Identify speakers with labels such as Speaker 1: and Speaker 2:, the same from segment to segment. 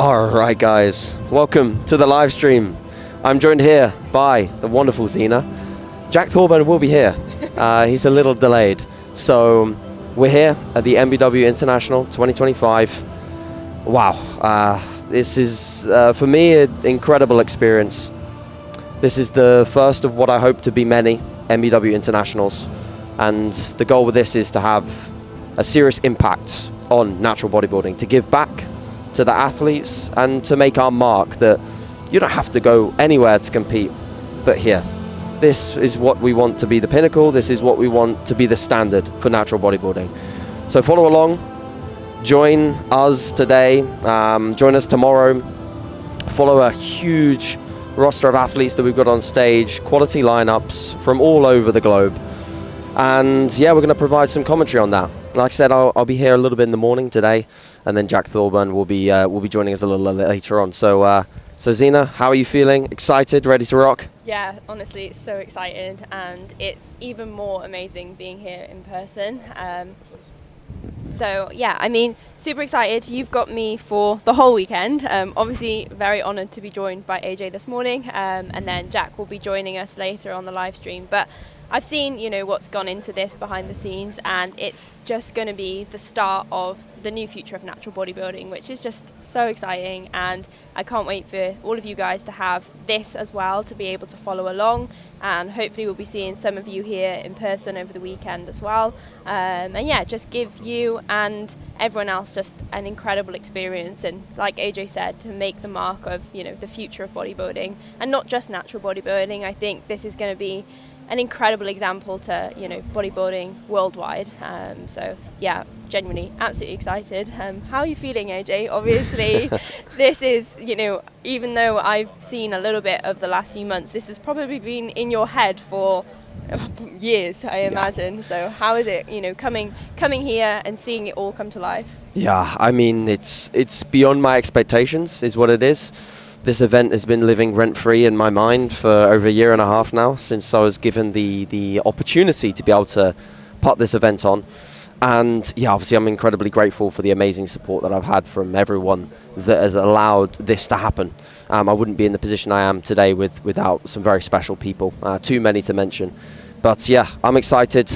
Speaker 1: All right, guys, welcome to the live stream. I'm joined here by the wonderful Zena. Jack Thorburn will be here. He's a little delayed. So we're here at the NBW International 2025. Wow, this is, for me, an incredible experience. This is the first of what I hope to be many NBW Internationals. And the goal with this is to have a serious impact on natural bodybuilding, to give back to the athletes and to make our mark that you don't have to go anywhere to compete but here. This is what we want to be the pinnacle. This is what we want to be the standard for natural bodybuilding. So follow along, join us today, join us tomorrow, follow a huge roster of athletes that we've got on stage, quality lineups from all over the globe. And yeah, we're going to provide some commentary on that. Like I said, I'll be here a little bit in the morning today, and then Jack Thorburn will be joining us a little later on. So Zena, how are you feeling? Excited? Ready to rock?
Speaker 2: Yeah, honestly, it's so excited, and it's even more amazing being here in person. So yeah, I mean, super excited. You've got me for the whole weekend. Obviously, very honoured to be joined by AJ this morning, and then Jack will be joining us later on the live stream. But I've seen, what's gone into this behind the scenes, and it's just going to be the start of the new future of natural bodybuilding, which is just so exciting. And I can't wait for all of you guys to have this as well, to be able to follow along. And hopefully we'll be seeing some of you here in person over the weekend as well. And yeah, just give you and everyone else just an incredible experience. And like AJ said, to make the mark of, the future of bodybuilding, and not just natural bodybuilding. I think this is going to be an incredible example to bodybuilding worldwide. So yeah, genuinely absolutely excited. How are you feeling, AJ? Obviously this is, even though I've seen a little bit of the last few months, this has probably been in your head for years, I imagine. Yeah. So how is it, coming here and seeing it all come to life? Yeah,
Speaker 1: I mean, it's beyond my expectations is what it is. This event has been living rent-free in my mind for over a year and a half now, since I was given the opportunity to be able to put this event on. And yeah, obviously I'm incredibly grateful for the amazing support that I've had from everyone that has allowed this to happen. I wouldn't be in the position I am today without some very special people, too many to mention. But yeah, I'm excited.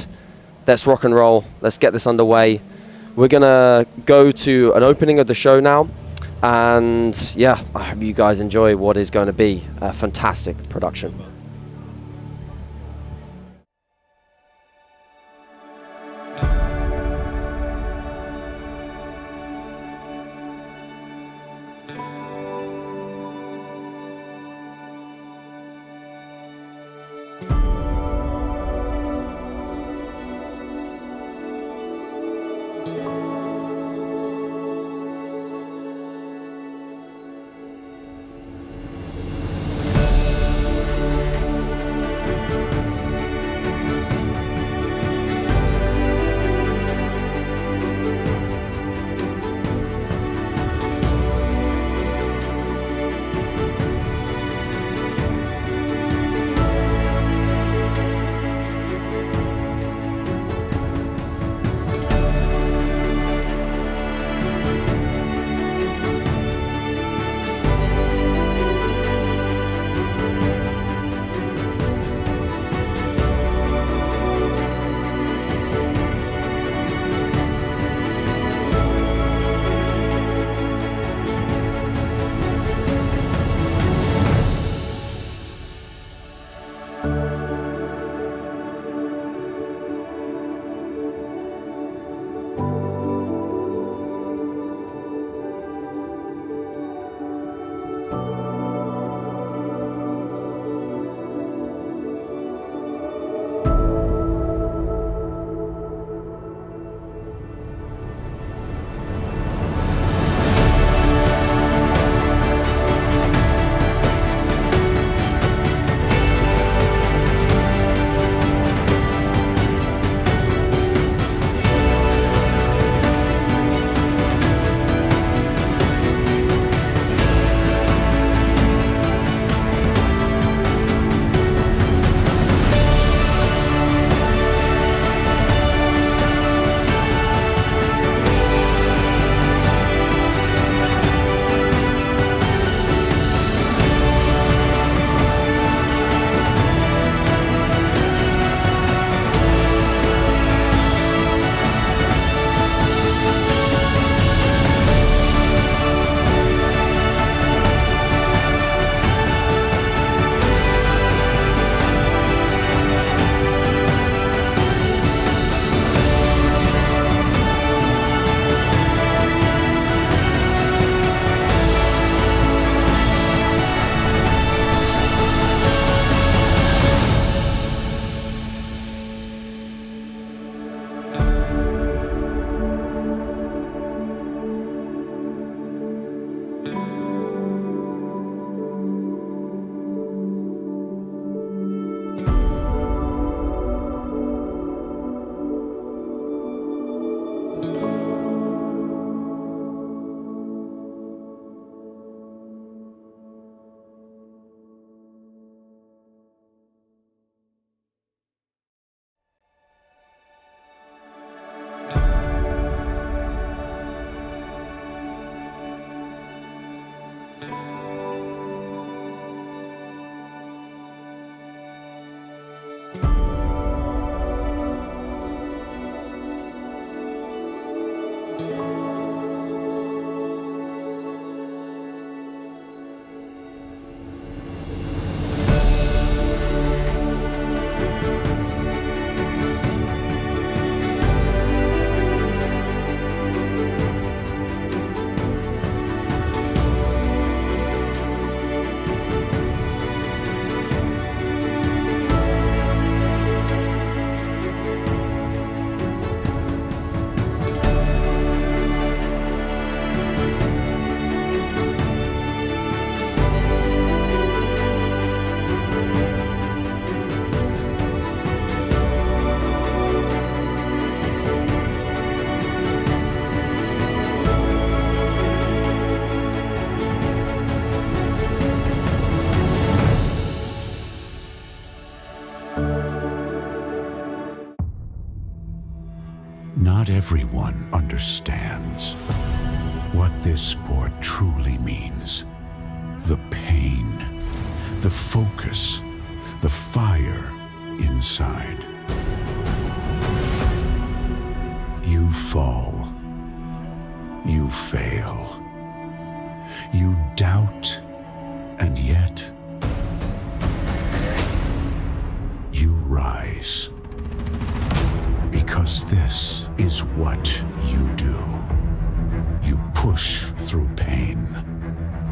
Speaker 1: Let's rock and roll. Let's get this underway. We're gonna go to an opening of the show now. And yeah, I hope you guys enjoy what is going to be a fantastic production.
Speaker 3: Not everyone understands what this sport truly means. The pain, the focus, the fire inside. You fall. You fail. You doubt, and yet you rise. Because this is what you do. You push through pain.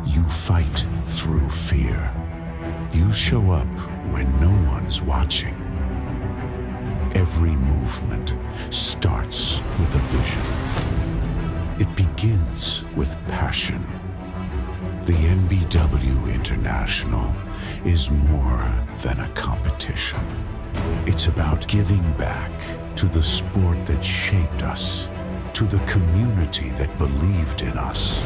Speaker 3: You fight through fear. You show up when no one's watching. Every movement starts with a vision. It begins with passion. The NBW International is more than a competition. It's about giving back to the sport that shaped us, to the community that believed in us,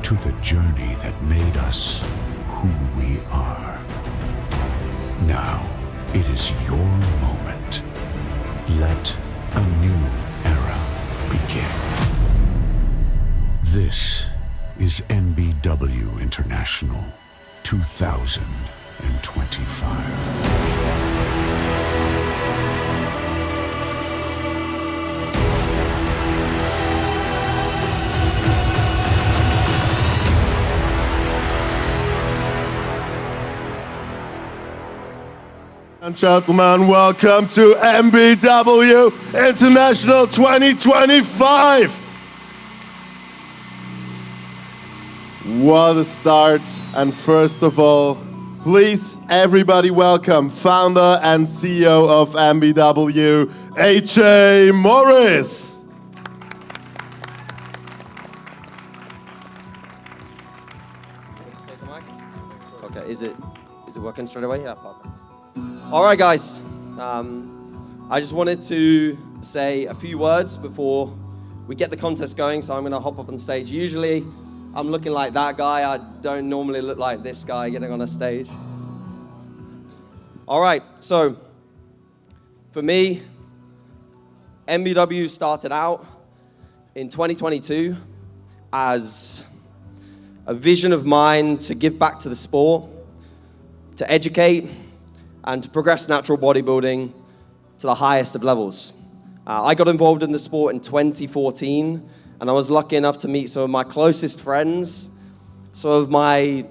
Speaker 3: to the journey that made us who we are. Now, it is your moment. Let a new era begin. This is NBW International 2025.
Speaker 4: And gentlemen, welcome to NBW International 2025. What a start. And first of all, please everybody welcome founder and CEO of NBW, AJ Morris.
Speaker 1: Okay, is it working straight away? Yeah, perfect. All right, guys. I just wanted to say a few words before we get the contest going, so I'm going to hop up on stage. Usually, I'm looking like that guy. I don't normally look like this guy getting on a stage. All right, so for me, NBW started out in 2022 as a vision of mine to give back to the sport, to educate, and to progress natural bodybuilding to the highest of levels. I got involved in the sport in 2014, and I was lucky enough to meet some of my closest friends, some of my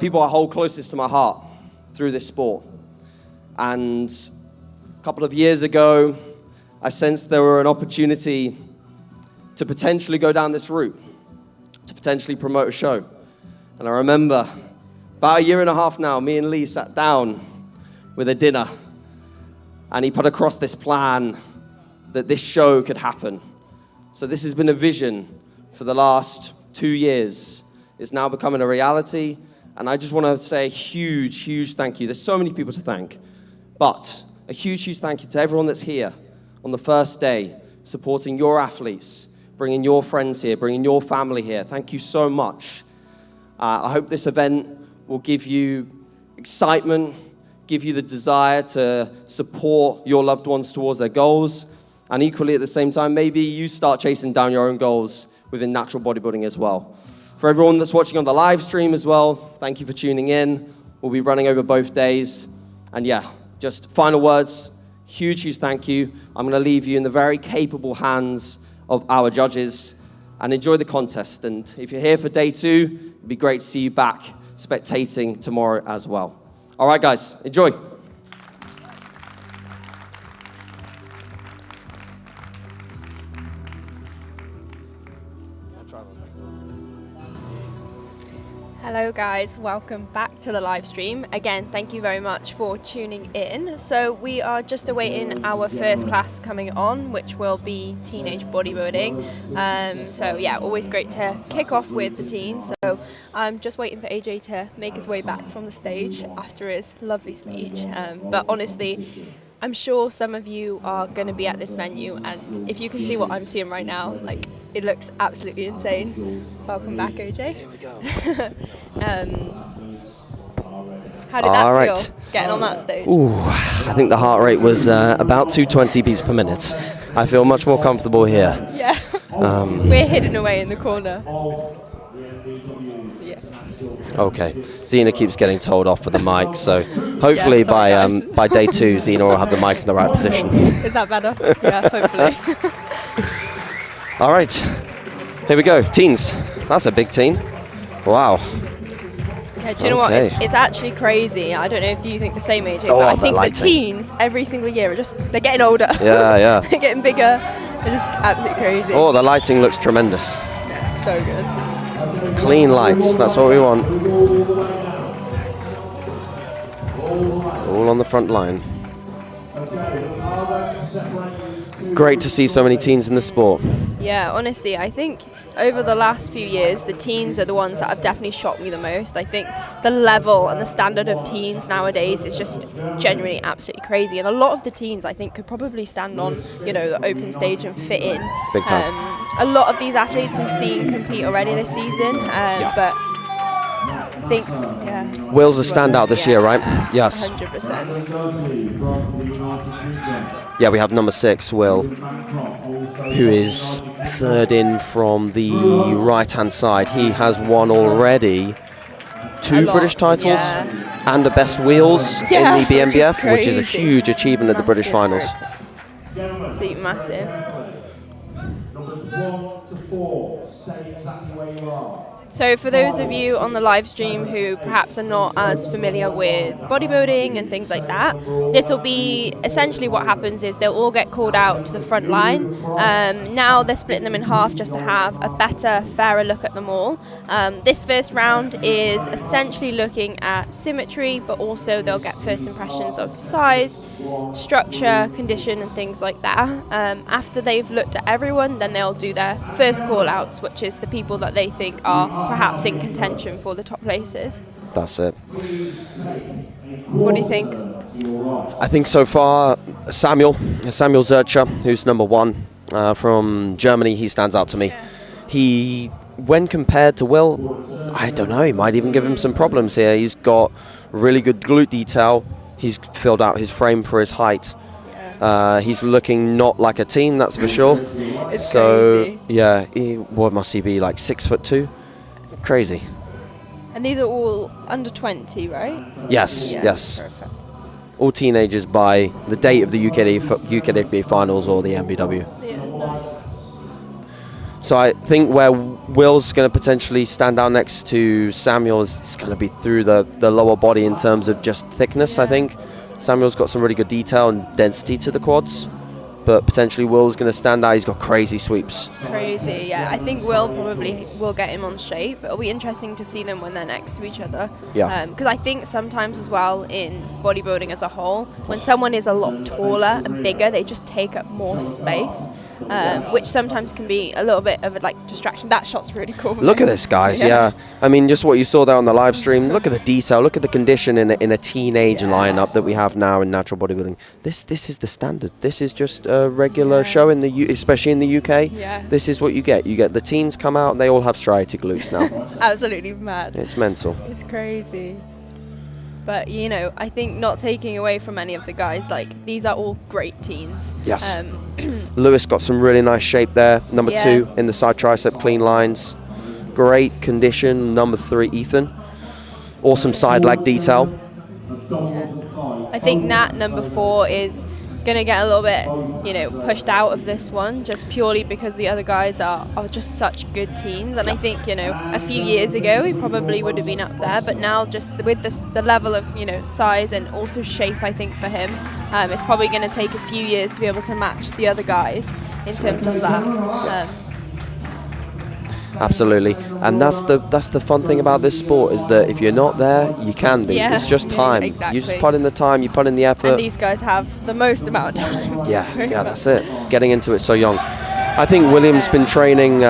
Speaker 1: people I hold closest to my heart through this sport. And a couple of years ago, I sensed there were an opportunity to potentially go down this route, to potentially promote a show. And I remember about a year and a half now, me and Lee sat down with a dinner, and he put across this plan that this show could happen. So this has been a vision for the last 2 years. It's now becoming a reality, and I just want to say a huge, huge thank you. There's so many people to thank, but a huge, huge thank you to everyone that's here on the first day, supporting your athletes, bringing your friends here, bringing your family here. Thank you so much. I hope this event will give you excitement, give you the desire to support your loved ones towards their goals, and equally at the same time, maybe you start chasing down your own goals within natural bodybuilding as well. For everyone that's watching on the live stream as well, thank you for tuning in. We'll be running over both days. And yeah, just final words, huge, huge thank you. I'm gonna leave you in the very capable hands of our judges, and enjoy the contest. And if you're here for day 2, it'd be great to see you back spectating tomorrow as well. All right, guys, enjoy.
Speaker 2: Hello guys, welcome back to the live stream. Again, thank you very much for tuning in. So we are just awaiting our first class coming on, which will be teenage bodybuilding. So yeah, always great to kick off with the teens. So I'm just waiting for AJ to make his way back from the stage after his lovely speech. But honestly, I'm sure some of you are going to be at this venue, and if you can see what I'm seeing right now, like, it looks absolutely insane. Welcome back, AJ.
Speaker 1: Here we go.
Speaker 2: How did that feel, getting on that stage?
Speaker 1: Ooh, I think the heart rate was about 220 beats per minute. I feel much more comfortable here.
Speaker 2: Yeah. We're hidden away in the corner. Yeah.
Speaker 1: Okay, Zena keeps getting told off for the mic, so hopefully
Speaker 2: Yeah, sorry, guys.
Speaker 1: by day 2, Zena will have the mic in the right position.
Speaker 2: Is that better? Yeah, hopefully.
Speaker 1: All right, here we go. Teens. That's a big teen. Wow.
Speaker 2: Yeah, do you know what?
Speaker 1: Okay.
Speaker 2: It's actually crazy. I don't know if you think the same, AJ,
Speaker 1: Oh,
Speaker 2: but I
Speaker 1: the
Speaker 2: think the
Speaker 1: lighting.
Speaker 2: teens every single year are they're getting older.
Speaker 1: Yeah.
Speaker 2: They're getting bigger. They're just absolutely crazy.
Speaker 1: Oh, the lighting looks tremendous.
Speaker 2: Yeah, so good.
Speaker 1: Clean lights, that's what we want. All on the front line. Great to see so many teens in the sport.
Speaker 2: Yeah, honestly, I think over the last few years, the teens are the ones that have definitely shocked me the most. I think the level and the standard of teens nowadays is just genuinely absolutely crazy. And a lot of the teens, I think, could probably stand on, the open stage and fit in.
Speaker 1: Big time.
Speaker 2: A lot of these athletes we've seen compete already this season, but I think,
Speaker 1: Will's a standout this year, right? Yes.
Speaker 2: 100%.
Speaker 1: Yeah, we have number 6, Will, who is third in from the right-hand side. He has won already 2 British titles and the best wheels in the BNBF, which is a huge achievement at the British finals.
Speaker 2: Absolutely massive.
Speaker 5: Numbers 1 to 4, stay exactly where you are.
Speaker 2: So for those of you on the live stream who perhaps are not as familiar with bodybuilding and things like that, this will be essentially what happens is they'll all get called out to the front line. Now they're splitting them in half just to have a better, fairer look at them all. This first round is essentially looking at symmetry, but also they'll get first impressions of size, structure, condition and things like that. After they've looked at everyone, then they'll do their first call outs, which is the people that they think are perhaps in contention for the top places.
Speaker 1: That's it.
Speaker 2: What do you think?
Speaker 1: I think so far, Samuel Zurcher, who's number 1 from Germany, he stands out to me. He, when compared to Will, I don't know, he might even give him some problems here. He's got really good glute detail. He's filled out his frame for his height. He's looking not like a teen, that's for sure.
Speaker 2: It's crazy.
Speaker 1: Yeah, what must he be, like 6'2"? Crazy.
Speaker 2: And these are all under 20, right?
Speaker 1: Yes,
Speaker 2: Yeah,
Speaker 1: yes.
Speaker 2: perfect.
Speaker 1: All teenagers by the date of the UKDFBA finals or the NBW.
Speaker 2: Yeah, nice.
Speaker 1: So I think where Will's going to potentially stand out next to Samuel is going to be through the lower body in terms of just thickness, I think. Samuel's got some really good detail and density to the quads, but potentially Will's going to stand out. He's got crazy sweeps.
Speaker 2: Crazy, yeah. I think Will probably will get him on shape. It'll be interesting to see them when they're next to each other.
Speaker 1: Yeah.
Speaker 2: Because I think sometimes as well in bodybuilding as a whole, when someone is a lot taller and bigger, they just take up more space. Which sometimes can be a little bit of a distraction. That shot's really cool.
Speaker 1: Look at this, guys. Yeah. I mean, just what you saw there on the live stream. Look at the detail. Look at the condition in a teenage lineup that we have now in natural bodybuilding. This is the standard. This is just a regular show in especially in the UK.
Speaker 2: Yeah.
Speaker 1: This is what you get. You get the teens come out and they all have striated glutes now.
Speaker 2: It's absolutely mad.
Speaker 1: It's mental.
Speaker 2: It's crazy. But, I think not taking away from any of the guys, these are all great teens.
Speaker 1: Yes. Lewis got some really nice shape there. Number 2 in the side tricep clean lines. Great condition. Number 3, Ethan. Awesome side leg detail.
Speaker 2: Yeah. I think Nat, number 4, is going to get a little bit, pushed out of this one just purely because the other guys are just such good teens. And I think, a few years ago he probably would have been up there, but now just with the level of, size and also shape, I think for him, it's probably going to take a few years to be able to match the other guys in terms of that.
Speaker 1: Absolutely, and that's the fun thing about this sport is that if you're not there, you can be. It's just time.
Speaker 2: Exactly.
Speaker 1: You just put in the time, you put in the effort.
Speaker 2: And these guys have the most amount of time.
Speaker 1: Yeah, that's it. Getting into it so young. I think William's been training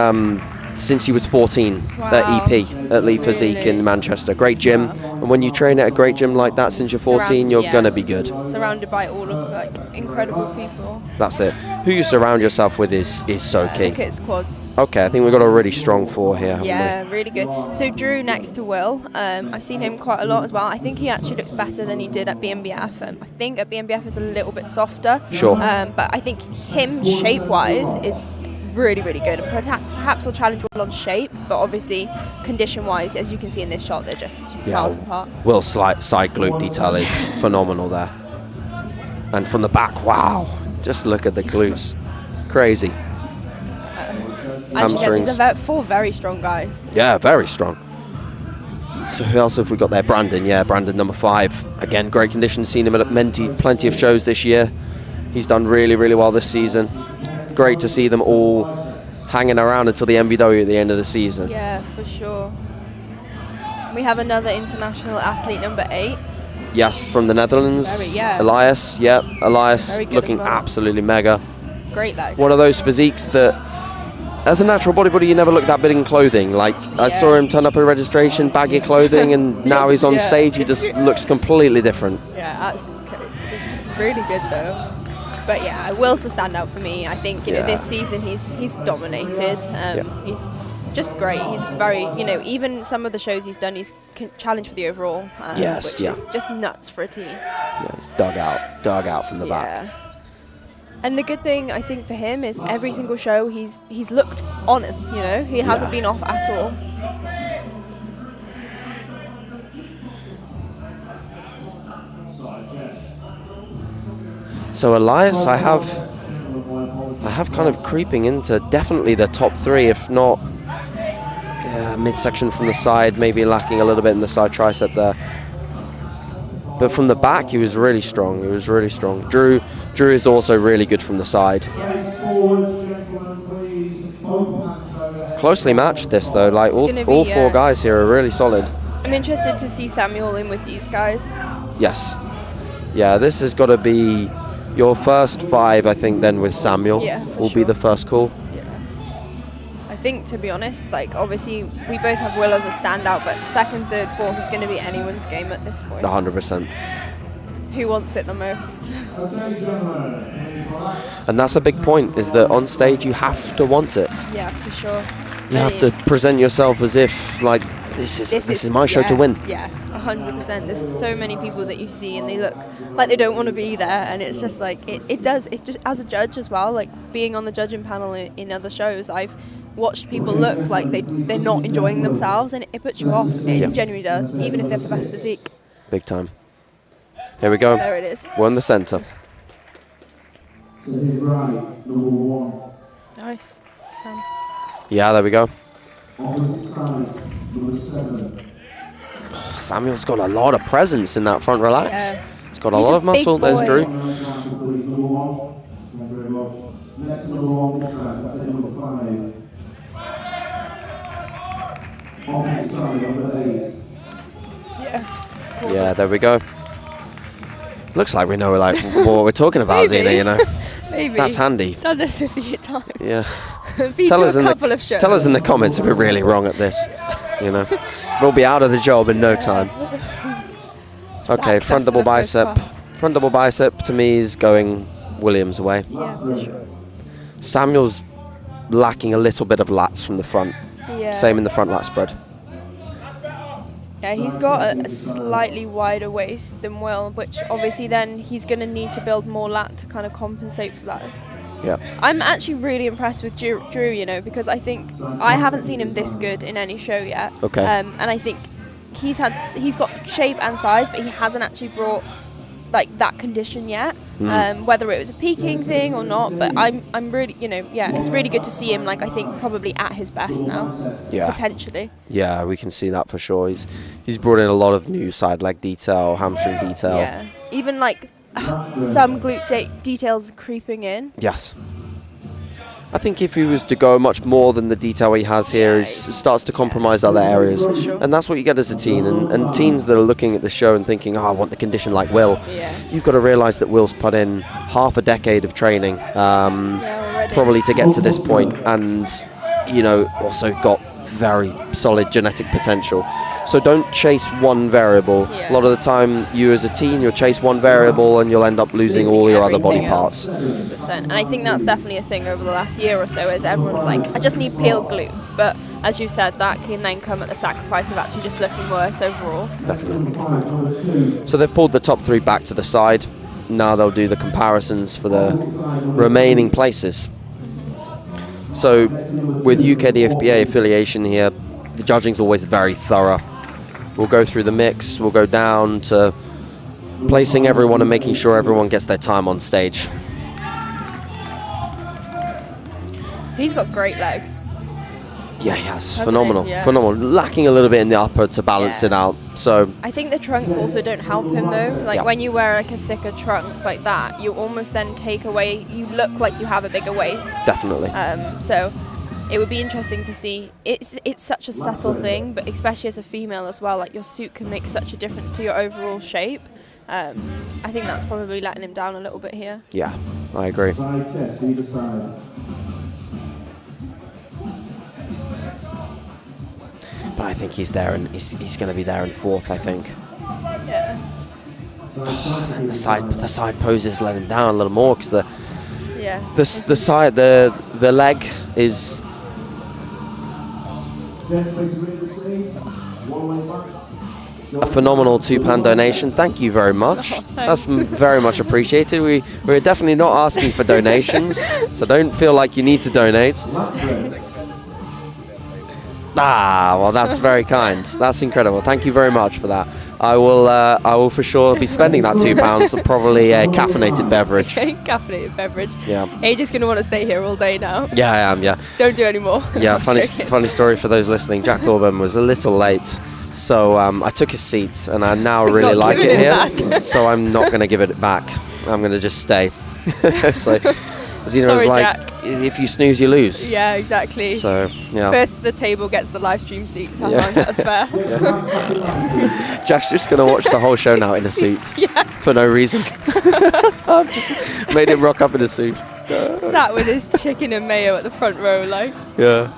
Speaker 1: since he was 14 at EP, at Elite Physique in Manchester. Great gym. And when you train at a great gym like that since you're 14, you're going to be good.
Speaker 2: Surrounded by all of like incredible people.
Speaker 1: That's it. Who you surround yourself with is so key.
Speaker 2: Look at his quads.
Speaker 1: Okay, I think we've got a really strong 4 here, haven't
Speaker 2: Yeah, really good. So Drew next to Will. I've seen him quite a lot as well. I think he actually looks better than he did at BNBF. I think at BNBF is a little bit softer.
Speaker 1: Sure.
Speaker 2: But I think him shape-wise is really, really good. Perhaps will challenge Will on shape, but obviously condition-wise, as you can see in this shot, they're just miles apart.
Speaker 1: Will's side glute detail is phenomenal there. And from the back, wow. Just look at the glutes. Crazy.
Speaker 2: Actually, these are 4 very strong guys.
Speaker 1: Yeah, very strong. So who else have we got there? Brandon, yeah, Brandon number 5. Again, great condition. Seen him at plenty of shows this year. He's done really, really well this season. Great to see them all hanging around until the NBW at the end of the season.
Speaker 2: Yeah, for sure. We have another international athlete, number 8.
Speaker 1: Yes, from the Netherlands. Elias, yeah, Elias looking absolutely mega.
Speaker 2: Great leg.
Speaker 1: One of those physiques that, as a natural bodybuilder, you never look that big in clothing. Like, I saw him turn up at registration, baggy clothing, and now he's on stage, he just looks completely different.
Speaker 2: Yeah, that's really good though. But yeah, Will's the standout for me. I think, you know, this season he's dominated. He's just great. He's very, you know, even some of the shows he's done, he's challenged for the overall, which is just nuts for a team.
Speaker 1: Yeah, he's dug out from the back.
Speaker 2: And the good thing I think for him is every single show he's looked on it. You know, he hasn't been off at all.
Speaker 1: So Elias, I have kind of creeping into definitely the top 3, if not midsection from the side, maybe lacking a little bit in the side tricep there. But from the back, he was really strong. Drew is also really good from the side. Closely matched this though. Like all 4 guys here are really solid.
Speaker 2: I'm interested to see Samuel in with these guys.
Speaker 1: Yes. Yeah, this has got to be your first 5, I think, then with Samuel will be the first call.
Speaker 2: Yeah. I think, to be honest, like, obviously, we both have Will as a standout, but 2nd, 3rd, 4th is going to be anyone's game at this point.
Speaker 1: 100%.
Speaker 2: Who wants it the most?
Speaker 1: And that's a big point, is that on stage you have to want it.
Speaker 2: Yeah, for sure.
Speaker 1: You have to present yourself as if, like, this is my show to win.
Speaker 2: Yeah, 100%. There's so many people that you see and they look like they don't want to be there, and it's just like it just as a judge as well, like being on the judging panel in other shows, I've watched people look like they're not enjoying themselves, and it puts you off. It genuinely does, even if they're the best physique.
Speaker 1: Big time. Here we go.
Speaker 2: There it is.
Speaker 1: We're in the centre.
Speaker 5: To his right, number 1.
Speaker 2: Nice, Sam.
Speaker 1: Yeah, there we go.
Speaker 5: Opposite side, number 7.
Speaker 1: Samuel's got a lot of presence in that front relax.
Speaker 2: Yeah.
Speaker 1: He's got a lot of muscle. There's Drew.
Speaker 5: Number 1. Thank you very much. Next number 1 track, that's it, number 5. Opposite side, number 8.
Speaker 2: Yeah. Cool.
Speaker 1: Yeah, there we go. Looks like we know like what we're talking about, Zena, you know.
Speaker 2: Maybe.
Speaker 1: That's handy.
Speaker 2: Done this a few times.
Speaker 1: Yeah.
Speaker 2: Tell us shows.
Speaker 1: Tell us in the comments if we're really wrong at this. You know, we'll be out of the job in no time. Okay, front double bicep. Front double bicep to me is going Williams away.
Speaker 2: Yeah, for sure.
Speaker 1: Samuel's lacking a little bit of lats from the front.
Speaker 2: Yeah.
Speaker 1: Same in the front lat spread.
Speaker 2: Yeah, he's got a slightly wider waist than Will, which obviously then he's going to need to build more lat to kind of compensate for that.
Speaker 1: Yeah.
Speaker 2: I'm actually really impressed with Drew, you know, because I think I haven't seen him this good in any show yet.
Speaker 1: Okay.
Speaker 2: And I think he's got shape and size, but he hasn't actually brought like that condition yet. Whether it was a peaking thing or not, but I'm really, you know, yeah, it's really good to see him, like, I think probably at his best now.
Speaker 1: Yeah.
Speaker 2: Potentially.
Speaker 1: Yeah, we can see that for sure. He's brought in a lot of new side leg detail, hamstring detail.
Speaker 2: Yeah. Even like some glute details creeping in.
Speaker 1: Yes. I think if he was to go much more than the detail he has here, it starts to compromise other areas.
Speaker 2: Sure.
Speaker 1: And that's what you get as a teen. And teens that are looking at the show and thinking, I want the condition like Will.
Speaker 2: Yeah.
Speaker 1: You've got to realise that Will's put in half a decade of training, probably to get to this point, and, you know, also got very solid genetic potential. So don't chase one variable.
Speaker 2: Yeah.
Speaker 1: A lot of the time, you as a teen, you'll chase one variable and you'll end up losing all your other body
Speaker 2: everything
Speaker 1: parts.
Speaker 2: else, 100%. And I think that's definitely a thing over the last year or so, is everyone's like, I just need peeled glutes. But as you said, that can then come at the sacrifice of actually just looking worse overall.
Speaker 1: Definitely. So they've pulled the top 3 back to the side. Now they'll do the comparisons for the remaining places. So with UKDFBA affiliation here, the judging's always very thorough. We'll go through the mix, we'll go down to placing everyone and making sure everyone gets their time on stage.
Speaker 2: He's got great legs.
Speaker 1: Yeah, he has.
Speaker 2: Hasn't
Speaker 1: Phenomenal.
Speaker 2: he? Yeah.
Speaker 1: Phenomenal. Lacking a little bit in the upper to balance
Speaker 2: Yeah.
Speaker 1: it out. So
Speaker 2: I think the trunks also don't help him though. Like
Speaker 1: Yeah.
Speaker 2: when you wear like a thicker trunk like that, you almost then take away, you look like you have a bigger waist.
Speaker 1: definitely.
Speaker 2: So it would be interesting to see. It's such a subtle thing, but especially as a female as well, like your suit can make such a difference to your overall shape. I think that's probably letting him down a little bit here.
Speaker 1: Yeah, I agree.
Speaker 5: Side chest, either side.
Speaker 1: But I think he's there, and he's going to be there in 4th, I think.
Speaker 2: Yeah.
Speaker 1: And the side poses let him down a little more because
Speaker 2: Yeah.
Speaker 1: the side the leg is a phenomenal £2 donation. Thank you very much. That's very much appreciated. We're definitely not asking for donations, so don't feel like you need to donate. Well, that's very kind. That's incredible. Thank you very much for that. I will for sure be spending that £2 on probably a caffeinated beverage.
Speaker 2: Okay, caffeinated beverage.
Speaker 1: Yeah.
Speaker 2: AJ's going to want to stay here all day now.
Speaker 1: Yeah, I am. Yeah.
Speaker 2: Don't do any more.
Speaker 1: Yeah.
Speaker 2: I'm joking.
Speaker 1: Funny story for those listening. Jack Thorburn was a little late, so I took his seat, and I now really
Speaker 2: Not
Speaker 1: like
Speaker 2: giving
Speaker 1: it
Speaker 2: it
Speaker 1: here.
Speaker 2: back.
Speaker 1: So I'm not going to give it back. I'm going to just stay. So Zena was
Speaker 2: Sorry,
Speaker 1: like,
Speaker 2: Jack.
Speaker 1: if you snooze, you lose.
Speaker 2: Yeah, exactly.
Speaker 1: So yeah.
Speaker 2: First to the table gets the live stream seats. I
Speaker 1: Yeah.
Speaker 2: find that's fair.
Speaker 1: Jack's just going to watch the whole show now in a suit.
Speaker 2: Yeah.
Speaker 1: For no reason. I've just made him rock up in a suit.
Speaker 2: Sat with his chicken and mayo at the front row, like.
Speaker 1: Yeah.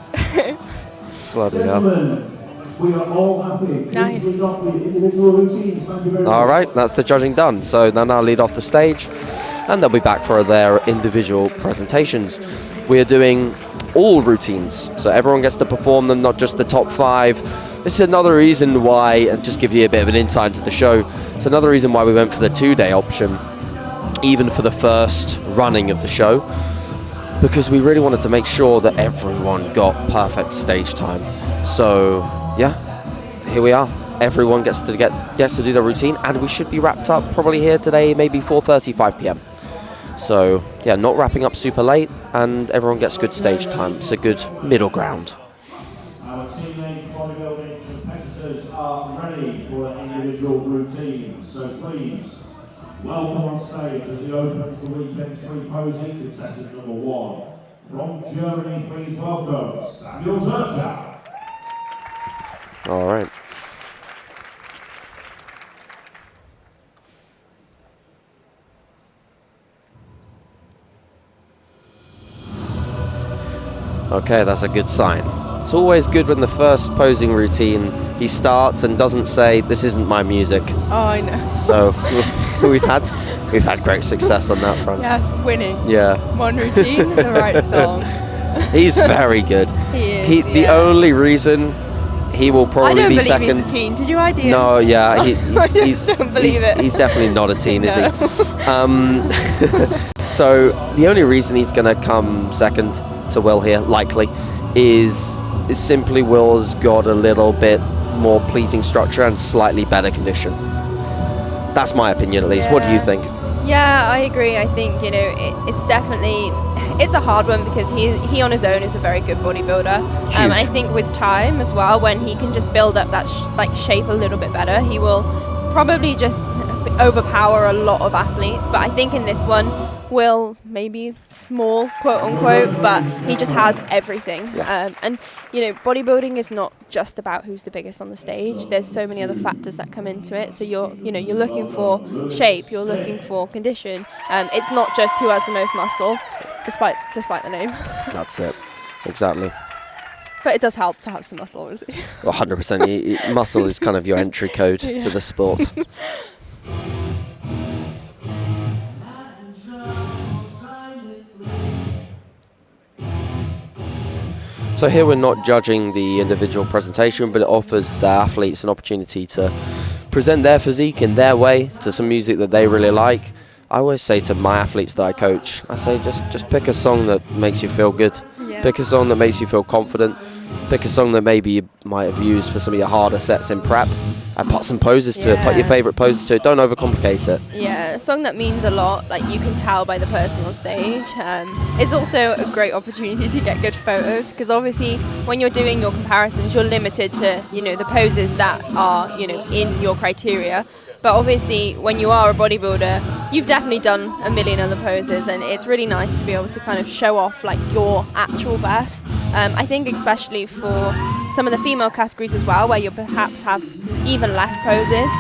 Speaker 1: Bloody hell.
Speaker 5: Gentlemen, we are all happy.
Speaker 2: Nice.
Speaker 5: Please lead off with your individual routines. Thank you very much.
Speaker 1: All right, that's the judging done. So they'll now lead off the stage, and they'll be back for their individual presentations. We are doing all routines, so everyone gets to perform them, not just the top 5. This is another reason why, and just give you a bit of an insight into the show, it's another reason why we went for the 2-day option, even for the first running of the show, because we really wanted to make sure that everyone got perfect stage time. So yeah, here we are. Everyone gets to do their routine, and we should be wrapped up probably here today, maybe 4:30, 5 p.m. So yeah, not wrapping up super late, and everyone gets good stage time. It's a good middle ground.
Speaker 5: Our teenage bodybuilding competitors are ready for their individual routines. So please, welcome on stage as he opens the weekend 3 posing, contestant number 1. From Germany, please welcome Samuel Zurcher.
Speaker 1: All right. Okay, that's a good sign. It's always good when the first posing routine he starts and doesn't say, "This isn't my music."
Speaker 2: Oh, I know.
Speaker 1: So we've had great success on that front.
Speaker 2: Yes, winning.
Speaker 1: Yeah.
Speaker 2: One routine, the right song.
Speaker 1: He's very good.
Speaker 2: He is.
Speaker 1: The only reason he will
Speaker 2: I
Speaker 1: probably
Speaker 2: don't
Speaker 1: be
Speaker 2: believe
Speaker 1: second.
Speaker 2: he's a teen. Did you idea?
Speaker 1: No, yeah,
Speaker 2: I just don't believe it.
Speaker 1: He's definitely not a teen, is
Speaker 2: No.
Speaker 1: he? So the only reason he's going to come second to Will here, likely, is simply Will's got a little bit more pleasing structure and slightly better condition. That's my opinion, at least. What do you think?
Speaker 2: Yeah, I agree. I think, it's a hard one because he on his own is a very good bodybuilder. And I think with time as well, when he can just build up that shape a little bit better, he will probably just overpower a lot of athletes. But I think in this one, Will maybe small, quote unquote, but he just has everything.
Speaker 1: Yeah.
Speaker 2: And bodybuilding is not just about who's the biggest on the stage. There's so many other factors that come into it. So you're looking for shape, you're looking for condition. It's not just who has the most muscle, despite the name.
Speaker 1: That's it. Exactly.
Speaker 2: But it does help to have some muscle, obviously.
Speaker 1: 100%. Muscle is kind of your entry code to the sport. So here we're not judging the individual presentation, but it offers the athletes an opportunity to present their physique in their way to some music that they really like. I always say to my athletes that I coach, I say just pick a song that makes you feel good.
Speaker 2: Yeah.
Speaker 1: Pick a song that makes you feel confident. Pick a song that maybe you might have used for some of your harder sets in prep. And put some poses to it. Put your favourite poses to it. Don't overcomplicate it.
Speaker 2: Yeah, a song that means a lot, like you can tell by the person on stage. It's also a great opportunity to get good photos, because obviously when you're doing your comparisons, you're limited to, you know, the poses that are, you know, in your criteria. But obviously when you are a bodybuilder, you've definitely done a million other poses, and it's really nice to be able to kind of show off like your actual best. I think especially for some of the female categories as well, where you perhaps have even less poses,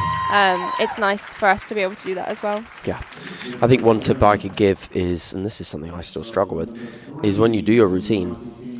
Speaker 2: it's nice for us to be able to do that as well.
Speaker 1: Yeah, I think one tip I could give is, and this is something I still struggle with, is when you do your routine,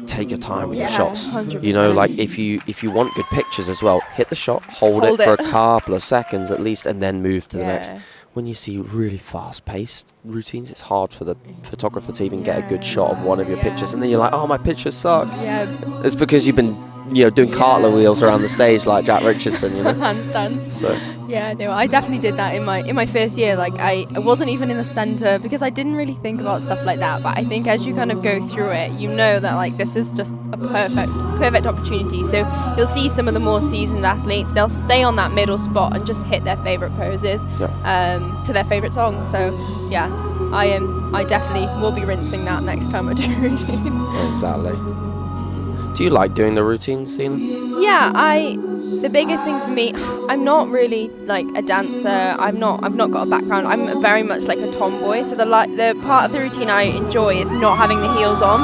Speaker 1: take your time with your shots.
Speaker 2: 100%.
Speaker 1: You know, like if you want good pictures as well, hit the shot, hold it for a couple of seconds at least, and then move to the next. When you see really fast-paced routines, it's hard for the photographer to even get a good shot of one of your pictures, and then you're like, oh, my pictures suck.
Speaker 2: Yeah.
Speaker 1: It's because you've been, you know, doing cartwheels around the stage like Jack Richardson, you know.
Speaker 2: Handstands.
Speaker 1: So.
Speaker 2: Yeah, no, I definitely did that in my first year. Like I wasn't even in the centre because I didn't really think about stuff like that. But I think as you kind of go through it, you know that like this is just a perfect opportunity. So you'll see some of the more seasoned athletes, they'll stay on that middle spot and just hit their favourite poses to their favourite song. So yeah, I definitely will be rinsing that next time I do a routine.
Speaker 1: Exactly. Do you like doing the routines, Zena?
Speaker 2: Yeah, the biggest thing for me, I'm not really like a dancer. I've not got a background. I'm very much like a tomboy. So the part of the routine I enjoy is not having the heels on.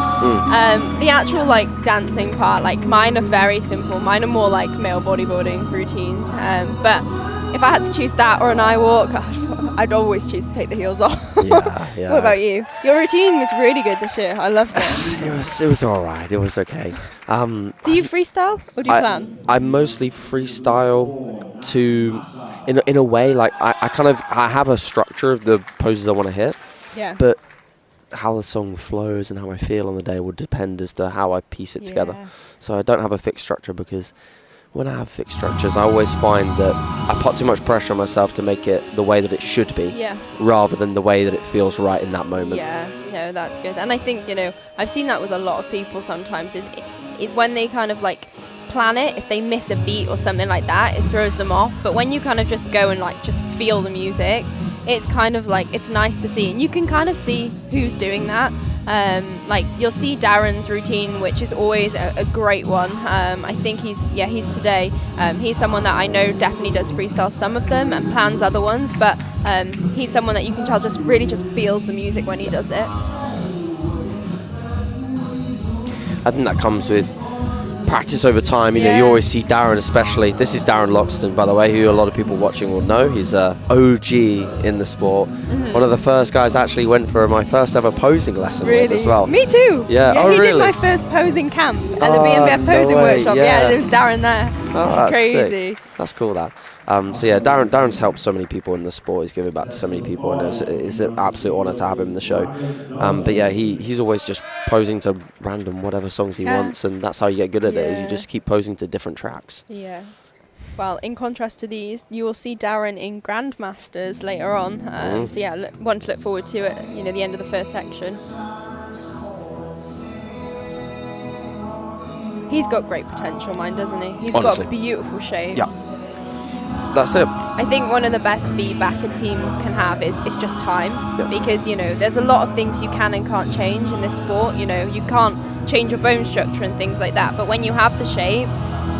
Speaker 2: The actual like dancing part, like mine are very simple. Mine are more like male bodybuilding routines. But if I had to choose that or an eye walk, I'd always choose to take the heels off.
Speaker 1: Yeah.
Speaker 2: What about you? Your routine was really good this year. I loved it.
Speaker 1: It was all right. It was okay.
Speaker 2: Do you freestyle or do you plan?
Speaker 1: I mostly freestyle in a way. Like I have a structure of the poses I want to hit.
Speaker 2: Yeah.
Speaker 1: But how the song flows and how I feel on the day will depend as to how I piece it together. So I don't have a fixed structure, because when I have fixed structures, I always find that I put too much pressure on myself to make it the way that it should be, rather than the way that it feels right in that moment.
Speaker 2: Yeah, no, that's good. And I think, you know, I've seen that with a lot of people sometimes, is when they kind of like plan it, if they miss a beat or something like that, it throws them off. But when you kind of just go and like just feel the music, it's kind of like, it's nice to see. And you can kind of see who's doing that. Like you'll see Darren's routine, which is always a great one. I think he's today. He's someone that I know definitely does freestyle some of them and plans other ones, but he's someone that you can tell just really just feels the music when he does it.
Speaker 1: I think that comes with practice over time. You know, you always see Darren, especially. This is Darren Loxton, by the way, who a lot of people watching will know. He's a OG in the sport. One of the first guys I actually went for my first ever posing lesson with as well.
Speaker 2: Me too.
Speaker 1: Yeah.
Speaker 2: He did my first posing camp at the BMF posing workshop. Yeah, there was Darren there.
Speaker 1: Oh, that's
Speaker 2: crazy.
Speaker 1: Sick. That's cool. That. So yeah, Darren's helped so many people in the sport. He's given back to so many people, and it's an absolute honour to have him in the show. But yeah, he's always just posing to random whatever songs he wants, and that's how you get good at it. Is you just keep posing to different tracks.
Speaker 2: Yeah. Well, in contrast to these, you will see Darren in Grandmasters later on. So yeah, one to look forward to at the end of the first section. He's got great potential, mine, doesn't he? He's
Speaker 1: Honestly.
Speaker 2: got beautiful shape.
Speaker 1: Yeah. That's it.
Speaker 2: I think one of the best feedback a team can have is just time, because there's a lot of things you can and can't change in this sport. You can't change your bone structure and things like that, but when you have the shape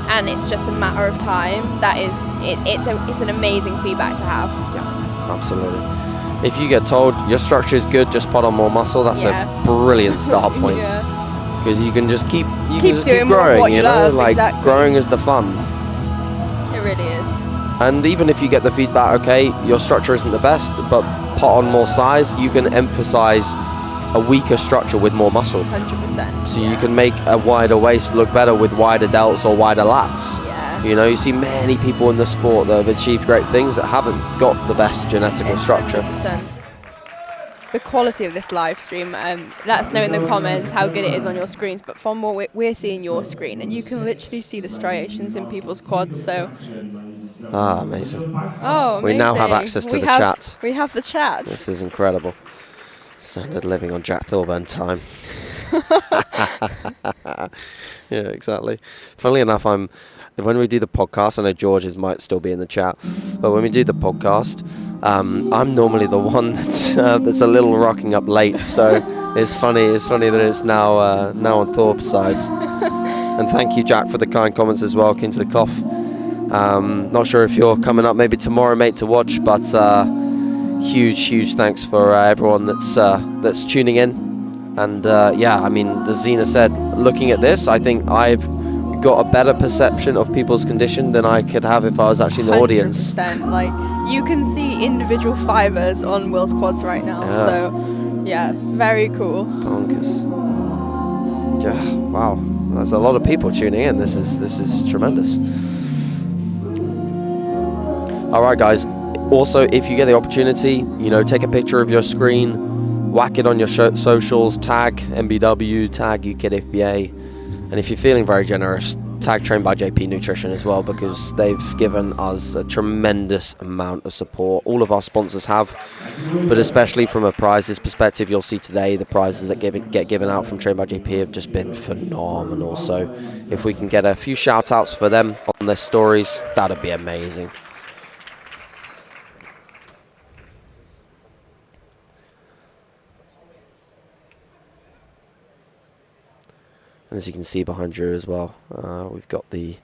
Speaker 2: and it's just a matter of time, it's an amazing feedback to have.
Speaker 1: Yeah, absolutely. If you get told your structure is good, just put on more muscle, that's a brilliant start point. Because you can just keep growing,
Speaker 2: what you love,
Speaker 1: like
Speaker 2: exactly.
Speaker 1: Growing is the fun.
Speaker 2: It really is.
Speaker 1: And even if you get the feedback, okay, your structure isn't the best, but put on more size, you can emphasize a weaker structure with more muscle.
Speaker 2: 100%.
Speaker 1: So you can make a wider waist look better with wider delts or wider lats.
Speaker 2: Yeah.
Speaker 1: You know, you see many people in the sport that have achieved great things that haven't got the best genetical structure.
Speaker 2: 100%. The quality of this live stream, let us know in the comments how good it is on your screens, but from what we're seeing your screen, and you can literally see the striations in people's quads, so...
Speaker 1: Amazing.
Speaker 2: Oh, amazing.
Speaker 1: We now have access to the chat.
Speaker 2: We have the chat.
Speaker 1: This is incredible. Standard living on Jack Thorburn time. Yeah, exactly. Funnily enough, when we do the podcast, I know George's might still be in the chat, but when we do the podcast, I'm normally the one that's a little rocking up late. So it's funny that it's now on Thorpe's sides. And thank you, Jack, for the kind comments as well. Keen to the Clough. Not sure if you're coming up maybe tomorrow, mate, to watch, but huge thanks for everyone that's tuning in. And yeah, I mean, as Zena said, looking at this, I think I've got a better perception of people's condition than I could have if I was actually in the audience.
Speaker 2: 100%. Like, you can see individual fibers on Will's quads right now.
Speaker 1: Yeah.
Speaker 2: So yeah, very cool.
Speaker 1: Bonkers. Yeah, wow. There's a lot of people tuning in. This is tremendous. All right, guys. Also, if you get the opportunity, you know, take a picture of your screen, whack it on your socials, tag NBW, tag UKDFBA, and if you're feeling very generous, tag Trained by JP Nutrition as well, because they've given us a tremendous amount of support. All of our sponsors have, but especially from a prizes perspective, you'll see today the prizes that get given out from Trained by JP have just been phenomenal. So if we can get a few shout outs for them on their stories, that'd be amazing. And as you can see behind Drew as well, we've got the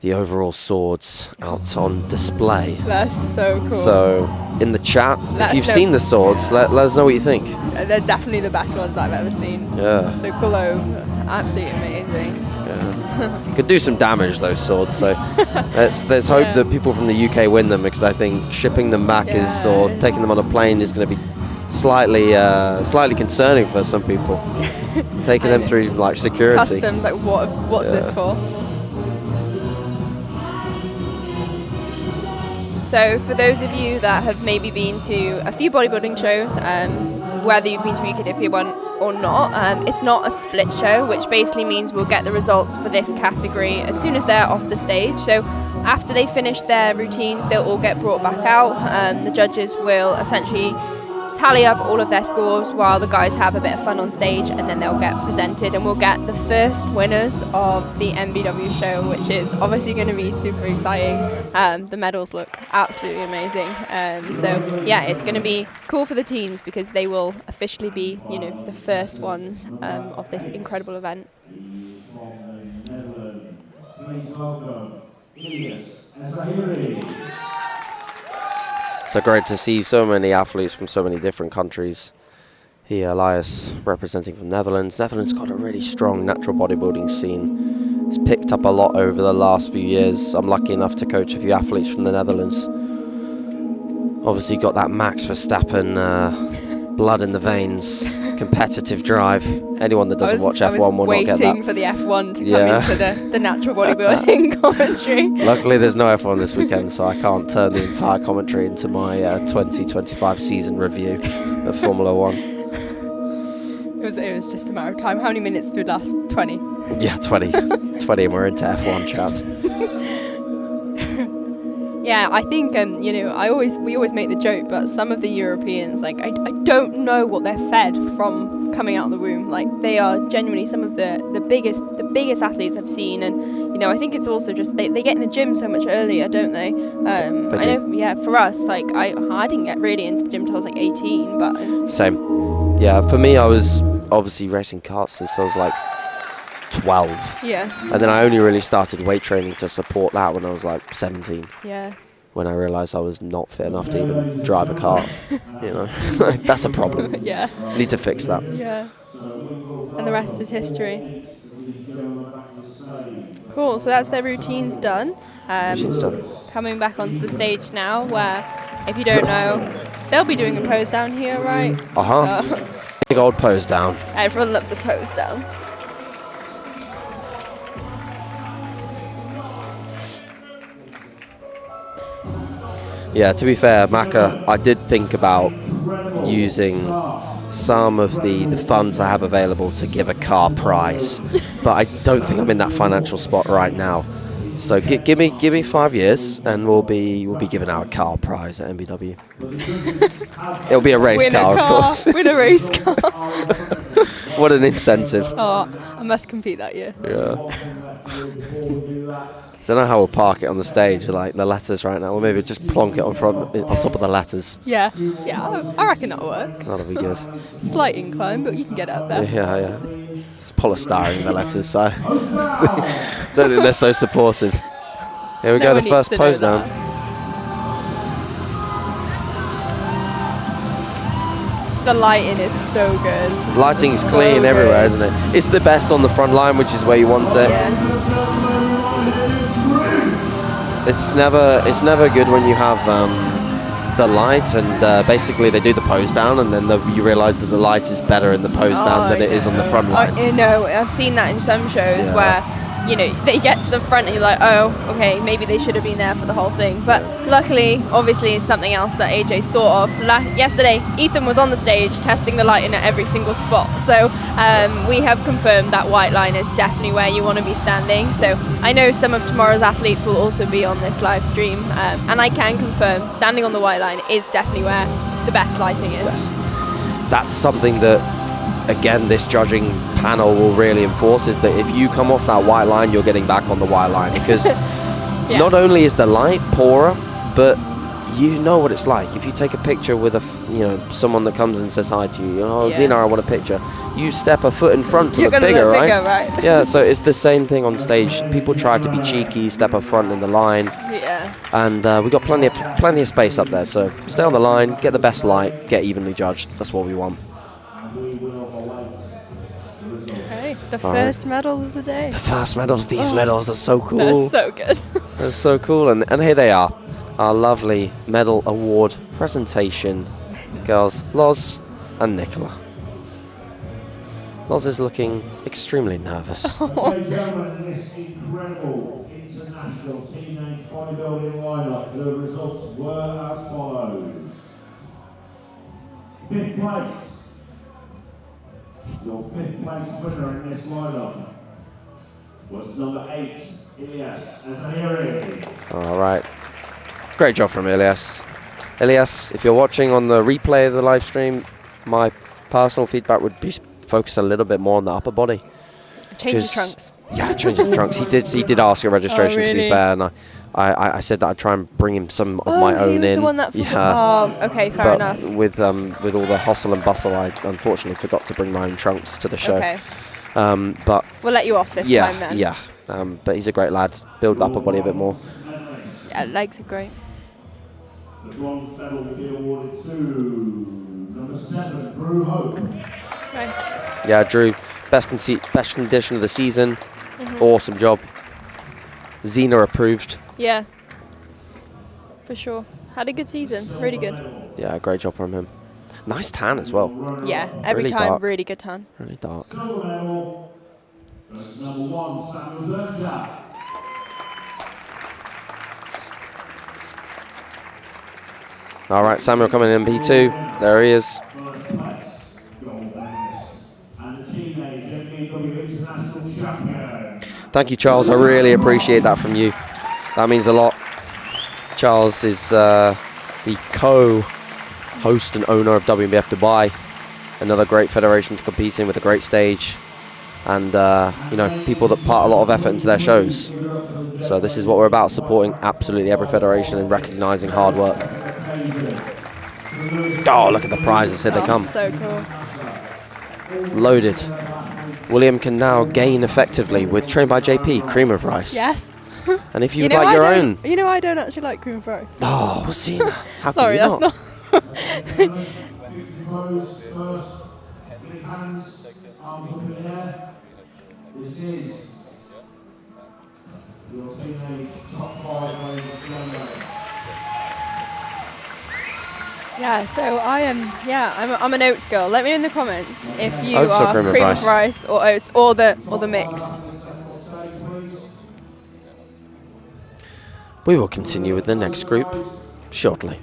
Speaker 1: overall swords out on display.
Speaker 2: That's so cool.
Speaker 1: So in the chat, if you've seen the swords, let us know what you think.
Speaker 2: They're definitely the best ones I've ever seen.
Speaker 1: Yeah.
Speaker 2: The globe, absolutely amazing.
Speaker 1: Yeah. Could do some damage, those swords. So there's hope that people from the UK win them, because I think shipping them back or taking them on a plane is going to be slightly concerning for some people. Taking them through like security.
Speaker 2: Customs, like what's this for? So for those of you that have maybe been to a few bodybuilding shows, whether you've been to UKDFBA one or not, it's not a split show, which basically means we'll get the results for this category as soon as they're off the stage. So after they finish their routines, they'll all get brought back out. The judges will essentially tally up all of their scores while the guys have a bit of fun on stage, and then they'll get presented, and we'll get the first winners of the NBW show, which is obviously going to be super exciting. The medals look absolutely amazing. So yeah, it's going to be cool for the teens because they will officially be, you know, the first ones of this incredible event.
Speaker 1: So great to see so many athletes from so many different countries. Here, Elias representing from Netherlands. Netherlands got a really strong natural bodybuilding scene. It's picked up a lot over the last few years. I'm lucky enough to coach a few athletes from the Netherlands. Obviously got that Max Verstappen blood in the veins, competitive drive. Anyone that doesn't watch F1 will not get that.
Speaker 2: I was waiting for the F1 to come into the natural bodybuilding commentary.
Speaker 1: Luckily there's no F1 this weekend, so I can't turn the entire commentary into my 2025 season review of Formula 1.
Speaker 2: It was just a matter of time. How many minutes did it last? 20?
Speaker 1: Yeah, 20. 20 and we're into F1 chat.
Speaker 2: Yeah, I think you know, we always make the joke, but some of the Europeans, like I don't know what they're fed from coming out of the womb. Like they are genuinely some of the biggest athletes I've seen, and you know, I think it's also just they get in the gym so much earlier, don't they? I know, yeah. For us, like I didn't get really into the gym till I was like 18, but
Speaker 1: same. Yeah, for me, I was obviously racing karts since I was like 12.
Speaker 2: Yeah.
Speaker 1: And then I only really started weight training to support that when I was like 17.
Speaker 2: Yeah.
Speaker 1: When I realised I was not fit enough to even drive a car. You know, that's a problem.
Speaker 2: Yeah.
Speaker 1: Need to fix that.
Speaker 2: Yeah. And the rest is history. Cool. So that's their routines done.
Speaker 1: Routines done.
Speaker 2: Coming back onto the stage now, where if you don't know, they'll be doing a pose down here, right?
Speaker 1: Big old pose down.
Speaker 2: Everyone loves a pose down.
Speaker 1: Yeah, to be fair, Macca, I did think about using some of the funds I have available to give a car prize, but I don't think I'm in that financial spot right now. So give me 5 years, and we'll be giving out a car prize at NBW. It'll be a race car, of course.
Speaker 2: Win a race car.
Speaker 1: What an incentive!
Speaker 2: Oh, I must compete that year.
Speaker 1: Yeah. Don't know how we'll park it on the stage, like the letters right now, or maybe just plonk it on top of the letters.
Speaker 2: Yeah, I reckon that'll work.
Speaker 1: That'll be good.
Speaker 2: Slight incline, but you can get up there.
Speaker 1: Yeah. It's polystyrene, the letters, so don't think they're so supportive. Here we go, the first pose down.
Speaker 2: The lighting is so good.
Speaker 1: Lighting's
Speaker 2: So
Speaker 1: clean
Speaker 2: good.
Speaker 1: everywhere, isn't it? It's the best on the front line, which is where you want it.
Speaker 2: Yeah.
Speaker 1: It's never good when you have the light and basically they do the pose down, and then you realise that the light is better in the pose down than it is on the front line.
Speaker 2: I've seen that in some shows where, they get to the front and you're like, oh, okay, maybe they should have been there for the whole thing. But luckily, obviously, it's something else that AJ's thought of. Yesterday, Ethan was on the stage testing the lighting at every single spot. So we have confirmed that white line is definitely where you want to be standing. So I know some of tomorrow's athletes will also be on this live stream. And I can confirm standing on the white line is definitely where the best lighting is.
Speaker 1: Yes. That's something that, again, this judging panel will really enforce, is that if you come off that white line, you're getting back on the white line, because not only is the light poorer, but you know what it's like. If you take a picture with someone that comes and says hi to you, Zina, I want a picture. You step a foot in front to
Speaker 2: You're
Speaker 1: look
Speaker 2: gonna
Speaker 1: bigger,
Speaker 2: look
Speaker 1: right?
Speaker 2: bigger, right?
Speaker 1: Yeah, so it's the same thing on stage. People try to be cheeky, step up front in the line.
Speaker 2: Yeah.
Speaker 1: And we've got plenty of space up there, so stay on the line, get the best light, get evenly judged. That's what we want.
Speaker 2: Okay, the first medals of the day.
Speaker 1: The first medals, these medals are so cool.
Speaker 2: They're so good.
Speaker 1: They're so cool, and here they are, our lovely medal award presentation. Girls, Loz and Nicola. Loz is looking extremely nervous.
Speaker 5: Ladies and gentlemen, this incredible international teenage bodybuilding lineup, the results were as follows. 5th place. Your 5th place winner in this lineup was number 8, Ilyas Azahiri.
Speaker 1: All right. Great job from Ilyas. Ilyas, if you're watching on the replay of the live stream, my personal feedback would be focus a little bit more on the upper body.
Speaker 2: Change the trunks.
Speaker 1: Yeah, change the trunks. He did ask a registration, to be
Speaker 2: really?
Speaker 1: fair, and I said that I'd try and bring him some of my own
Speaker 2: he was
Speaker 1: in.
Speaker 2: the one that okay, fair
Speaker 1: but
Speaker 2: enough.
Speaker 1: with all the hustle and bustle, I unfortunately forgot to bring my own trunks to the show.
Speaker 2: Okay.
Speaker 1: But
Speaker 2: We'll let you off this time then.
Speaker 1: Yeah. But he's a great lad. Build the upper body a bit more.
Speaker 2: Yeah, legs are great.
Speaker 5: The bronze medal will be awarded to number 7, Drew Hope.
Speaker 2: Nice.
Speaker 1: Yeah, Drew, best condition of the season. Awesome job. Zina approved.
Speaker 2: Yeah. For sure. Had a good season. Really good.
Speaker 1: Yeah, great job from him. Nice tan as well.
Speaker 2: Yeah, every
Speaker 1: Really
Speaker 2: time,
Speaker 1: dark.
Speaker 2: really good tan.
Speaker 1: Really dark.
Speaker 5: Silver medal goes to number 1, Samuel Zerja.
Speaker 1: All right, Samuel coming in P2. There he is.
Speaker 5: First place, gold medalist, and the teenage NBW International Champion.
Speaker 1: Thank you, Charles. I really appreciate that from you. That means a lot. Charles is the co-host and owner of WBF Dubai, another great federation to compete in with a great stage, and people that put a lot of effort into their shows. So this is what we're about: supporting absolutely every federation and recognizing hard work. Oh, look at the prizes! Here they come.
Speaker 2: So cool.
Speaker 1: Loaded. William can now gain effectively with Trained by JP cream of rice.
Speaker 2: Yes.
Speaker 1: And if you'd like your own.
Speaker 2: You know, I don't actually like cream of rice.
Speaker 1: Oh, Zina. How
Speaker 2: Sorry,
Speaker 1: can you
Speaker 2: that's not.
Speaker 5: First, big hands, arms up in the air. This is your teenage top 5 ladies and gentlemen.
Speaker 2: Yeah, so I am. I'm an oats girl. Let me know in the comments if you
Speaker 1: Oats or
Speaker 2: are
Speaker 1: cream of
Speaker 2: cream
Speaker 1: rice?
Speaker 2: of rice or oats or the mixed.
Speaker 1: We will continue with the next group shortly.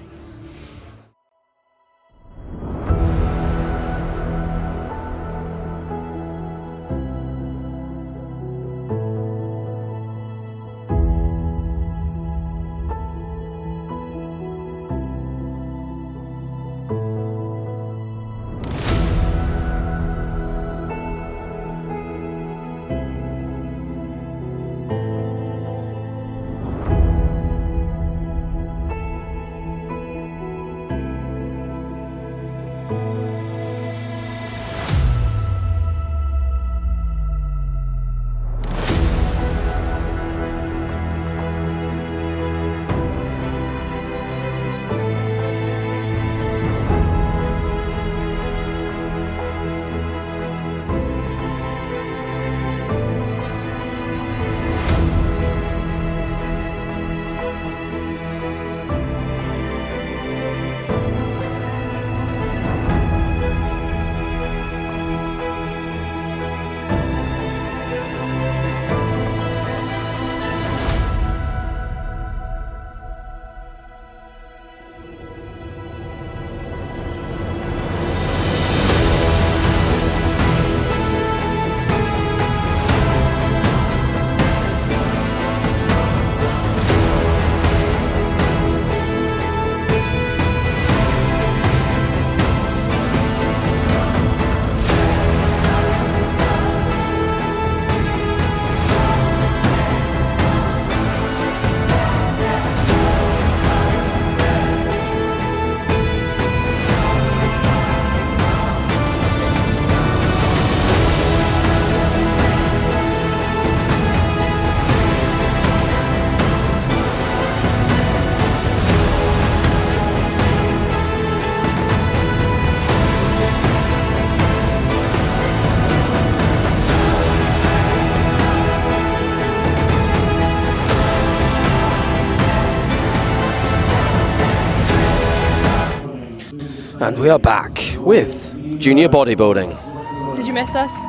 Speaker 1: And we are back with junior bodybuilding.
Speaker 2: Did you miss us?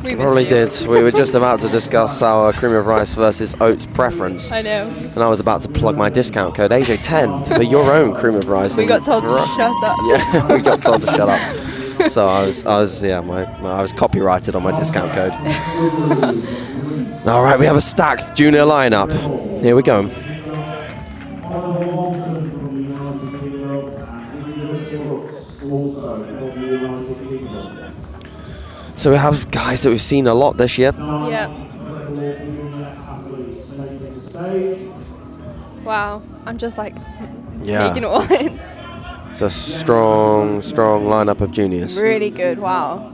Speaker 2: We
Speaker 1: Probably
Speaker 2: missed you.
Speaker 1: did. We were just about to discuss our cream of rice versus oats preference.
Speaker 2: I know.
Speaker 1: And I was about to plug my discount code AJ10 for your own cream of rice.
Speaker 2: We got told to shut up.
Speaker 1: Yeah, we got told to shut up. So I was copyrighted on my discount code. All right, we have a stacked junior lineup. Here we go. So we have guys that we've seen a lot this year.
Speaker 2: Yeah. Wow, I'm just like taking it all in.
Speaker 1: It's a strong lineup of juniors.
Speaker 2: Really good, wow.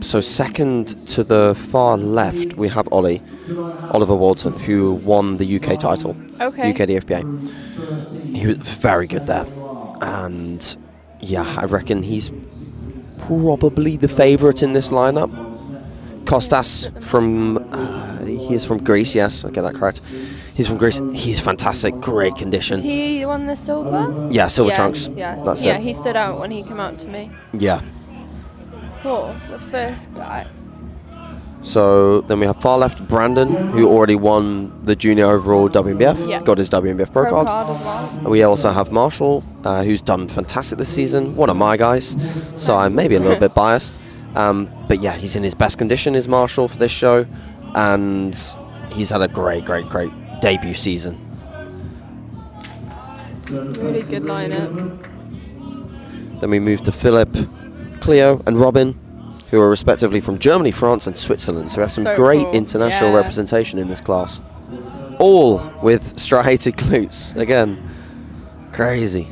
Speaker 1: So second to the far left, we have Oliver Walton, who won the UK title,
Speaker 2: Okay.
Speaker 1: UKDFBA. He was very good there. And yeah, I reckon he's probably the favourite in this lineup. Kostas he is from Greece, yes, I get that correct. He's from Greece. He's fantastic, great condition.
Speaker 2: Is he won the silver?
Speaker 1: Yeah, silver
Speaker 2: Yes,
Speaker 1: trunks.
Speaker 2: Yeah,
Speaker 1: That's
Speaker 2: yeah,
Speaker 1: it.
Speaker 2: he stood out when he came out to me.
Speaker 1: Yeah.
Speaker 2: Cool, so the first guy.
Speaker 1: So then we have far left Brandon, who already won the junior overall WNBF,
Speaker 2: Yeah.
Speaker 1: got his WNBF Pro card.
Speaker 2: as well.
Speaker 1: And we also have Marshall, who's done fantastic this season, one of my guys, so I'm maybe a little bit biased. But yeah, he's in his best condition, is Marshall, for this show, and he's had a great debut season.
Speaker 2: Really good lineup.
Speaker 1: Then we move to Philip, Cleo, and Robin, who are respectively from Germany, France, and Switzerland. So we have some
Speaker 2: So
Speaker 1: great
Speaker 2: cool.
Speaker 1: international
Speaker 2: Yeah.
Speaker 1: representation in this class. All with striated glutes. Again, crazy.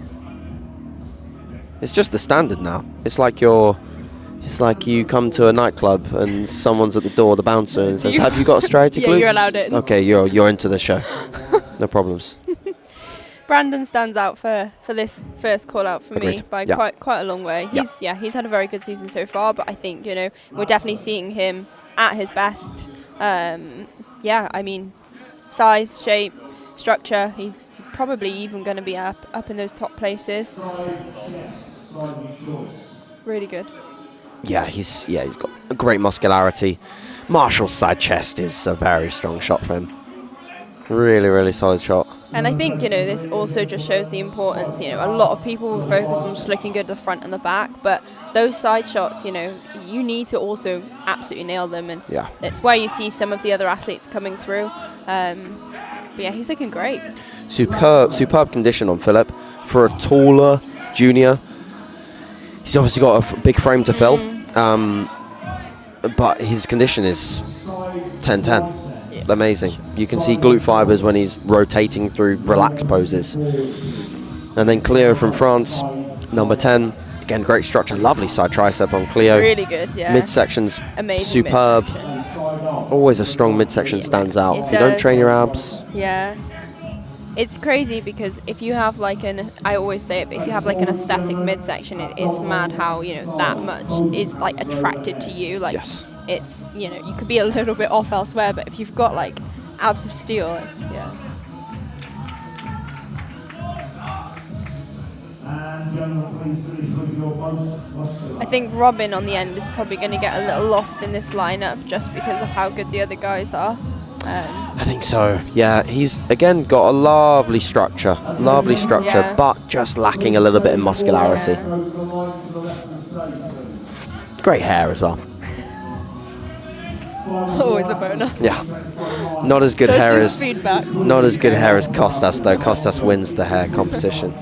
Speaker 1: It's just the standard now. It's like you come to a nightclub and someone's at the door, the bouncer, and says, "Have you got a striated glutes?"
Speaker 2: Yeah, you're allowed in.
Speaker 1: Okay, you're into the show. No problems.
Speaker 2: Brandon stands out for this first call out for me
Speaker 1: Agreed.
Speaker 2: by
Speaker 1: Yeah.
Speaker 2: quite a long way.
Speaker 1: Yeah.
Speaker 2: He's had a very good season so far, but I think we're definitely seeing him at his best. I mean, size, shape, structure, he's probably even going to be up in those top places. Really good.
Speaker 1: Yeah, he's got a great muscularity. Marshall's side chest is a very strong shot for him. Really, really solid shot.
Speaker 2: And I think, this also just shows the importance, a lot of people will focus on just looking good at the front and the back, but those side shots, you need to also absolutely nail them, and
Speaker 1: Yeah.
Speaker 2: it's where you see some of the other athletes coming through. But yeah, he's looking great.
Speaker 1: Superb condition on Philip. For a taller junior, he's obviously got a big frame to fill, but his condition is 10-10. Amazing. You can see glute fibers when he's rotating through relaxed poses. And then Cleo from France, number 10. Again, great structure. Lovely side tricep on Cleo.
Speaker 2: Really good, yeah.
Speaker 1: Midsection's
Speaker 2: Amazing
Speaker 1: superb.
Speaker 2: midsection.
Speaker 1: Always a strong midsection stands out.
Speaker 2: It
Speaker 1: If you don't
Speaker 2: does.
Speaker 1: train your abs,
Speaker 2: Yeah. It's crazy because if you have I always say it, but if you have an aesthetic midsection, it's mad how, that much is attracted to you.
Speaker 1: Yes.
Speaker 2: It's, you could be a little bit off elsewhere, but if you've got abs of steel, it's, yeah.
Speaker 5: And gentlemen, please finish with your most muscular.
Speaker 2: I think Robin on the end is probably going to get a little lost in this lineup just because of how good the other guys are.
Speaker 1: I think so. Yeah, he's again got a lovely structure,
Speaker 2: Yeah.
Speaker 1: but just lacking a little bit in muscularity.
Speaker 5: Goes to the line to the left of the stage, please.
Speaker 1: Great hair as well.
Speaker 2: Always a bonus.
Speaker 1: Yeah, not as good hair
Speaker 2: Judges'
Speaker 1: as
Speaker 2: feedback.
Speaker 1: not as good hair as Costas though. Costas wins the hair competition.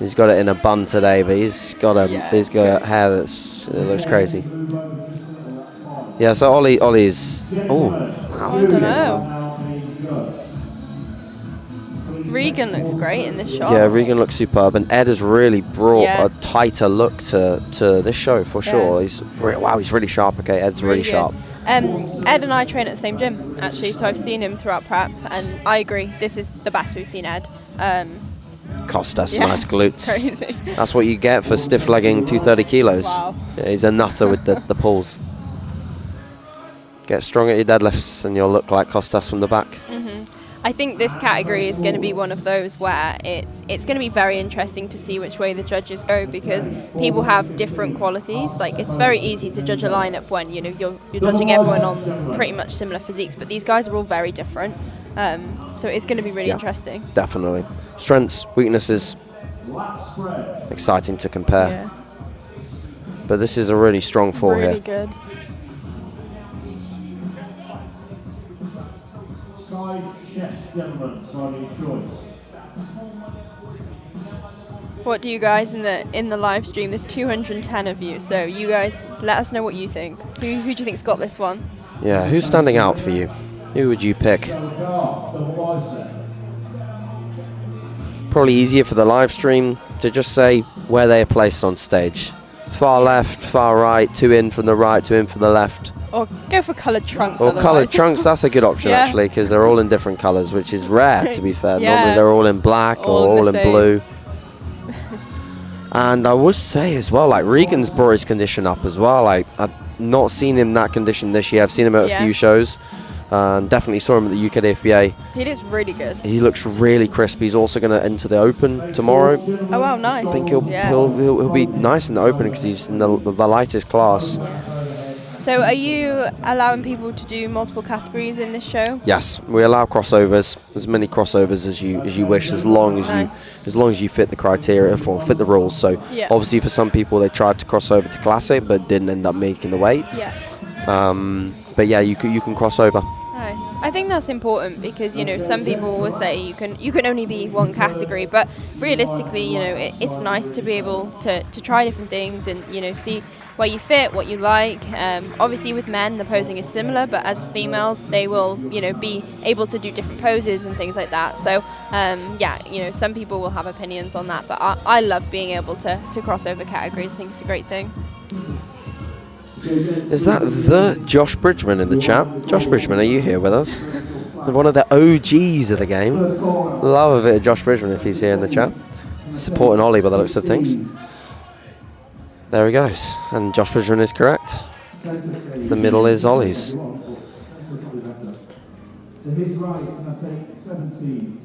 Speaker 1: He's got it in a bun today, but he's got hair that looks crazy. Yeah, so Ollie's. Oh, wow.
Speaker 2: I don't know. Regan looks great in this shot.
Speaker 1: Yeah, Regan looks superb, and Ed has really brought
Speaker 2: Yeah.
Speaker 1: a tighter look to this show for sure. He's really sharp. Okay, Ed's really
Speaker 2: good.
Speaker 1: sharp.
Speaker 2: Ed and I train at the same gym, actually, so I've seen him throughout prep, and I agree, this is the best we've seen Ed.
Speaker 1: Costas,
Speaker 2: Yeah,
Speaker 1: nice glutes.
Speaker 2: Crazy.
Speaker 1: That's what you get for stiff legging 230 kilos.
Speaker 2: Wow.
Speaker 1: Yeah, he's a nutter with the pulls. Get strong at your deadlifts and you'll look like Costas from the back.
Speaker 2: I think this category is going to be one of those where it's going to be very interesting to see which way the judges go, because people have different qualities. It's very easy to judge a lineup when you're judging everyone on pretty much similar physiques, but these guys are all very different. So it's going to be really interesting.
Speaker 1: Definitely. Strengths, weaknesses, exciting to compare.
Speaker 2: Yeah.
Speaker 1: But this is a really strong four
Speaker 2: Really
Speaker 1: here.
Speaker 2: good.
Speaker 5: Side chest, gentlemen, side of your choice.
Speaker 2: What do you guys in the live stream? There's 210 of you, so you guys let us know what you think. Who do you think's got this one?
Speaker 1: Yeah, who's standing out for you? Who would you pick?
Speaker 5: Double bicep.
Speaker 1: Probably easier for the live stream to just say where they are placed on stage. Far left, far right, two in from the right, two in from the left.
Speaker 2: Or go for coloured trunks.
Speaker 1: Or
Speaker 2: otherwise.
Speaker 1: coloured trunks, that's a good option
Speaker 2: Yeah.
Speaker 1: actually, because they're all in different colours, which is rare to be fair.
Speaker 2: Yeah.
Speaker 1: Normally they're all in black or
Speaker 2: All
Speaker 1: all
Speaker 2: the
Speaker 1: in
Speaker 2: same.
Speaker 1: blue. And I would say as well, Regan's brought his condition up as well. I've not seen him that condition this year. I've seen him at a few shows. Definitely saw him at the UKDFBA.
Speaker 2: He looks really good.
Speaker 1: He looks really crisp. He's also going to enter the Open tomorrow.
Speaker 2: Oh wow, nice.
Speaker 1: I think he'll be nice in the Open because he's in the lightest class.
Speaker 2: So are you allowing people to do multiple categories in this show?
Speaker 1: Yes, we allow crossovers, as many crossovers as you wish, as long as you fit the criteria fit the rules. So
Speaker 2: Yeah.
Speaker 1: obviously for some people they tried to cross over to classic but didn't end up making the weight.
Speaker 2: Yeah.
Speaker 1: But yeah, you can cross over.
Speaker 2: Nice. I think that's important because some people will say you can only be one category, but realistically, it's nice to be able to try different things and see where you fit, what you like. Obviously, with men, the posing is similar, but as females, they will be able to do different poses and things like that. So some people will have opinions on that, but I love being able to cross over categories. I think it's a great thing.
Speaker 1: Is that the Josh Bridgman in the chat? Josh Bridgman, are you here with us? One of the OGs of the game. Love a bit of Josh Bridgman if he's here in the chat. Supporting Ollie by the looks of things. There he goes. And Josh Bridgman is correct. The middle is Ollie's.
Speaker 5: To his right, can I take 17?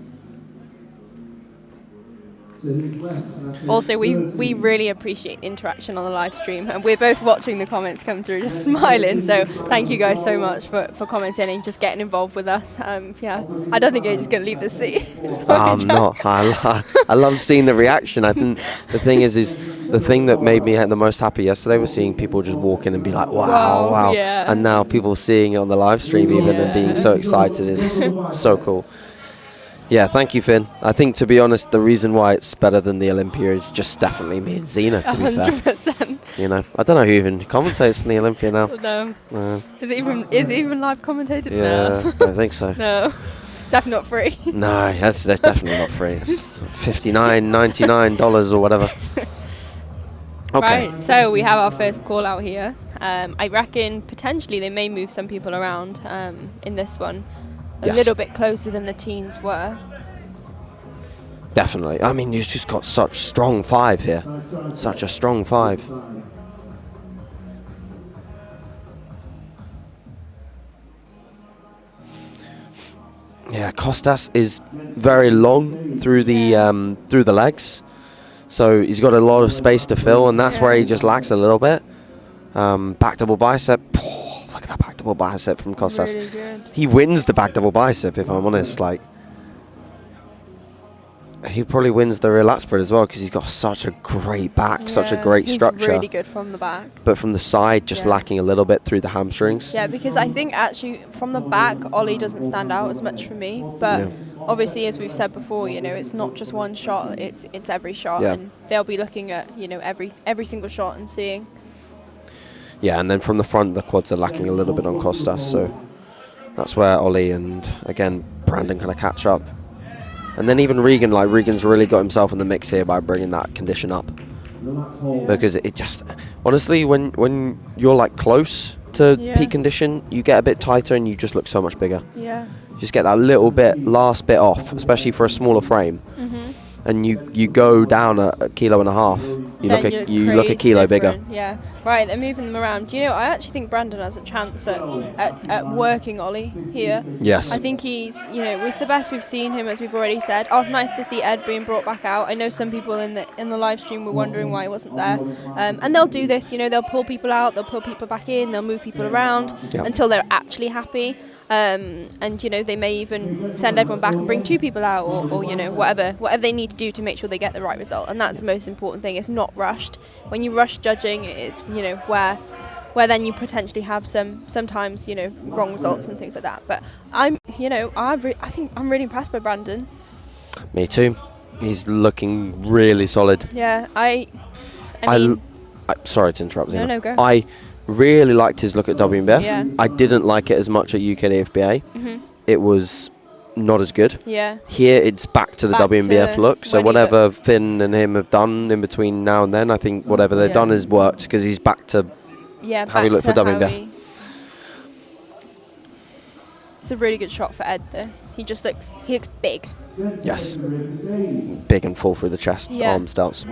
Speaker 2: Also, we really appreciate interaction on the live stream, and we're both watching the comments come through, just smiling. So thank you guys so much for commenting and just getting involved with us. Yeah, I don't think you're just going to leave the seat.
Speaker 1: I'm not. I love seeing the reaction. I think the thing is the thing that made me the most happy yesterday was seeing people just walk in and be like, wow.
Speaker 2: Yeah.
Speaker 1: And now people seeing it on the live stream even and being so excited is so cool. Yeah, thank you, Finn. I think, to be honest, the reason why it's better than the Olympia is just definitely me and Zena, to be fair.
Speaker 2: 100%.
Speaker 1: You know, I don't know who even commentates in the Olympia now.
Speaker 2: No. Is it even live commentated?
Speaker 1: Yeah,
Speaker 2: No.
Speaker 1: I don't think so.
Speaker 2: No. Definitely not free.
Speaker 1: No, that's definitely not free. It's $59.99 or whatever. Okay.
Speaker 2: Right, so we have our first call out here. I reckon potentially they may move some people around in this one. A little bit closer than the teens were.
Speaker 1: Definitely. I mean, you've just got such strong 5 here. Such a strong 5. Yeah, Kostas is very long through the legs, so he's got a lot of space to fill, and that's where he just lacks a little bit. Back double bicep. Look at that back double bicep from Kostas.
Speaker 2: Really good.
Speaker 1: He wins the back double bicep, if I'm honest. Like, he probably wins the rear lat spread as well because he's got such a great back, such a great structure.
Speaker 2: He's really good from the back.
Speaker 1: But from the side, just lacking a little bit through the hamstrings.
Speaker 2: Yeah, because I think actually from the back, Ollie doesn't stand out as much for me. But obviously, as we've said before, you know, it's not just one shot; it's every shot, and they'll be looking at every single shot and seeing. Yeah,
Speaker 1: and then from the front, the quads are lacking a little bit on Kostas, so that's where Ollie and again Brandon kind of catch up. And then even Regan's really got himself in the mix here by bringing that condition up. Because it just, honestly, when you're like close to peak condition, you get a bit tighter and you just look so much bigger.
Speaker 2: Yeah.
Speaker 1: You just get that little bit, last bit off, especially for a smaller frame. Mm-hmm. And you go down a kilo and a half. You look a kilo bigger.
Speaker 2: Yeah. Right, they're moving them around. You know, I actually think Brandon has a chance at working Ollie here.
Speaker 1: Yes.
Speaker 2: I think he's, it's the best we've seen him, as we've already said. Oh, nice to see Ed being brought back out. I know some people in the live stream were wondering why he wasn't there. And they'll do this, they'll pull people out, they'll pull people back in, they'll move people around until they're actually happy. And they may even send everyone back and bring 2 people out, or whatever they need to do to make sure they get the right result. And that's the most important thing. It's not rushed. When you rush judging, it's where then you potentially have sometimes wrong results and things like that. But I think I'm really impressed by Brandon.
Speaker 1: Me too. He's looking really solid.
Speaker 2: Yeah, I mean,
Speaker 1: sorry to interrupt, Zena.
Speaker 2: No, go.
Speaker 1: I really liked his look at WMBF.
Speaker 2: Yeah.
Speaker 1: I didn't like it as much at UKDFBA. Mm-hmm. It was not as good.
Speaker 2: Yeah.
Speaker 1: Here it's back to the WMBF look. So whatever Finn and him have done in between now and then, I think whatever they've done has worked because he's back to how he looked for WMBF.
Speaker 2: It's a really good shot for Ed. This he looks big.
Speaker 1: Yes. Big and full through the chest, arms, delts.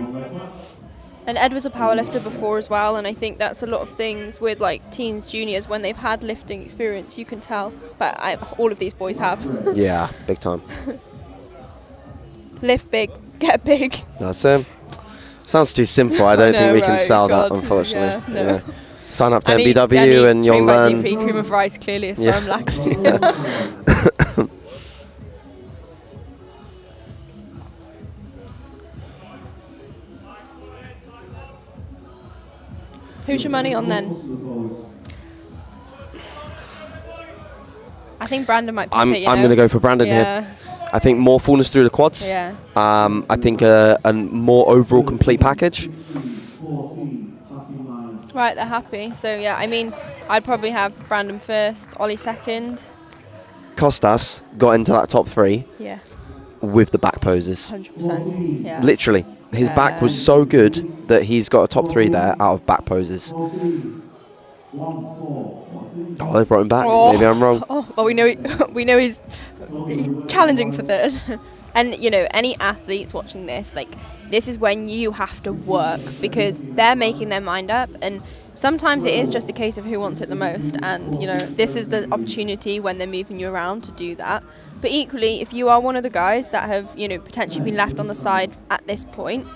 Speaker 2: And Ed was a powerlifter before as well, and I think that's a lot of things with like teens, juniors, when they've had lifting experience, you can tell. But all of these boys have.
Speaker 1: Yeah, big time.
Speaker 2: Lift big, get big.
Speaker 1: That's it. Sounds too simple. I don't think we can sell that, unfortunately.
Speaker 2: Yeah, no.
Speaker 1: Sign up to NBW and you'll learn.
Speaker 2: GP, cream of rice, clearly is where I'm lacking. Who's your money on then? I think Brandon might pick it,
Speaker 1: I'm going to go for Brandon here. I think more fullness through the quads.
Speaker 2: Yeah.
Speaker 1: I think a more overall complete package.
Speaker 2: Right, they're happy. So, yeah, I mean, I'd probably have Brandon first, Ollie second.
Speaker 1: Kostas got into that top 3 with the back poses.
Speaker 2: 100%. Yeah.
Speaker 1: Literally. His back was so good that he's got a top 3 there out of back poses. Oh, they've brought him back. Maybe I'm wrong.
Speaker 2: Oh, well, we know he's challenging for third. And, any athletes watching this, like, this is when you have to work because they're making their mind up. And sometimes it is just a case of who wants it the most, and you know, this is the opportunity when they're moving you around to do that. But equally, if you are one of the guys that have, you know, potentially been left on the side at this point,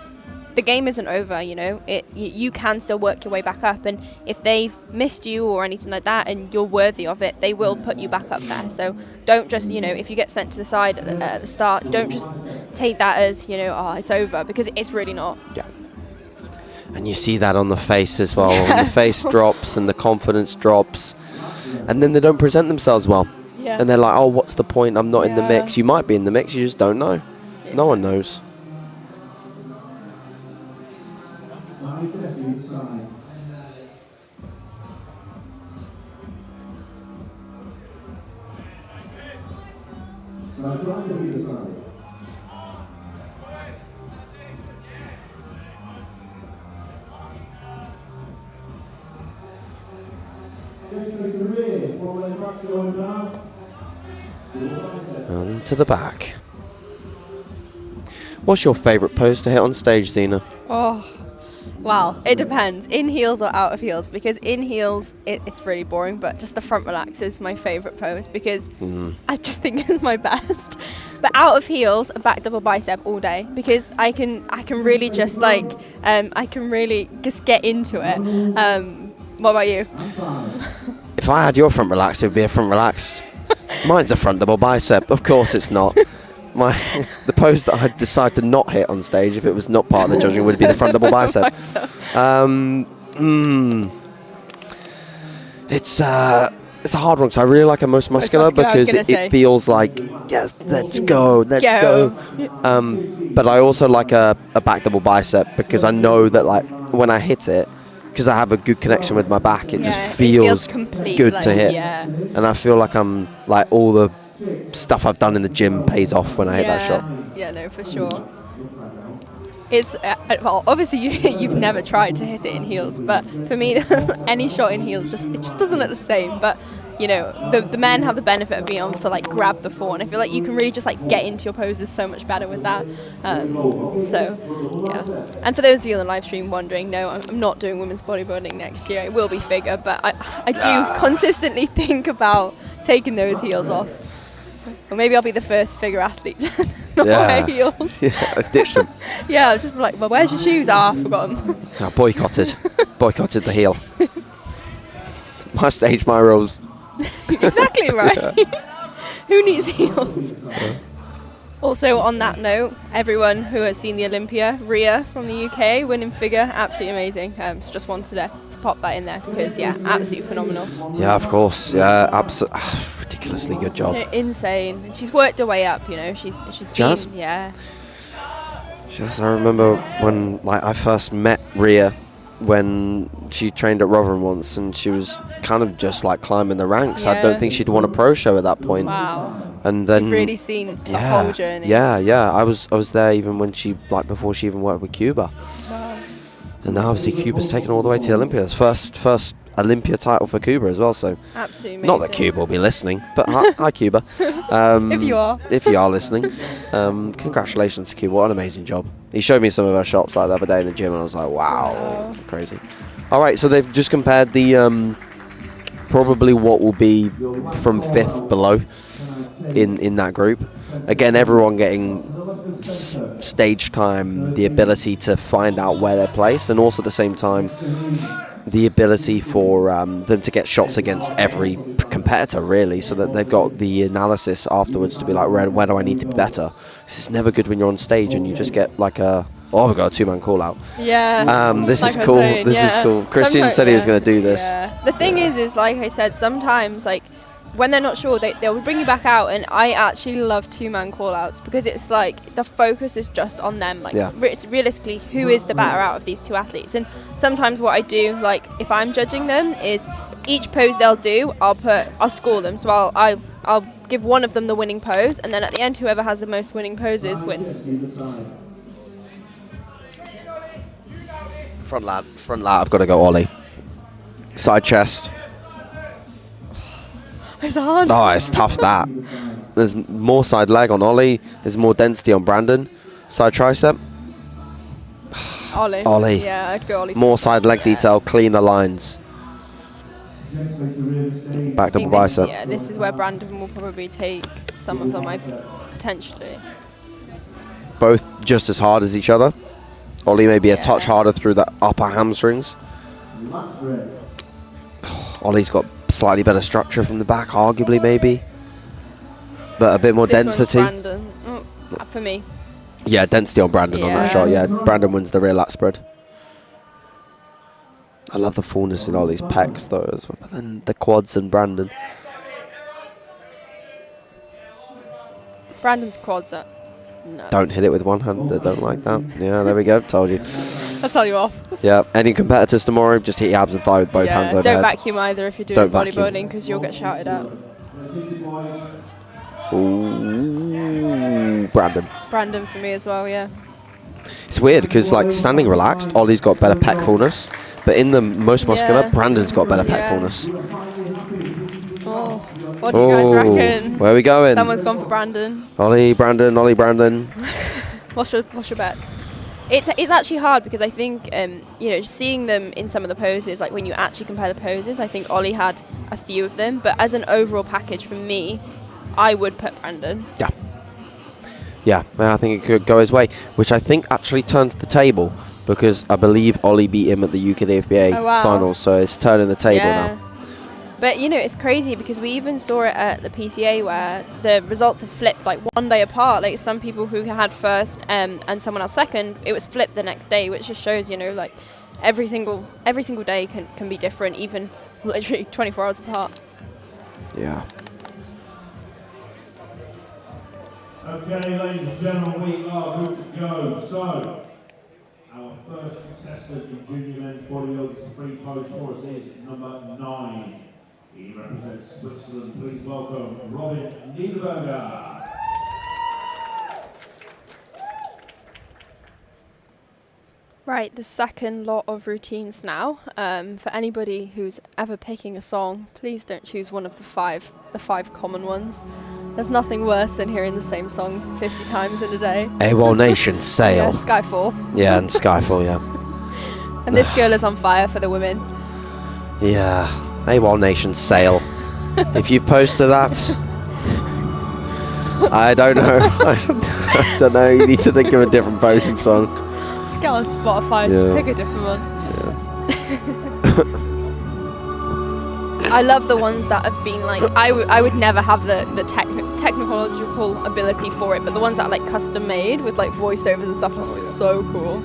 Speaker 2: the game isn't over, you know. You can still work your way back up, and if they've missed you or anything like that and you're worthy of it, they will put you back up there. So don't just, you know, if you get sent to the side at the start, don't just take that as, you know, oh, it's over, because it's really not.
Speaker 1: Yeah. And you see that on the face as well. When the face drops and the confidence drops, and then they don't present themselves well.
Speaker 2: Yeah.
Speaker 1: And they're like, oh, what's the point? I'm not in the mix. You might be in the mix, you just don't know.
Speaker 2: Yeah.
Speaker 1: No one knows. And to the back. What's your favourite pose to hit on stage, Zena?
Speaker 2: Oh, well, it depends. In heels or out of heels, because in heels, it's really boring, but just the front relax is my favourite pose, because I just think it's my best. But out of heels, a back double bicep all day, because I can really just like, I can really just get into it. What about you?
Speaker 1: If I had your front relaxed, it would be a front relaxed. Mine's a front double bicep. Of course it's not. The pose that I'd decide to not hit on stage, if it was not part of the judging, would be the front double bicep. It's a hard one, because I really like a most muscular, because it feels like, yeah, let's go. But I also like a back double bicep, because I know that like when I hit it, because I have a good connection with my back, it just feels good to hit. Yeah. And I feel like I'm like all the stuff I've done in the gym pays off when I hit that shot.
Speaker 2: Yeah, no, for sure. It's well, obviously you've never tried to hit it in heels, but for me, any shot in heels it just doesn't look the same. But you know, the men have the benefit of being able to like grab the fore, and I feel like you can really just like get into your poses so much better with that. So yeah. And for those of you on the live stream wondering, no, I'm not doing women's bodybuilding next year. It will be figure, but I do consistently think about taking those heels off. Or maybe I'll be the first figure athlete to not wear heels.
Speaker 1: Yeah, ditch them.
Speaker 2: Yeah, I'll just be like, well, where's your shoes? Ah, I've forgotten.
Speaker 1: I boycotted the heel. My stage, my rules.
Speaker 2: Exactly right. Who needs heels? Also, on that note, everyone who has seen the Olympia, Rhea from the UK, winning figure, absolutely amazing. So just wanted to pop that in there, because yeah, absolutely phenomenal.
Speaker 1: Yeah, of course. Yeah, absolutely. Ridiculously good job.
Speaker 2: Insane. And she's worked her way up, you know. She's
Speaker 1: Jazz?
Speaker 2: been, yeah.
Speaker 1: Just, I remember when like I first met Rhea, when she trained at Rotherham once, and she was kind of just like climbing the ranks.
Speaker 2: Yeah.
Speaker 1: I don't think she'd won a pro show at that point.
Speaker 2: Wow.
Speaker 1: And then
Speaker 2: you've really seen the whole journey.
Speaker 1: Yeah. I was there even when she, like, before she even worked with Cuba.
Speaker 2: Wow.
Speaker 1: And now obviously Cuba's taken all the way to Olympia. It's first Olympia title for Cuba as well. So
Speaker 2: absolutely amazing.
Speaker 1: Not that Cuba will be listening, but hi Cuba.
Speaker 2: If you are
Speaker 1: listening, congratulations to Cuba. What an amazing job. He showed me some of her shots like the other day in the gym, and I was like, wow. Crazy. All right, so they've just compared the probably what will be from 5th below in that group. Again, everyone getting stage time, the ability to find out where they're placed, and also at the same time the ability for them to get shots against every competitor, really, so that they've got the analysis afterwards to be like, where do I need to be better? It's never good when you're on stage and you just get like we've got a 2-man call out.
Speaker 2: Yeah.
Speaker 1: This is cool. This is cool. Christian said he was going to do this.
Speaker 2: Yeah. The thing is like I said, sometimes like when they're not sure, they'll bring you back out, and I actually love 2-man call outs, because it's like the focus is just on them. Like realistically, who is the better out of these two athletes? And sometimes what I do, like if I'm judging them, is each pose they'll do, I'll score them. So I'll give one of them the winning pose, and then at the end, whoever has the most winning poses wins.
Speaker 1: Front lat, I've got to go ollie. Side chest.
Speaker 2: It's hard.
Speaker 1: Oh, it's tough, that. There's more side leg on ollie. There's more density on Brandon. Side tricep.
Speaker 2: Ollie.
Speaker 1: Ollie.
Speaker 2: Yeah, I'd go Ollie.
Speaker 1: More side leg detail, cleaner lines. Back double bicep.
Speaker 2: Yeah, this is where Brandon will probably take some of them, potentially.
Speaker 1: Both just as hard as each other. Ollie maybe a touch harder through the upper hamstrings. Ollie's got slightly better structure from the back, arguably maybe. But a bit more density.
Speaker 2: Brandon. For me.
Speaker 1: Yeah, density on Brandon on that shot. Yeah, Brandon wins the rear lat spread. I love the fullness in Ollie's pecs though, as well. But then the quads and Brandon.
Speaker 2: Brandon's quads are nuts.
Speaker 1: Don't hit it with one hand. They don't like that. Yeah, there we go. Told you.
Speaker 2: I'll tell you off.
Speaker 1: Yeah. Any competitors tomorrow, just hit your abs and thigh with both hands overhead.
Speaker 2: Don't vacuum either if you're doing bodybuilding because you'll get shouted at.
Speaker 1: Ooh, Brandon.
Speaker 2: Brandon for me as well, yeah.
Speaker 1: It's weird because like standing relaxed, Ollie's got better pec fullness, but in the most muscular, Brandon's got better pec fullness.
Speaker 2: Oh, what do you guys reckon?
Speaker 1: Where are we going?
Speaker 2: Someone's gone for Brandon.
Speaker 1: Ollie, Brandon.
Speaker 2: What's your bets? It's actually hard because I think seeing them in some of the poses, like when you actually compare the poses, I think Ollie had a few of them, but as an overall package for me, I would put Brandon. Yeah,
Speaker 1: I think it could go his way, which I think actually turns the table because I believe Ollie beat him at the UKDFBA finals, so it's turning the table now.
Speaker 2: But it's crazy because we even saw it at the PCA where the results have flipped like one day apart. Like some people who had first and someone else second, it was flipped the next day, which just shows like every single day can be different, even literally 24 hours apart.
Speaker 1: Yeah.
Speaker 5: Okay, ladies and gentlemen, we are good to go. So, our first contestant in junior men's bodybuilding supreme pose for us is number 9. He represents Switzerland. Please welcome Robin Niederberger.
Speaker 2: Right, the second lot of routines now. For anybody who's ever picking a song, please don't choose one of the five common ones. There's nothing worse than hearing the same song 50 times in a day.
Speaker 1: AWOL Nation, Sail.
Speaker 2: Yeah, Skyfall.
Speaker 1: Yeah, and Skyfall, yeah.
Speaker 2: And this girl is on fire for the women.
Speaker 1: Yeah, AWOL Nation, Sail. If you've posted that, I don't know. I don't know. You need to think of a different posting song.
Speaker 2: Just get on Spotify, just pick a different one.
Speaker 1: Yeah.
Speaker 2: I love the ones that have been like, I would never have the technological ability for it, but the ones that are like custom made with like voiceovers and stuff are so cool.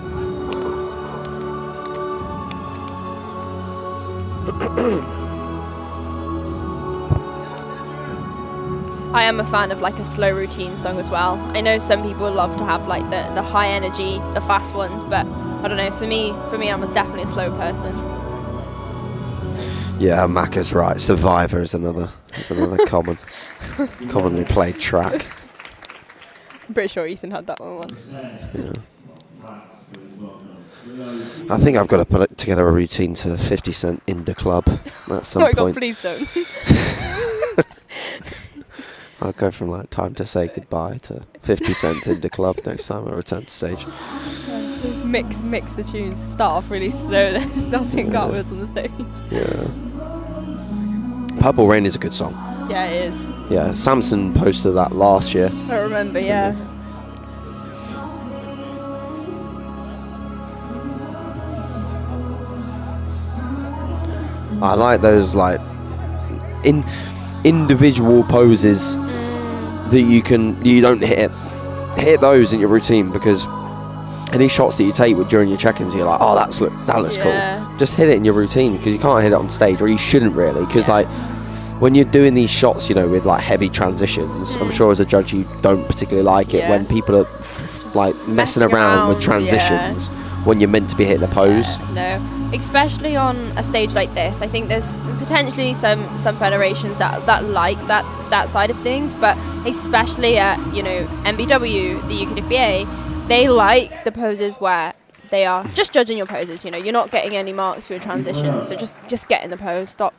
Speaker 2: I am a fan of like a slow routine song as well. I know some people love to have like the high energy, the fast ones, but I don't know, for me I'm definitely a slow person.
Speaker 1: Yeah, Mac is right. Survivor is another commonly played track.
Speaker 2: I'm pretty sure Ethan had that one once.
Speaker 1: Yeah. I think I've got to put together a routine to 50 Cent in the club at some point.
Speaker 2: God, please don't.
Speaker 1: I'll go from like Time to Say Goodbye to 50 Cent in the club next time I return to stage.
Speaker 2: Just mix the tunes. Start off really slow, then start doing cartwheels on the stage.
Speaker 1: Yeah. Purple Rain is a good song.
Speaker 2: Yeah, it is.
Speaker 1: Yeah, Samson posted that last year.
Speaker 2: I remember, yeah.
Speaker 1: I like those like individual poses that you don't hit those in your routine, because any shots that you take during your check-ins, you're like, oh, that looks cool. Just hit it in your routine, because you can't hit it on stage, or you shouldn't really, because like when you're doing these shots, with like heavy transitions, I'm sure as a judge you don't particularly like it when people are like messing around with transitions when you're meant to be hitting a pose.
Speaker 2: No, especially on a stage like this. I think there's potentially some federations that like that side of things, but especially at NBW, the UKDFBA, they like the poses where they are just judging your poses. You're not getting any marks for your transitions, so just get in the pose. Stop,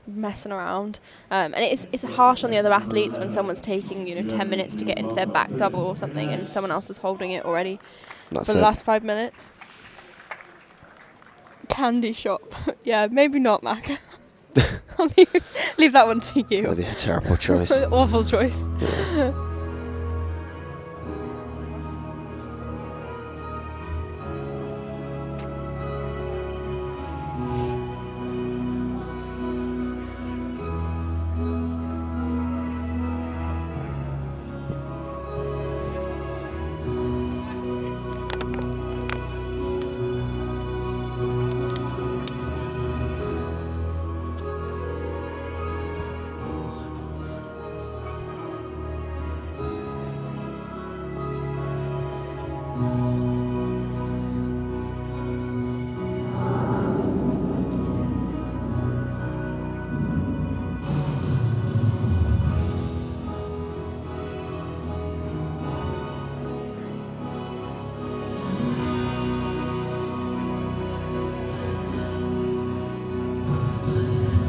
Speaker 2: messing around. And it's harsh on the other athletes when someone's taking 10 minutes to get into their back double or something, and someone else is holding it already for the last 5 minutes. candy shop. Yeah, maybe not, Mac. I'll leave that one to you.
Speaker 1: That'd be a terrible choice.
Speaker 2: Awful choice.
Speaker 1: Yeah.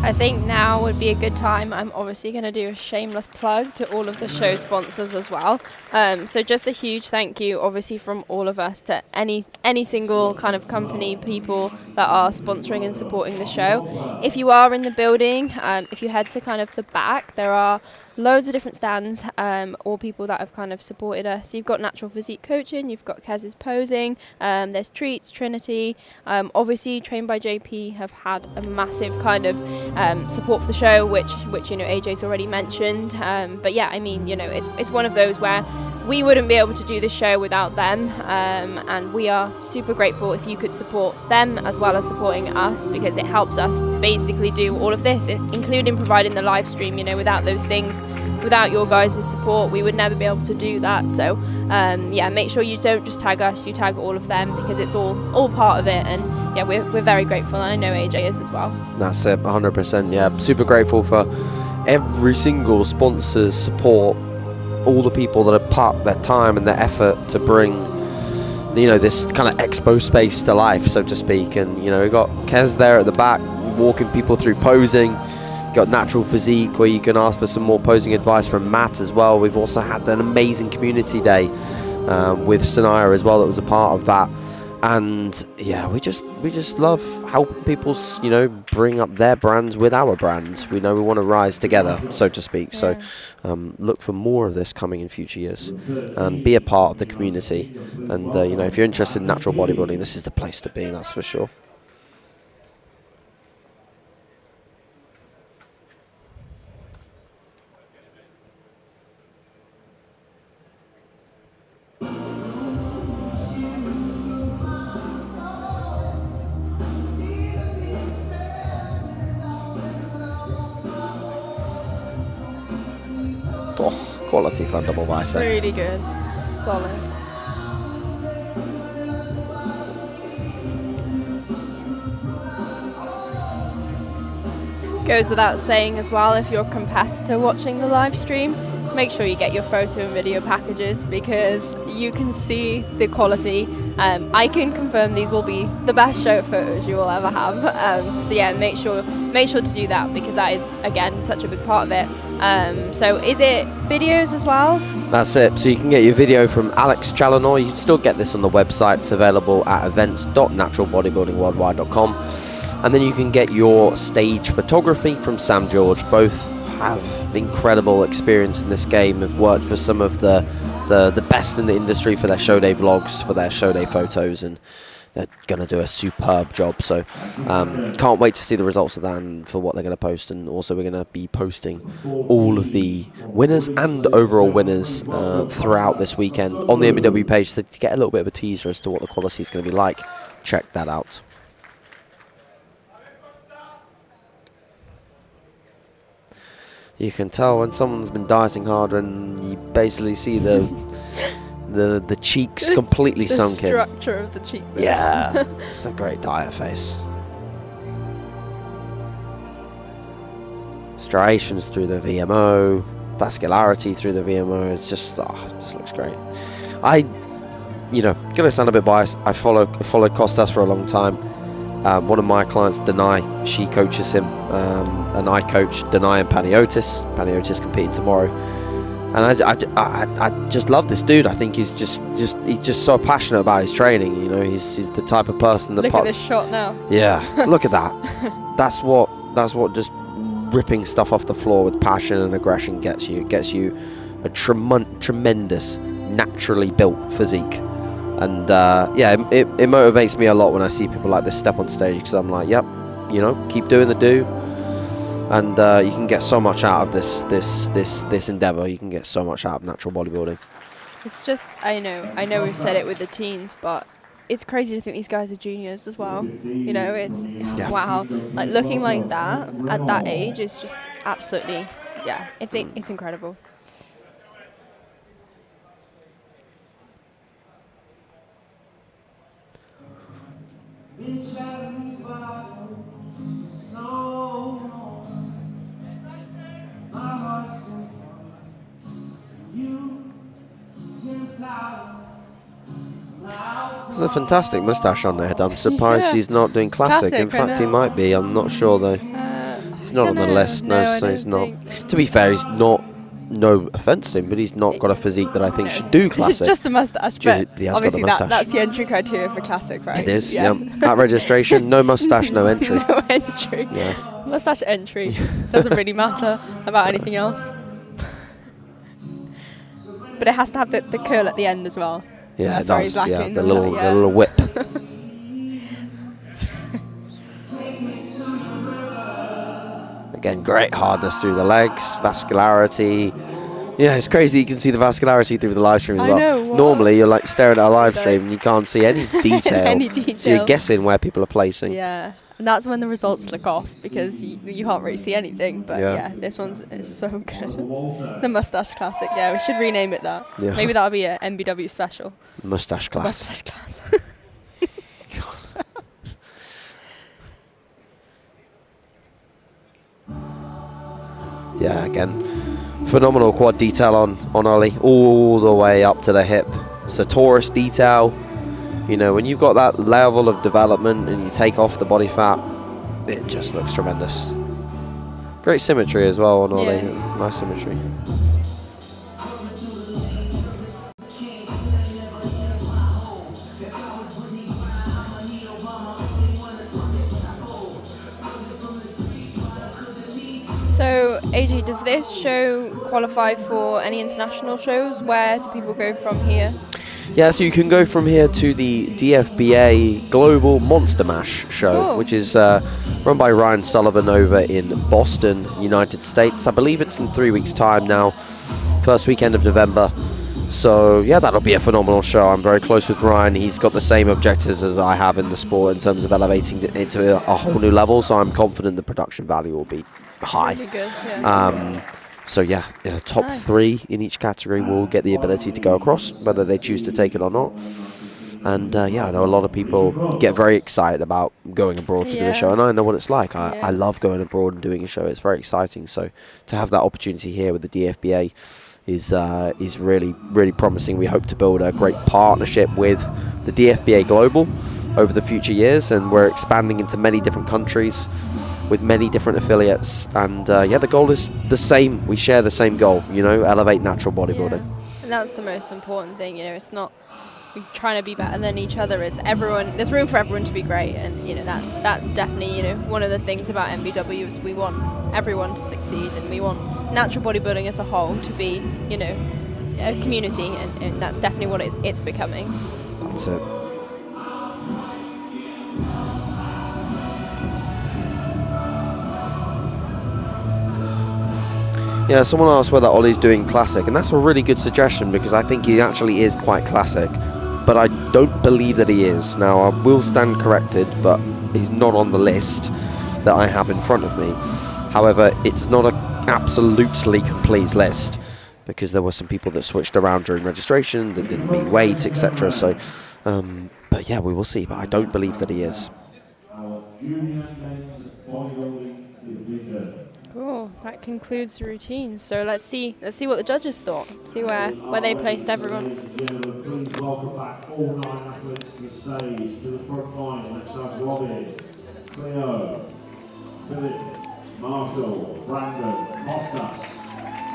Speaker 2: I think now would be a good time. I'm obviously going to do a shameless plug to all of the show sponsors as well. So just a huge thank you, obviously, from all of us to any single kind of company, people that are sponsoring and supporting the show. If you are in the building, if you head to kind of the back, there are loads of different stands, all people that have kind of supported us. You've got Natural Physique Coaching, you've got Kez's Posing, there's Treats, Trinity, obviously Trained by JP have had a massive kind of support for the show, which you know AJ's already mentioned. But yeah, I mean, you know, it's one of those where we wouldn't be able to do the show without them, and we are super grateful if you could support them as well as supporting us, because it helps us basically do all of this, including providing the live stream. You know, without those things, without your guys' support, we would never be able to do that. So yeah, make sure you don't just tag us, you tag all of them, because it's all part of it. And yeah, we're very grateful, and I know AJ is as well. That's it,
Speaker 1: 100%. Yeah, super grateful for every single sponsor's support, all the people that have put their time and their effort to bring, you know, this kind of expo space to life, so to speak. And you know, we've got Kez there at the back walking people through posing. Got Natural Physique, where you can ask for some more posing advice from Matt as well. We've also had an amazing community day with Sanaya as well, that was a part of that. And yeah, we just love helping people, you know, bring up their brands with our brands. We know we want to rise together, so to speak. Yeah. So look for more of this coming in future years, and be a part of the community. And you know, if you're interested in natural bodybuilding, this is the place to be, that's for sure. Quality for a double bicep.
Speaker 2: Really good, solid. Goes without saying as well, if you're a competitor watching the live stream, make sure you get your photo and video packages, because you can see the quality. I can confirm these will be the best show photos you will ever have. So yeah, make sure to do that, because that is, again, such a big part of it. So is it videos as well?
Speaker 1: That's it. So you can get your video from Alex Challenor. You can still get this on the website. It's available at events.naturalbodybuildingworldwide.com. And then you can get your stage photography from Sam George. Both have incredible experience in this game, have worked for some of the best in the industry for their show day vlogs, for their show day photos, and they're going to do a superb job. So can't wait to see the results of that and for what they're going to post. And also we're going to be posting all of the winners and overall winners throughout this weekend on the NBW page. So to get a little bit of a teaser as to what the quality is going to be like, check that out. You can tell when someone's been dieting hard, and you basically see the cheeks completely sunk in.
Speaker 2: The structure of the cheekbones.
Speaker 1: Yeah, it's a great diet face. Striations through the VMO, vascularity through the VMO. It's just, it just looks great. You know, gonna sound a bit biased, I followed Costas for a long time. One of my clients, Denai, she coaches him, and I coach Denai and Paniotis. Paniotis competing tomorrow, and I just love this dude. I think he's just he's just so passionate about his training. You know, he's the type of person that
Speaker 2: Look at this shot now.
Speaker 1: Yeah, look at that. That's what just ripping stuff off the floor with passion and aggression gets you. It gets you a tremendous, naturally built physique. And yeah, it motivates me a lot when I see people like this step on stage, because I'm like, yep, you know, keep doing the do. And you can get so much out of this endeavor. You can get so much out of natural bodybuilding.
Speaker 2: It's just, I know we've said it with the teens, but it's crazy to think these guys are juniors as well. You know, it's, wow. Like, looking like that at that age is just absolutely, yeah, it's incredible.
Speaker 1: There's a fantastic moustache on there. I'm surprised he's not doing classic. In fact, he might be. I'm not sure though. He's not on the list. No, so he's not. To be fair, he's not. No offense to him, but he's not got a physique that I think should do classic.
Speaker 2: It's just the mustache, but
Speaker 1: he has
Speaker 2: obviously
Speaker 1: got the
Speaker 2: that's the entry criteria for classic, right?
Speaker 1: It is. Yeah. At registration, no mustache, no entry.
Speaker 2: No entry.
Speaker 1: Yeah.
Speaker 2: Mustache entry doesn't really matter about anything else. But it has to have the curl at the end as well.
Speaker 1: Yeah,
Speaker 2: that's
Speaker 1: it
Speaker 2: where
Speaker 1: does.
Speaker 2: he's lacking.
Speaker 1: Yeah, the little whip. Again, great hardness through the legs, vascularity. Yeah, it's crazy. You can see the vascularity through the live stream as well.
Speaker 2: I know, wow.
Speaker 1: Normally, you're like staring at a live stream and you can't see any detail.
Speaker 2: Any detail.
Speaker 1: So you're guessing where people are placing.
Speaker 2: Yeah, and that's when the results look off, because you can't really see anything. But yeah, this one's so good. The mustache classic. Yeah, we should rename it that.
Speaker 1: Yeah.
Speaker 2: Maybe that'll be an NBW special.
Speaker 1: Mustache class.
Speaker 2: Mustache class.
Speaker 1: Yeah, again, phenomenal quad detail on Ollie, all the way up to the hip. Sartorius detail. You know, when you've got that level of development and you take off the body fat, it just looks tremendous. Great symmetry as well on Ollie.
Speaker 2: Yeah.
Speaker 1: Nice symmetry.
Speaker 2: So, AJ, does this show qualify for any international shows? Where do people go from here?
Speaker 1: Yeah, so you can go from here to the DFBA Global Monster Mash show, which is run by Ryan Sullivan over in Boston, United States. I believe it's in 3 weeks' time now, first weekend of November. So, yeah, that'll be a phenomenal show. I'm very close with Ryan. He's got the same objectives as I have in the sport in terms of elevating it into a whole new level, so I'm confident the production value will be high.
Speaker 2: Really good, yeah.
Speaker 1: So yeah, top 3 in each category will get the ability to go across, whether they choose to take it or not. And yeah, I know a lot of people get very excited about going abroad to do a show, and I know what it's like. I love going abroad and doing a show. It's very exciting. So to have that opportunity here with the DFBA is really, really promising. We hope to build a great partnership with the DFBA Global over the future years, and we're expanding into many different countries with many different affiliates, and yeah, the goal is the same. We share the same goal, you know, elevate natural bodybuilding.
Speaker 2: And that's the most important thing, you know. It's not we're trying to be better than each other. It's everyone. There's room for everyone to be great, and you know that's definitely, you know, one of the things about NBW is we want everyone to succeed, and we want natural bodybuilding as a whole to be, you know, a community, and that's definitely what it's becoming.
Speaker 1: That's it. Yeah, someone asked whether Ollie's doing classic, and that's a really good suggestion, because I think he actually is quite classic, but I don't believe that he is. Now, I will stand corrected, but he's not on the list that I have in front of me. However, it's not an absolutely complete list, because there were some people that switched around during registration, that didn't meet weight, etc. So, but yeah, we will see, but I don't believe that he is.
Speaker 2: Cool. That concludes the routine. So let's see what the judges thought. See where they placed everyone.
Speaker 5: Please welcome back all 9 athletes to the stage, to the front line. Let's have Robin, Cleo, Philip, Marshall, Brandon, Costas,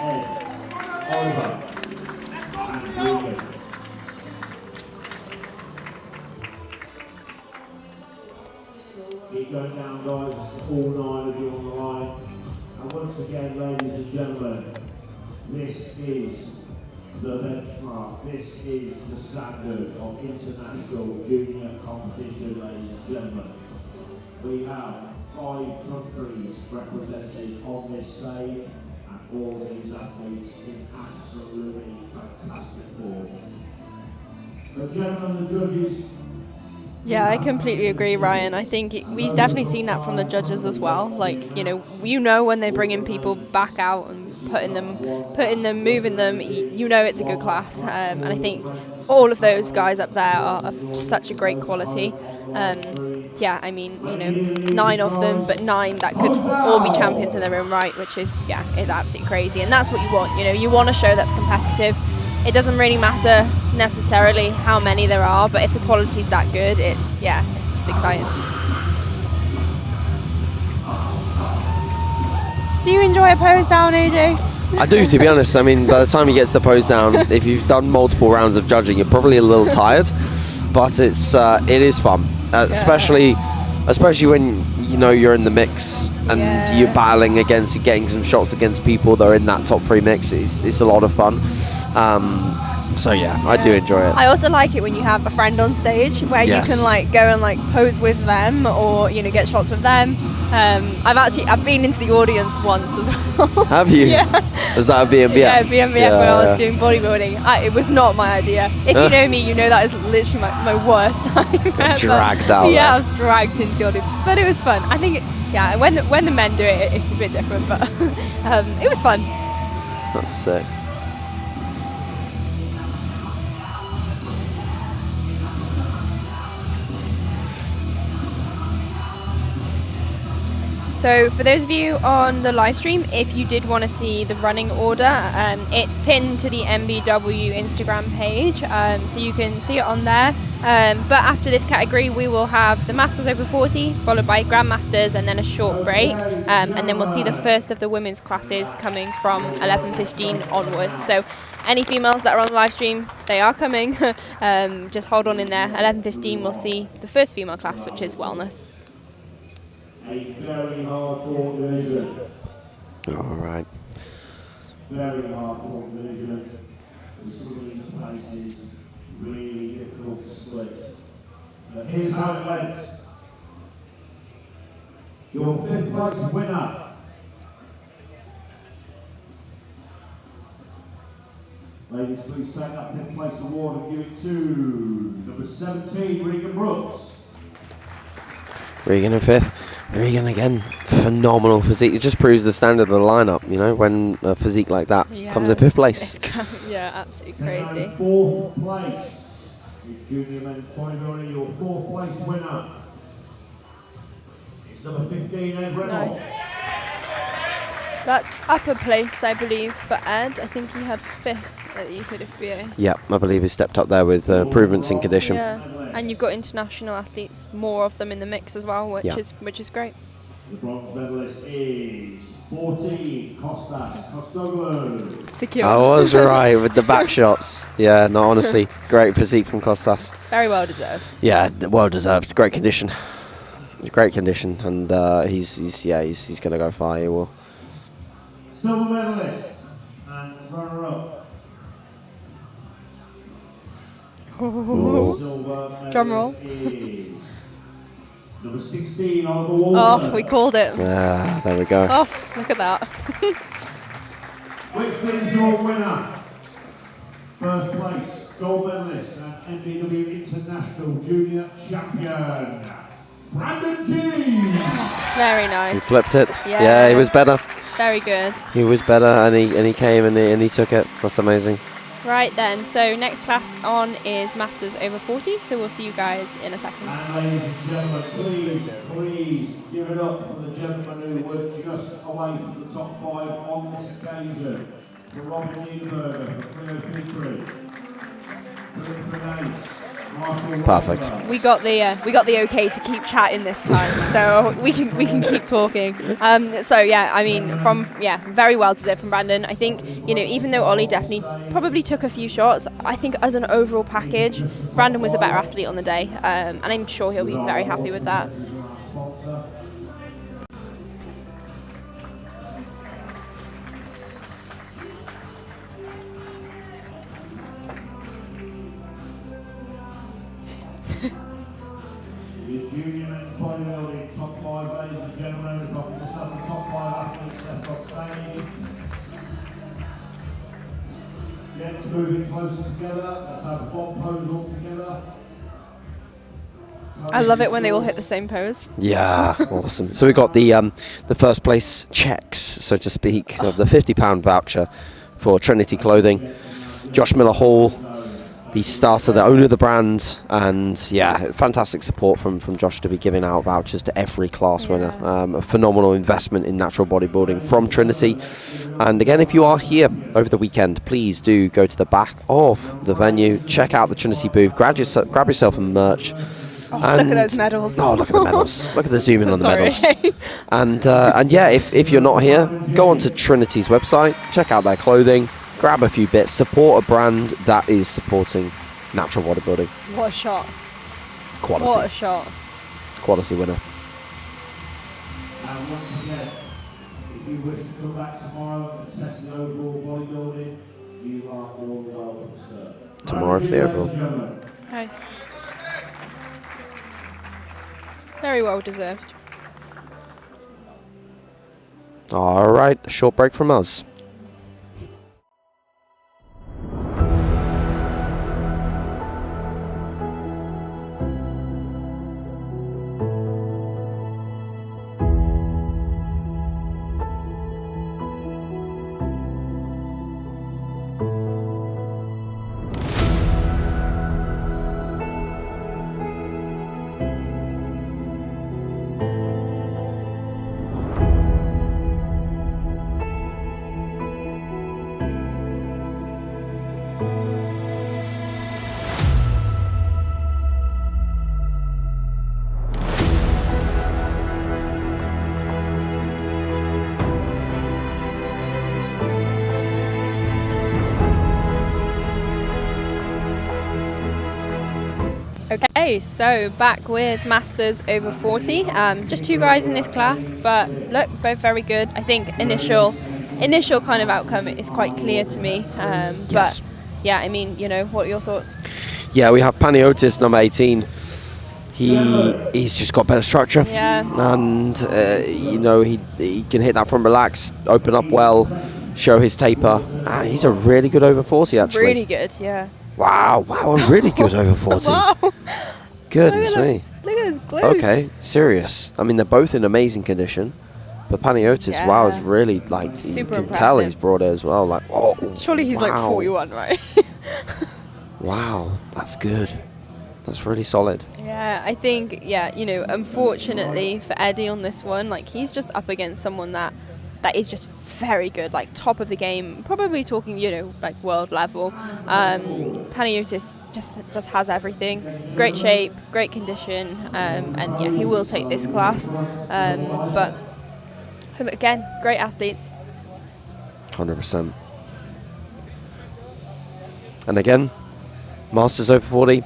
Speaker 5: Ed, Oliver, and Ruben. Keep going down, guys. It's all 9 of you on the line. And once again, ladies and gentlemen, this is the benchmark. This is the standard of international junior competition, ladies and gentlemen. We have 5 countries represented on this stage, and all these athletes in absolutely fantastic form. The gentlemen, the judges.
Speaker 2: Yeah, I completely agree, Ryan. I think we've definitely seen that from the judges as well. Like, you know when they're bringing people back out and putting them, moving them, you know it's a good class. And I think all of those guys up there are of such a great quality. Yeah, I mean, 9 of them, but 9 that could all be champions in their own right, which is, it's absolutely crazy. And that's what you want. You want a show that's competitive. It doesn't really matter necessarily how many there are, but if the quality's that good, it's exciting. Do you enjoy a pose down, AJ?
Speaker 1: I do, to be honest. I mean, by the time you get to the pose down, if you've done multiple rounds of judging, you're probably a little tired, but it is fun, especially when you're in the mix and you're battling against, getting some shots against people that are in that top 3 mix. It's a lot of fun. So I do enjoy it.
Speaker 2: I also like it when you have a friend on stage where you can go and pose with them, or get shots with them. I've been into the audience once as well.
Speaker 1: Have you?
Speaker 2: Yeah.
Speaker 1: Was that a BMBF?
Speaker 2: Yeah, BMBF when I was doing bodybuilding. It was not my idea. If you know me, you know that is literally my worst time.
Speaker 1: Dragged out.
Speaker 2: Yeah, I was dragged into the audience, but it was fun. I think when the men do it, it's a bit different, but it was fun.
Speaker 1: That's sick.
Speaker 2: So for those of you on the live stream, if you did want to see the running order, it's pinned to the NBW Instagram page, so you can see it on there. But after this category, we will have the Masters over 40, followed by Grandmasters, and then a short break. And then we'll see the first of the women's classes coming from 11:15 onwards. So any females that are on the live stream, they are coming. Just hold on in there. 11:15, we'll see the first female class, which is wellness.
Speaker 5: A very hard fought division.
Speaker 1: All right.
Speaker 5: Very hard fought division. Some of these places really difficult to split. But here's how it went. Your 5th place winner. Ladies, please take that 5th place award and give it to number 17, Regan Brooks.
Speaker 1: Regan in 5th. Regan again, phenomenal physique. It just proves the standard of the lineup, when a physique like that comes in 5th place.
Speaker 2: Absolutely crazy.
Speaker 5: 4th place in junior men's bodybuilding. Your 4th place winner is number 15, Ed Reynolds.
Speaker 2: Nice. That's upper place, I believe, for Ed. I think he had 5th at the UKDFBA.
Speaker 1: Yeah, I believe he stepped up there with improvements in condition.
Speaker 2: Yeah, and you've got international athletes, more of them in the mix as well, which is great.
Speaker 5: The bronze medalist is 14, Kostas.
Speaker 2: Secure.
Speaker 1: I was right with the back shots. Yeah, no, honestly, great physique from Kostas.
Speaker 2: Very well deserved.
Speaker 1: Yeah, well deserved. Great condition. Great condition, and he's going to go far. He will.
Speaker 5: Silver medalist and runner-up. Silver
Speaker 2: Drum roll.
Speaker 5: Is number 16, Oliver Walter.
Speaker 2: Oh, we called it.
Speaker 1: There we go.
Speaker 2: Oh, look at that.
Speaker 5: Which is your winner? First place, gold medalist and NBW International Junior Champion, Brandon G.
Speaker 2: That's very nice.
Speaker 1: He flipped it.
Speaker 2: Yeah.
Speaker 1: He was better.
Speaker 2: Very good.
Speaker 1: He was better, and he came and he took it. That's amazing.
Speaker 2: Right then, so next class on is Masters over 40, so we'll see you guys in a second.
Speaker 5: And ladies and gentlemen, please give it up for the gentlemen who were just away from the top 5 on this occasion. For Robin Niederberger, for Cleo Victory,
Speaker 1: Perfect.
Speaker 2: We got the okay to keep chatting this time, so we can keep talking. Very well deserved from Brandon. I think even though Ollie definitely probably took a few shots, I think as an overall package, Brandon was a better athlete on the day, and I'm sure he'll be very happy with that.
Speaker 5: sponsor. The junior men's bodybuilding top 5, ladies and gentlemen. We've got just up the top 5 athletes left on stage. Gents moving closer together. Let's have one pose all together.
Speaker 2: I love it when they all hit the same pose.
Speaker 1: Yeah, awesome. So we got the first place checks, so to speak, of the £50 voucher for Trinity Clothing. Josh Miller Hall, the starter, the owner of the brand, and yeah, fantastic support from Josh to be giving out vouchers to every class winner. A phenomenal investment in natural bodybuilding from Trinity. And again, if you are here over the weekend, please do go to the back of the venue, check out the Trinity booth, grab yourself a merch.
Speaker 2: Oh, look at those medals.
Speaker 1: Oh, look at the medals. Look at the zoom in on the
Speaker 2: Sorry.
Speaker 1: medals. And yeah, if you're not here, go onto Trinity's website, check out their clothing, grab a few bits, support a brand that is supporting natural bodybuilding.
Speaker 2: What a shot.
Speaker 1: Quality.
Speaker 2: What a shot.
Speaker 1: Quality winner.
Speaker 5: And once again, if you wish to come back tomorrow and test the overall bodybuilding, you are all welcome, sir.
Speaker 1: Tomorrow for the overall.
Speaker 5: Ladies and gentlemen,
Speaker 2: Nice. Very well deserved.
Speaker 1: All right, a short break from us.
Speaker 2: Okay, so back with Masters over 40. Just 2 guys in this class, but look, both very good. I think initial kind of outcome is quite clear to me.
Speaker 1: Yes.
Speaker 2: But yeah, I mean, what are your thoughts?
Speaker 1: Yeah, we have Paniotis, number 18. He's just got better structure.
Speaker 2: Yeah.
Speaker 1: And, he can hit that from relaxed, open up well, show his taper. He's a really good over 40, actually.
Speaker 2: Really good, yeah.
Speaker 1: Wow, a really good over 40.
Speaker 2: Wow.
Speaker 1: Goodness me.
Speaker 2: Look at his glutes.
Speaker 1: Okay, serious. I mean, they're both in amazing condition. But Paniotis, wow, is really, like,
Speaker 2: Super
Speaker 1: you can tell
Speaker 2: impressive.
Speaker 1: he's brought it as well. Like, oh,
Speaker 2: Surely he's like
Speaker 1: wow.
Speaker 2: 41, right?
Speaker 1: Wow, that's good. That's really solid.
Speaker 2: Yeah, I think, unfortunately for Eddie on this one, like, he's just up against someone that is just very good, like top of the game, probably talking, like world level. Paniotis just has everything. Great shape, great condition, and yeah, he will take this class. But again, great athletes.
Speaker 1: 100%. And again, Masters over 40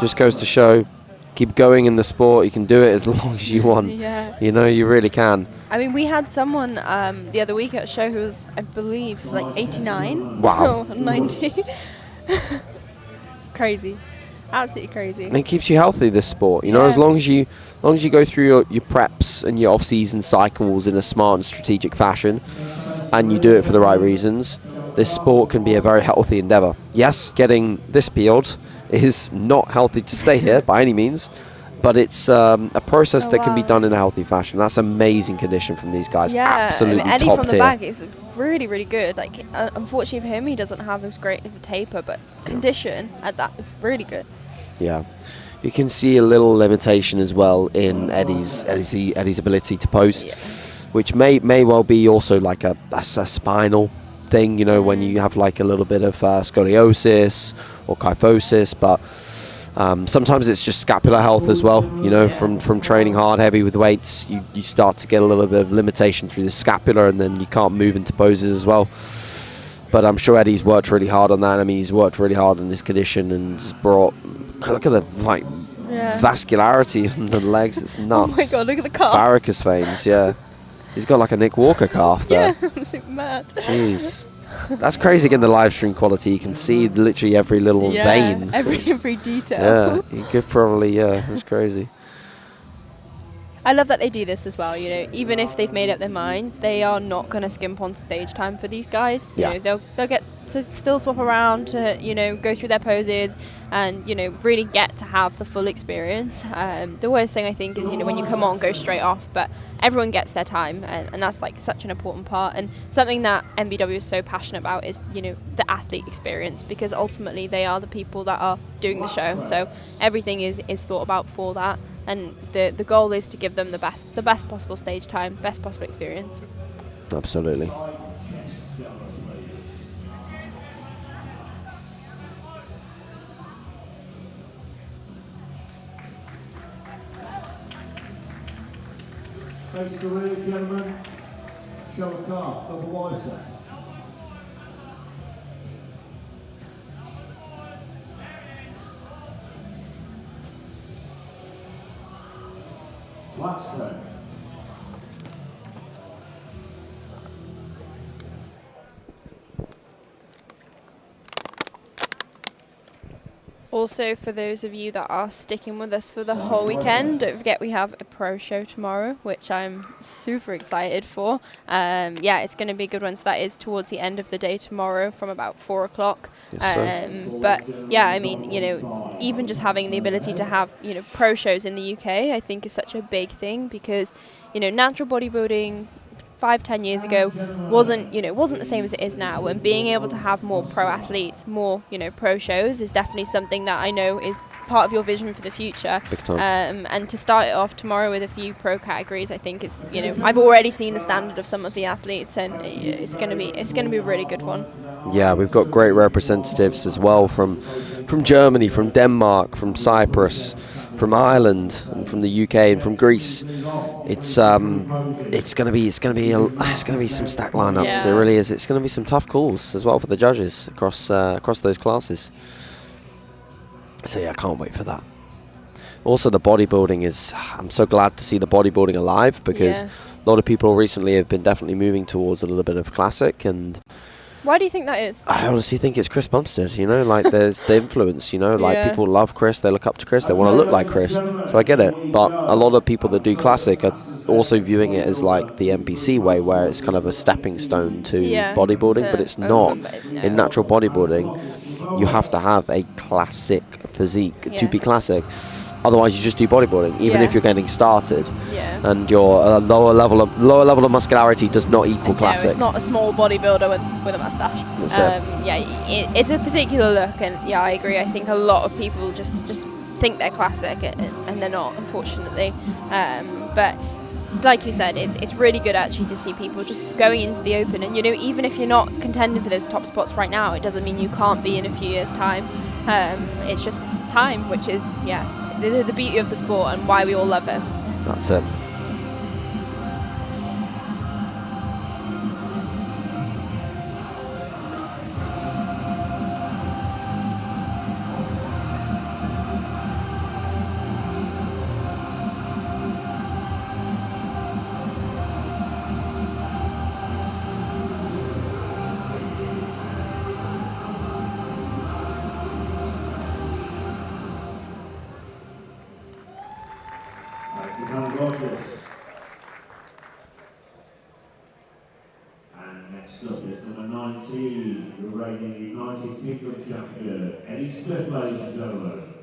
Speaker 1: just goes to show, keep going in the sport. You can do it as long as you want.
Speaker 2: Yeah.
Speaker 1: You really can.
Speaker 2: I mean, we had someone the other week at a show who was, I believe, like 89.
Speaker 1: Wow.
Speaker 2: Or 90. Crazy. Absolutely crazy.
Speaker 1: And it keeps you healthy, this sport.
Speaker 2: Yeah.
Speaker 1: As long as you go through your preps and your off-season cycles in a smart and strategic fashion, and you do it for the right reasons, this sport can be a very healthy endeavor. Yes, getting this peeled is not healthy to stay here by any means, but it's a process that can be done in a healthy fashion. That's amazing condition from these guys.
Speaker 2: Yeah,
Speaker 1: Absolutely
Speaker 2: Eddie
Speaker 1: top
Speaker 2: from the
Speaker 1: tier.
Speaker 2: back is really, really good. Like, unfortunately for him, he doesn't have as great of a taper, but condition at that is really good.
Speaker 1: Yeah, you can see a little limitation as well in Eddie's ability to pose, which may well be also like a spinal thing. When you have like a little bit of scoliosis or kyphosis, but sometimes it's just scapular health as well. From training hard, heavy with weights, you start to get a little bit of limitation through the scapula, and then you can't move into poses as well. But I'm sure Eddie's worked really hard on that. I mean, he's worked really hard on his condition and brought. Look at the vascularity in the legs. It's nuts.
Speaker 2: Oh my god, look at the calf.
Speaker 1: Varicose veins, yeah. He's got like a Nick Walker calf there.
Speaker 2: Yeah, I'm so mad.
Speaker 1: Jeez. That's crazy again, the live stream quality. You can see literally every little vein.
Speaker 2: Every detail.
Speaker 1: Yeah, you could probably, that's crazy.
Speaker 2: I love that they do this as well, you know, even if they've made up their minds, they are not going to skimp on stage time for these guys. You know, they'll get to still swap around to, you know, go through their poses and, you know, really get to have the full experience. The worst thing I think is, you know, when you come on, go straight off, but everyone gets their time, and that's like such an important part. And something that NBW is so passionate about is, you know, the athlete experience, because ultimately they are the people that are doing the show. So everything is thought about for that. And the goal is to give them the best possible stage time, best possible experience.
Speaker 1: Absolutely.
Speaker 5: Face the rear, gentlemen. Show the calf, double bicep. Flat spread.
Speaker 2: Also, for those of you that are sticking with us for the whole weekend, don't forget we have a pro show tomorrow, which I'm super excited for. Yeah, it's going to be a good one. So that is towards the end of the day tomorrow from about 4 o'clock. But yeah, I mean, you know, even just having the ability to have, you know, pro shows in the UK, I think is such a big thing, because, you know, natural bodybuilding 5-10 years ago wasn't the same as it is now, and being able to have more pro athletes, more, you know, pro shows is definitely something that I know is part of your vision for the future.
Speaker 1: Big time.
Speaker 2: And to start it off tomorrow with a few pro categories, I think is, you know, I've already seen the standard of some of the athletes, and it's going to be a really good one.
Speaker 1: Yeah, we've got great representatives as well from Germany, from Denmark, from Cyprus, from Ireland, and from the UK, and from Greece. It's gonna be some stacked lineups.
Speaker 2: Yeah.
Speaker 1: It really is. It's gonna be some tough calls as well for the judges across those classes. So yeah, I can't wait for that. Also, the bodybuilding I'm so glad to see the bodybuilding alive, because a lot of people recently have been definitely moving towards a little bit of classic. And
Speaker 2: why do you think that is?
Speaker 1: I honestly think it's Chris Bumstead, you know, like there's the influence, you know, like people love Chris, they look up to Chris, they want to look like Chris, so I get it. But a lot of people that do classic are also viewing it as like the NPC way, where it's kind of a stepping stone to bodybuilding, but it's not.
Speaker 2: No.
Speaker 1: In natural bodybuilding, you have to have a classic physique to be classic. Otherwise, you just do bodybuilding, even if you're getting started, and your lower level of muscularity does not equal classic.
Speaker 2: No, it's not a small bodybuilder with a mustache. It's a particular look, and yeah, I agree. I think a lot of people just think they're classic, and they're not, unfortunately. But like you said, it's really good actually to see people just going into the open, and you know, even if you're not contending for those top spots right now, it doesn't mean you can't be in a few years' time. It's just time, which is the beauty of the sport and why we all love it.
Speaker 1: That's it.
Speaker 5: And next up is number 19, the reigning United Kingdom champion, Eddie Smith, ladies and gentlemen.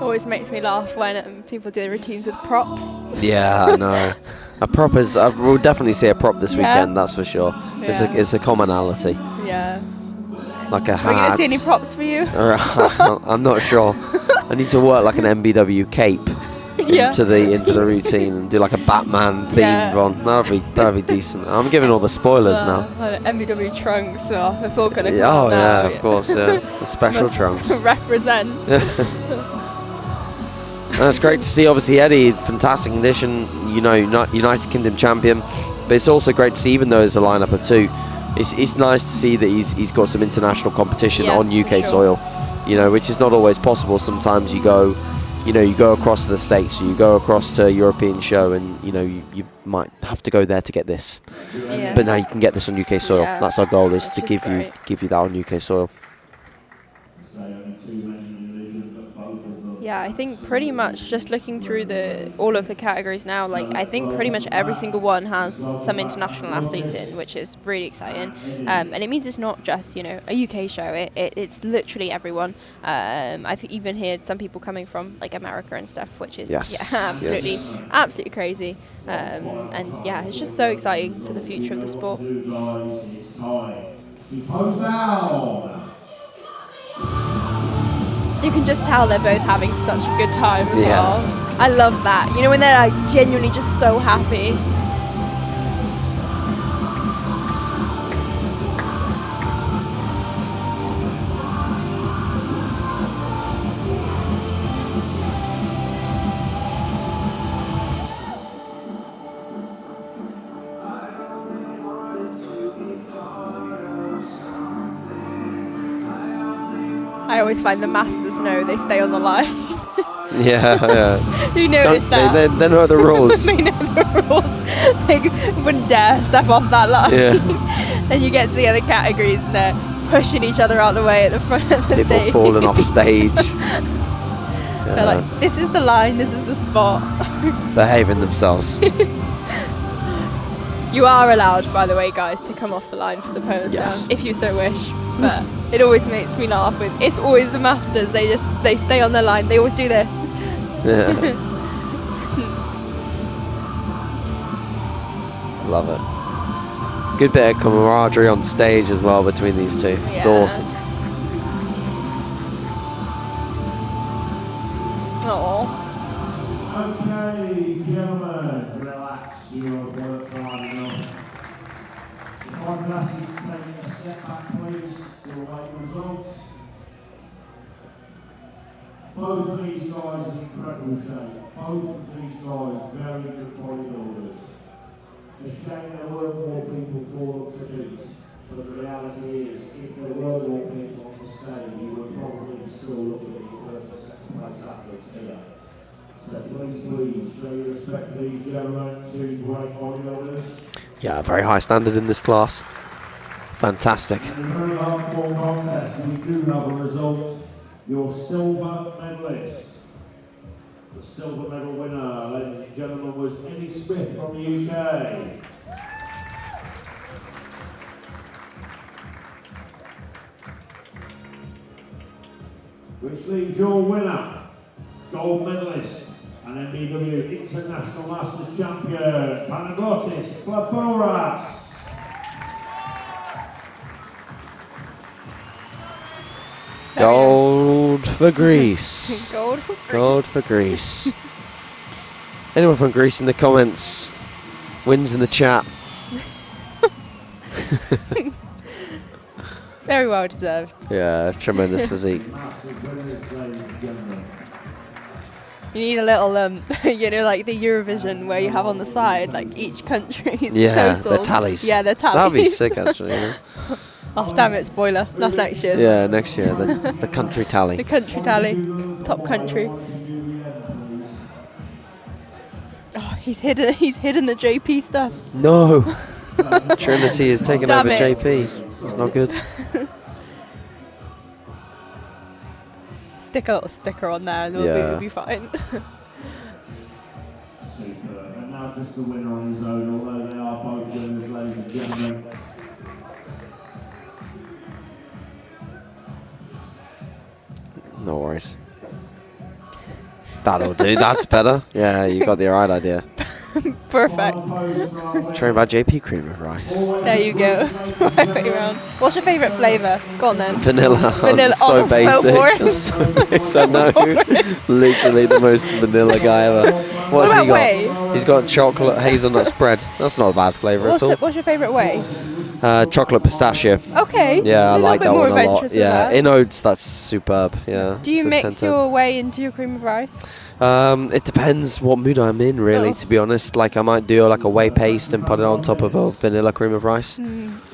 Speaker 2: Always makes me laugh when people do routines with props.
Speaker 1: Yeah, I know. A prop is. We'll definitely see a prop this weekend. That's for sure.
Speaker 2: Yeah.
Speaker 1: It's a commonality.
Speaker 2: Yeah.
Speaker 1: Like a hat.
Speaker 2: Are we going to see any props for you?
Speaker 1: I'm not sure. I need to work like an NBW cape. into the routine and do like a Batman themed one. That'd be decent. I'm giving all the spoilers now.
Speaker 2: NBW trunks, it's all gonna come
Speaker 1: Oh
Speaker 2: out now.
Speaker 1: yeah, of course, yeah. The special trunks.
Speaker 2: Represent.
Speaker 1: And it's great to see, obviously, Eddie, fantastic condition, you know, United Kingdom champion. But it's also great to see, even though there's a lineup of 2, it's nice to see that he's got some international competition on UK soil, you know, which is not always possible. Sometimes you go across to the States, or you go across to a European show, and you know you might have to go there to get this. But now you can get this on UK soil. That's our goal, is to give you that on UK soil.
Speaker 2: Yeah, I think pretty much just looking through all of the categories now, like I think pretty much every single one has some international athletes in, which is really exciting. And it means it's not just, you know, a UK show. It's literally everyone. I've even heard some people coming from like America and stuff, which is absolutely crazy. And yeah, it's just so exciting for the future of the sport.
Speaker 5: It's time to pose down.
Speaker 2: You can just tell they're both having such a good time as well. I love that. You know, when they're like genuinely just so happy. I always find the masters know they stay on the line. You notice that?
Speaker 1: They know the rules.
Speaker 2: They know the rules. They wouldn't dare step off that line. Then you get to the other categories and they're pushing each other out the way at the front of the stage.
Speaker 1: People falling off stage.
Speaker 2: They're like, this is the line, this is the spot.
Speaker 1: Behaving themselves.
Speaker 2: You are allowed, by the way, guys, to come off the line for the pose down, if you so wish. But it always makes me laugh. It's always the masters. They stay on their line. They always do this.
Speaker 1: Love it. Good bit of camaraderie on stage as well between these two. It's awesome.
Speaker 5: Okay, gentlemen, relax. You have worked hard enough. If I'm asking you to take a step back, please, to await results. Both of these guys in incredible shape. Both of these guys very good bodybuilders. It's a shame there weren't more people for them to beat. But the reality is, if there were more people on the stage, you would probably still looking at your first and second place athletes here. So please show your respect for these gentlemen, 2 great bodybuilders.
Speaker 1: Yeah, very high standard in this class. Fantastic.
Speaker 5: In a very hardcore contest, we do have a result. Your silver medalist. The silver medal winner, ladies and gentlemen, was Eddie Smith from the UK. Which leaves your winner, gold medalist and NBW International Masters Champion, Panagiotis Klaporas.
Speaker 1: Gold for Greece.
Speaker 2: Gold for Greece.
Speaker 1: Gold for Greece. Anyone from Greece in the comments? Wins in the chat.
Speaker 2: Very well deserved.
Speaker 1: Yeah, tremendous physique.
Speaker 2: You need a little, you know, like the Eurovision where you have on the side, like each country's
Speaker 1: Yeah,
Speaker 2: totals.
Speaker 1: the tallies.
Speaker 2: Yeah, the tallies.
Speaker 1: That'd be sick, actually. You know?
Speaker 2: Oh, damn it, spoiler. That's next year's.
Speaker 1: Yeah, next year, the country tally.
Speaker 2: The country tally. Top country. Oh, he's hidden the JP stuff.
Speaker 1: No! Trinity is taking
Speaker 2: Damn
Speaker 1: over
Speaker 2: it.
Speaker 1: JP. It's not good.
Speaker 2: Stick a little sticker on there and we'll be fine.
Speaker 5: Super. And now just the winner on his own, although they are both winners, ladies and gentlemen.
Speaker 1: No worries. That'll do. That's better. Yeah, you got the right idea.
Speaker 2: Perfect.
Speaker 1: Trained by JP Cream of Rice.
Speaker 2: There you go. Right way around. What's your favourite flavour? Go on then.
Speaker 1: Vanilla.
Speaker 2: Vanilla.
Speaker 1: So
Speaker 2: Oh, that's so
Speaker 1: basic.
Speaker 2: boring.
Speaker 1: So no, literally the most vanilla guy ever. What's
Speaker 2: What
Speaker 1: he
Speaker 2: about
Speaker 1: got?
Speaker 2: whey?
Speaker 1: He's got chocolate hazelnut spread. That's not a bad flavour at all.
Speaker 2: What's your favourite way?
Speaker 1: Chocolate pistachio.
Speaker 2: Okay.
Speaker 1: Yeah, I like that one a lot.
Speaker 2: adventurous with
Speaker 1: Yeah,
Speaker 2: that.
Speaker 1: in oats, that's superb. Yeah.
Speaker 2: Do you
Speaker 1: So
Speaker 2: mix
Speaker 1: 10-10.
Speaker 2: your whey into your cream of rice?
Speaker 1: It depends what mood I'm in, really.
Speaker 2: Oh.
Speaker 1: To be honest, like I might do like a whey paste and put it on top of a vanilla cream of rice.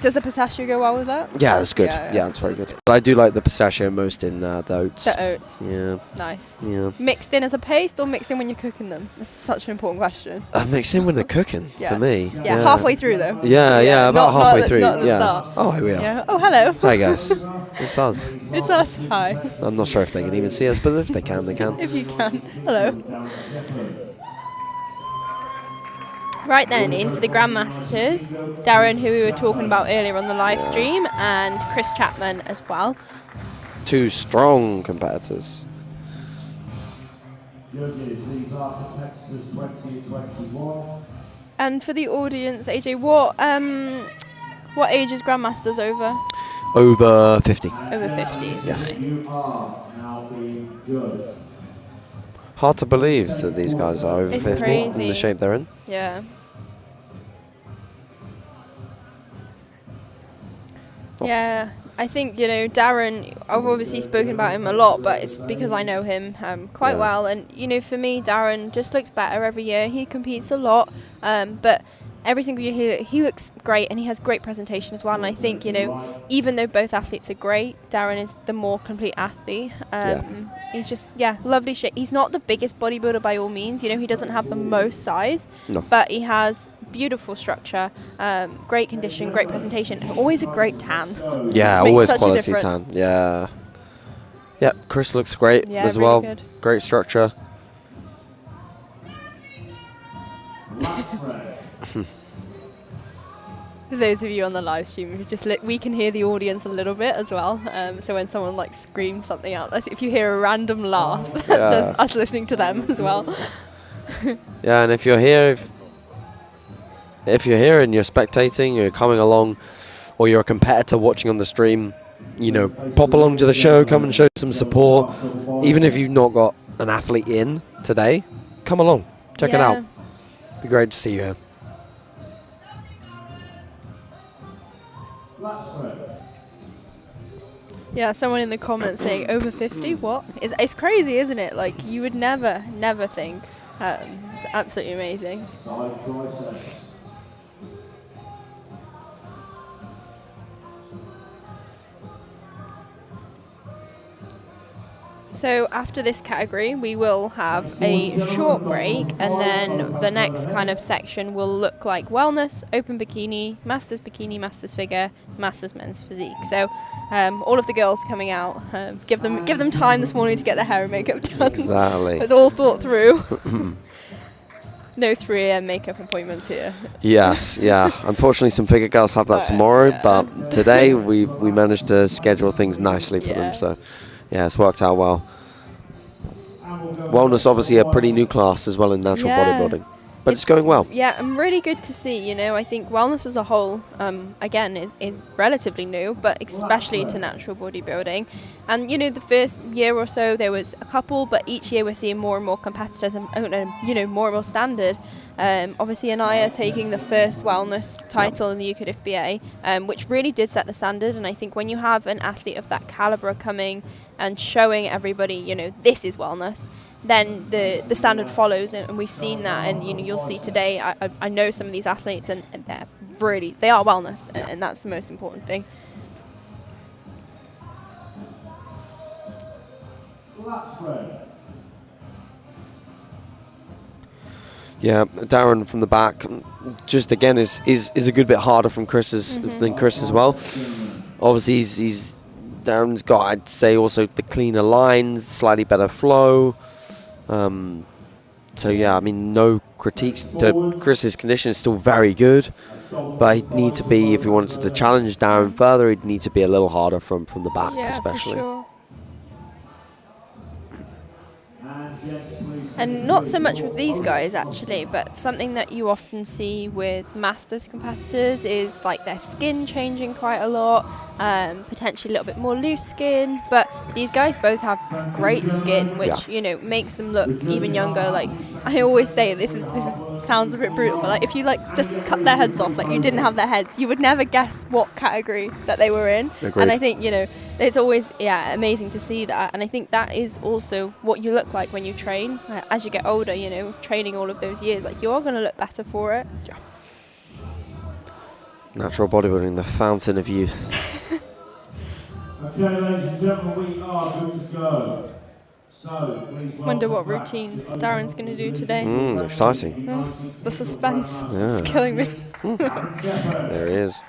Speaker 2: Does the pistachio go well with that?
Speaker 1: Yeah, that's good.
Speaker 2: Yeah,
Speaker 1: Yeah, that's very good. But I do like the pistachio most in the oats.
Speaker 2: The oats.
Speaker 1: Yeah,
Speaker 2: Nice.
Speaker 1: yeah.
Speaker 2: Mixed in as a paste or mixed in when you're cooking them? This is such an important question.
Speaker 1: Mix in when they're cooking
Speaker 2: Yeah.
Speaker 1: for me.
Speaker 2: Yeah, halfway through though.
Speaker 1: Yeah, about
Speaker 2: not
Speaker 1: halfway
Speaker 2: at-
Speaker 1: through.
Speaker 2: not at the
Speaker 1: yeah.
Speaker 2: start.
Speaker 1: Oh, here we are.
Speaker 2: Yeah. Oh, hello.
Speaker 1: Hi guys, it's us.
Speaker 2: It's us. Hi.
Speaker 1: I'm not sure if they can even see us, but if they can, they can.
Speaker 2: If you can. Hello. Right then, into the Grandmasters. Darren, who we were talking about earlier on the live stream, and Chris Chapman as well.
Speaker 1: Two strong competitors.
Speaker 5: Judges, these are competitors 2021.
Speaker 2: And for the audience, AJ, what age is Grandmasters over?
Speaker 1: Over 50.
Speaker 2: Over 50s.
Speaker 1: Yes.
Speaker 2: Nice.
Speaker 5: You are now being judged.
Speaker 1: Hard to believe that these guys are over
Speaker 2: It's
Speaker 1: 50 in
Speaker 2: crazy.
Speaker 1: the shape they're in.
Speaker 2: Yeah. Yeah, I think, Darren, I've obviously spoken about him a lot, but it's because I know him quite
Speaker 1: Yeah.
Speaker 2: well. And, for me, Darren just looks better every year. He competes a lot, but every single year he looks great and he has great presentation as well. And I think, even though both athletes are great, Darren is the more complete athlete. He's just, lovely shape. He's not the biggest bodybuilder by all means. He doesn't have the most size,
Speaker 1: No.
Speaker 2: but he has beautiful structure, great condition, great presentation, and always a great tan.
Speaker 1: Yeah,
Speaker 2: Makes
Speaker 1: always
Speaker 2: such a
Speaker 1: quality tan.
Speaker 2: difference.
Speaker 1: Yeah. Yeah, Chris looks great
Speaker 2: Yeah,
Speaker 1: as
Speaker 2: really
Speaker 1: well.
Speaker 2: good.
Speaker 1: Great structure.
Speaker 5: Last round.
Speaker 2: For those of you on the live stream, we can hear the audience a little bit as well. So when someone screams something out, if you hear a random laugh, that's just us listening to them as well.
Speaker 1: Yeah, and if you're here, if you're here and you're spectating, you're coming along, or you're a competitor watching on the stream, pop along to the show, come and show some support. Even if you've not got an athlete in today, come along, check it out. Be great to see you here.
Speaker 5: Last round.
Speaker 2: Yeah, someone in the comments saying over 50. What? It's crazy, isn't it? You would never think. It's absolutely amazing.
Speaker 5: Side triceps.
Speaker 2: So after this category, we will have a short break, and then the next kind of section will look like wellness, open bikini, masters figure, masters men's physique. So all of the girls coming out, give them time this morning to get their hair and makeup done.
Speaker 1: Exactly.
Speaker 2: It's all thought through. No 3 a.m. makeup appointments here.
Speaker 1: Yes, yeah. Unfortunately, some figure girls have that tomorrow, but today we managed to schedule things nicely for them. So, yeah, it's worked out well. Wellness, obviously, a pretty new class as well in natural bodybuilding, but it's going well.
Speaker 2: Yeah, and really good to see. I think wellness as a whole, again, is relatively new, but especially to natural bodybuilding. And the first year or so there was a couple, but each year we're seeing more and more competitors and more and more standard. Obviously, Anaya taking the first wellness title in the UKDFBA, which really did set the standard. And I think when you have an athlete of that caliber coming and showing everybody, this is wellness, then the standard follows, and we've seen that. And you'll see today. I know some of these athletes, and they are wellness, and that's the most important thing.
Speaker 5: Last round.
Speaker 1: Yeah, Darren from the back, just again is a good bit harder from than Chris as well. Obviously, Darren's got, I'd say, also the cleaner lines, slightly better flow. So yeah, I mean, no critiques. Chris's condition is still very good, but he'd need to be, if he wanted to challenge Darren further, he'd need to be a little harder from the back, especially.
Speaker 2: For sure.
Speaker 5: And
Speaker 2: And not so much with these guys actually, but something that you often see with masters competitors is like their skin changing quite a lot, potentially a little bit more loose skin, but these guys both have great skin, which you know makes them look even younger. Like I always say, this sounds a bit brutal, but like if you like just cut their heads off, like you didn't have their heads, you would never guess what category that they were in.
Speaker 1: Agreed.
Speaker 2: And I think, you know, it's always amazing to see that, and I think that is also what you look like when you train. As you get older, you know, training all of those years, like you are going to look better for it.
Speaker 1: Yeah. Natural bodybuilding, the fountain of youth.
Speaker 5: Okay, ladies and gentlemen, we are good to go. So, please
Speaker 2: Wonder what
Speaker 5: welcome back
Speaker 2: routine
Speaker 5: to
Speaker 2: Darren's going to do today.
Speaker 1: Exciting.
Speaker 2: The suspense is killing me.
Speaker 1: There he is.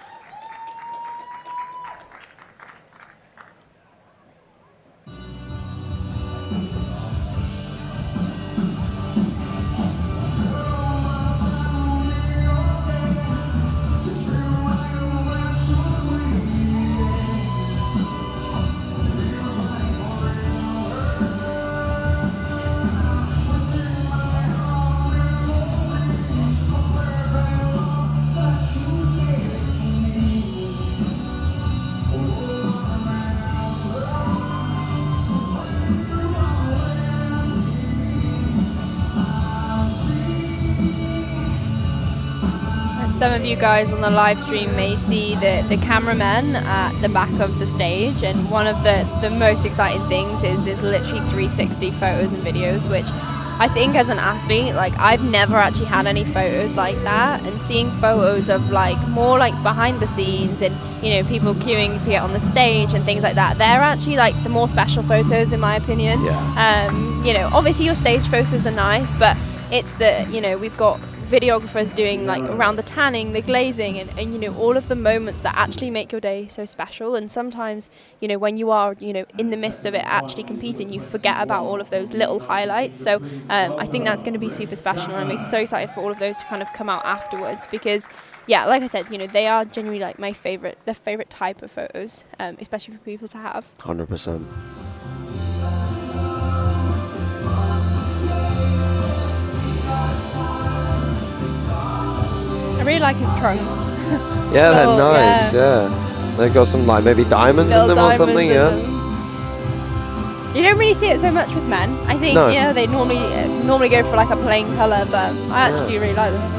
Speaker 2: Some of you guys on the live stream may see the cameraman at the back of the stage, and one of the most exciting things is literally 360 photos and videos, which I think as an athlete, like I've never actually had any photos like that, and seeing photos of like more like behind the scenes and, you know, people queuing to get on the stage and things like that, they're actually like the more special photos in my opinion. You know, obviously your stage photos are nice, but it's the, you know, we've got videographers doing like around the tanning, the glazing, and you know, all of the moments that actually make your day so special. And sometimes, you know, when you are, you know, in the midst of it actually competing, you forget about all of those little highlights. So I think that's going to be super special, and I'm so excited for all of those to kind of come out afterwards, because yeah, like I said, you know, they are genuinely like my favorite type of photos, especially for people to have.
Speaker 1: 100%.
Speaker 2: I really like his trunks.
Speaker 1: Yeah, they're nice. Yeah, they've got some like maybe diamonds in them or something. Yeah.
Speaker 2: You don't really see it so much with men. I think they normally go for like a plain colour, but I actually do really like them.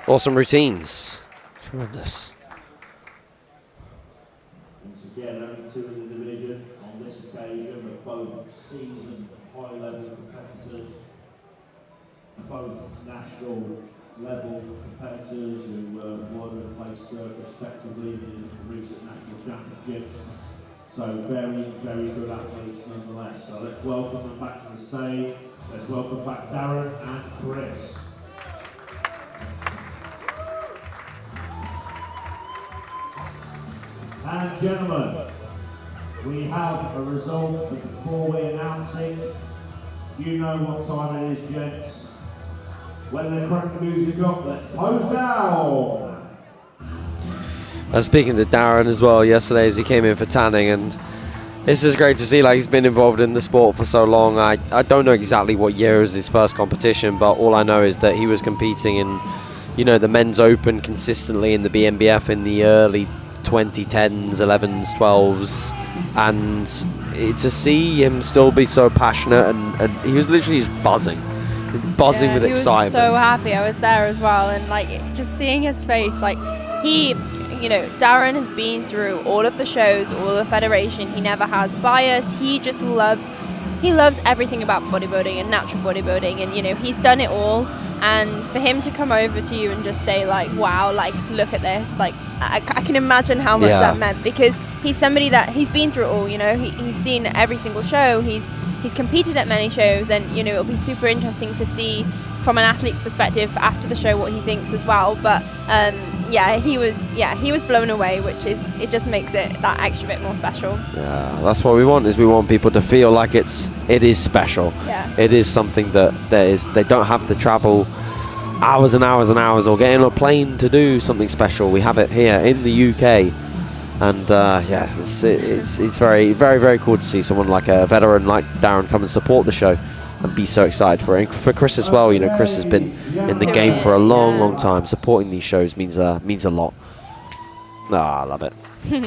Speaker 1: Awesome routines. Tremendous.
Speaker 5: Once again, only two in the division on this occasion, but both seasoned high-level competitors, both national level competitors who won and placed respectively in the recent national championships. So very, very good athletes nonetheless. So let's welcome them back to the stage. Let's welcome back Darren and Chris. And gentlemen, we have a result, but before we announce it, you know what time it is, gents. When they crank the music up, let's close down.
Speaker 1: I was speaking to Darren as well yesterday as he came in for tanning, and this is great to see. Like, he's been involved in the sport for so long. I don't know exactly what year was his first competition, but all I know is that he was competing in, you know, the men's open consistently in the BNBF in the early 2010s, 11s, 12s, and to see him still be so passionate, and he was literally just buzzing with excitement.
Speaker 2: He was so happy. I was there as well, and like just seeing his face, like he, you know, Darren has been through all of the shows, all of the federation. He never has bias. He loves everything about bodybuilding and natural bodybuilding, and you know, he's done it all. And for him to come over to you and just say like, wow, like look at this, like I can imagine how much that meant, because he's somebody that he's been through it all, you know, he's seen every single show, he's competed at many shows, and you know, it'll be super interesting to see from an athlete's perspective after the show what he thinks as well. But he was blown away, which is, it just makes it that extra bit more special.
Speaker 1: Yeah, that's what we want, is we want people to feel like it is special.
Speaker 2: Yeah.
Speaker 1: It is something that they don't have to travel hours and hours and hours or get in a plane to do something special. We have it here in the UK. And it's very, very, very cool to see someone like a veteran like Darren come and support the show and be so excited for it. And for Chris as well, you know, Chris has been in the game for a long, long time. Supporting these shows means a lot. I love it.
Speaker 5: And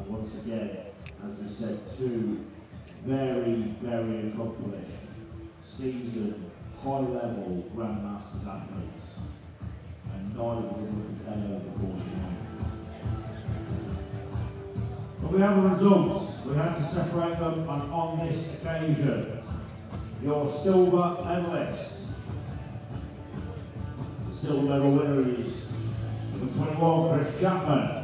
Speaker 5: once again, as we said, two very, very accomplished, seasoned, high-level Grandmasters athletes, and neither of them would KO before the game. But we have the results. We had to separate them, and on this occasion, your silver medalist, the silver medal winner is number 21, Chris Chapman.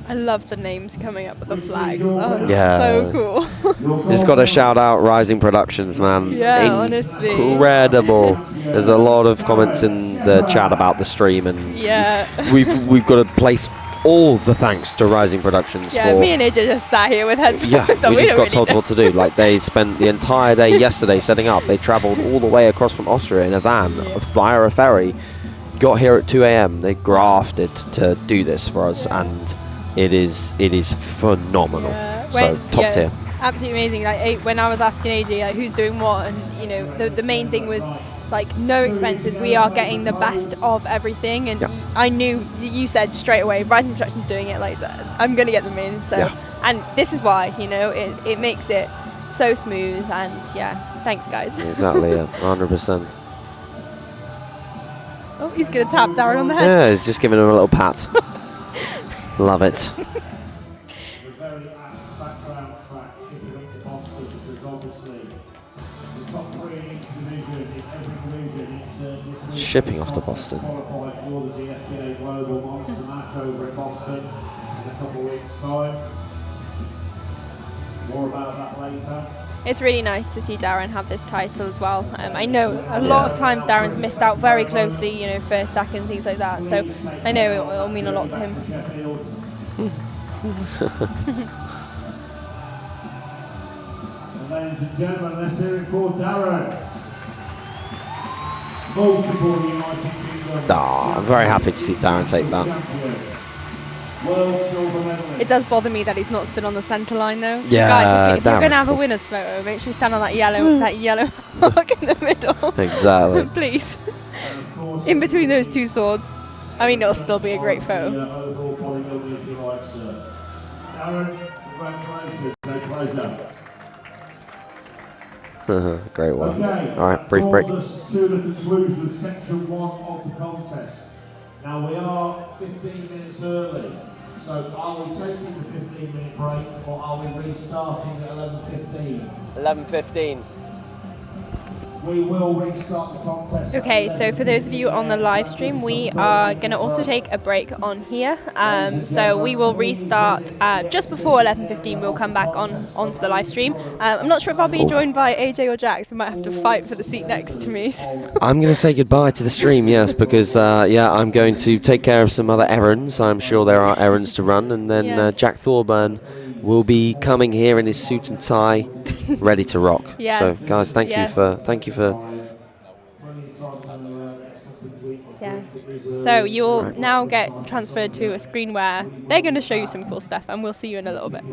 Speaker 2: I love the names coming up with the flags. Oh, it's
Speaker 1: Yeah.
Speaker 2: so cool.
Speaker 1: Just got to shout out Rising Productions, man.
Speaker 2: Yeah, honestly.
Speaker 1: Incredible. There's a lot of comments in the chat about the stream, and
Speaker 2: Yeah.
Speaker 1: we've got to place all the thanks to Rising Productions.
Speaker 2: Yeah,
Speaker 1: for,
Speaker 2: me and AJ just sat here with headphones.
Speaker 1: yeah,
Speaker 2: so
Speaker 1: we just
Speaker 2: don't
Speaker 1: got
Speaker 2: really
Speaker 1: told
Speaker 2: know.
Speaker 1: what to do. Like, they spent the entire day yesterday setting up. They travelled all the way across from Austria in a van via a ferry. Got here at 2 a.m. They grafted to do this for us, and it is phenomenal.
Speaker 2: Yeah.
Speaker 1: So top tier.
Speaker 2: Absolutely amazing. Like when I was asking AJ like who's doing what, and you know, the main thing was like no expenses. We are getting the best of everything, and I knew you said straight away Rising Productions doing it like that. I'm gonna get them in. So and this is why, you know, it makes it so smooth, and thanks guys.
Speaker 1: Exactly, 100%.
Speaker 2: Oh, he's gonna tap Darren on the head.
Speaker 1: Yeah, he's just giving him a little pat. Love it.
Speaker 5: A very apt background track shipping into Boston, because obviously the top three in each division, in every division, it's this week
Speaker 1: Shipping off to Boston.
Speaker 5: qualified for the DFBA Global Monster Match over in Boston in a couple of weeks' time. More about that later.
Speaker 2: It's really nice to see Darren have this title as well. I know a lot of times Darren's missed out very closely, you know, first, second, things like that. So I know it'll mean a lot to him.
Speaker 5: So ladies and gentlemen, let's hear it for Darren. Multiple United Kingdom.
Speaker 1: I'm very happy to see Darren take that.
Speaker 5: Champion. World silver medalist.
Speaker 2: It does bother me that he's not stood on the centre line though.
Speaker 1: Yeah,
Speaker 2: Guys, if you're
Speaker 1: Darren.
Speaker 2: going to have a winner's photo, make sure you stand on that yellow mark in the middle.
Speaker 1: Exactly.
Speaker 2: Please. In between those two swords. I mean, it'll still be a great photo.
Speaker 5: Overall bodybuilding, if you like, sir. Darren, congratulations. A pleasure.
Speaker 1: Great one.
Speaker 5: Okay.
Speaker 1: All right, brief break.
Speaker 5: That draws us to the conclusion of section 1 of the contest. Now we are 15 minutes early. So are we taking the 15-minute break, or are we restarting at 11:15?
Speaker 1: 11:15.
Speaker 5: We will restart the contest.
Speaker 2: Okay, so for those of you on the live stream, we are going to also take a break on here. So we will restart just before 11:15. We'll come back onto the live stream. I'm not sure if I'll be joined by AJ or Jack. They might have to fight for the seat next to me. So.
Speaker 1: I'm going to say goodbye to the stream, yes, because I'm going to take care of some other errands. I'm sure there are errands to run, and then
Speaker 2: Yes.
Speaker 1: Jack Thorburn will be coming here in his suit and tie, ready to rock.
Speaker 2: Yes.
Speaker 1: So, guys, thank you for
Speaker 2: Yeah. So you'll now get transferred to a screen where they're going to show you some cool stuff, and we'll see you in a little bit.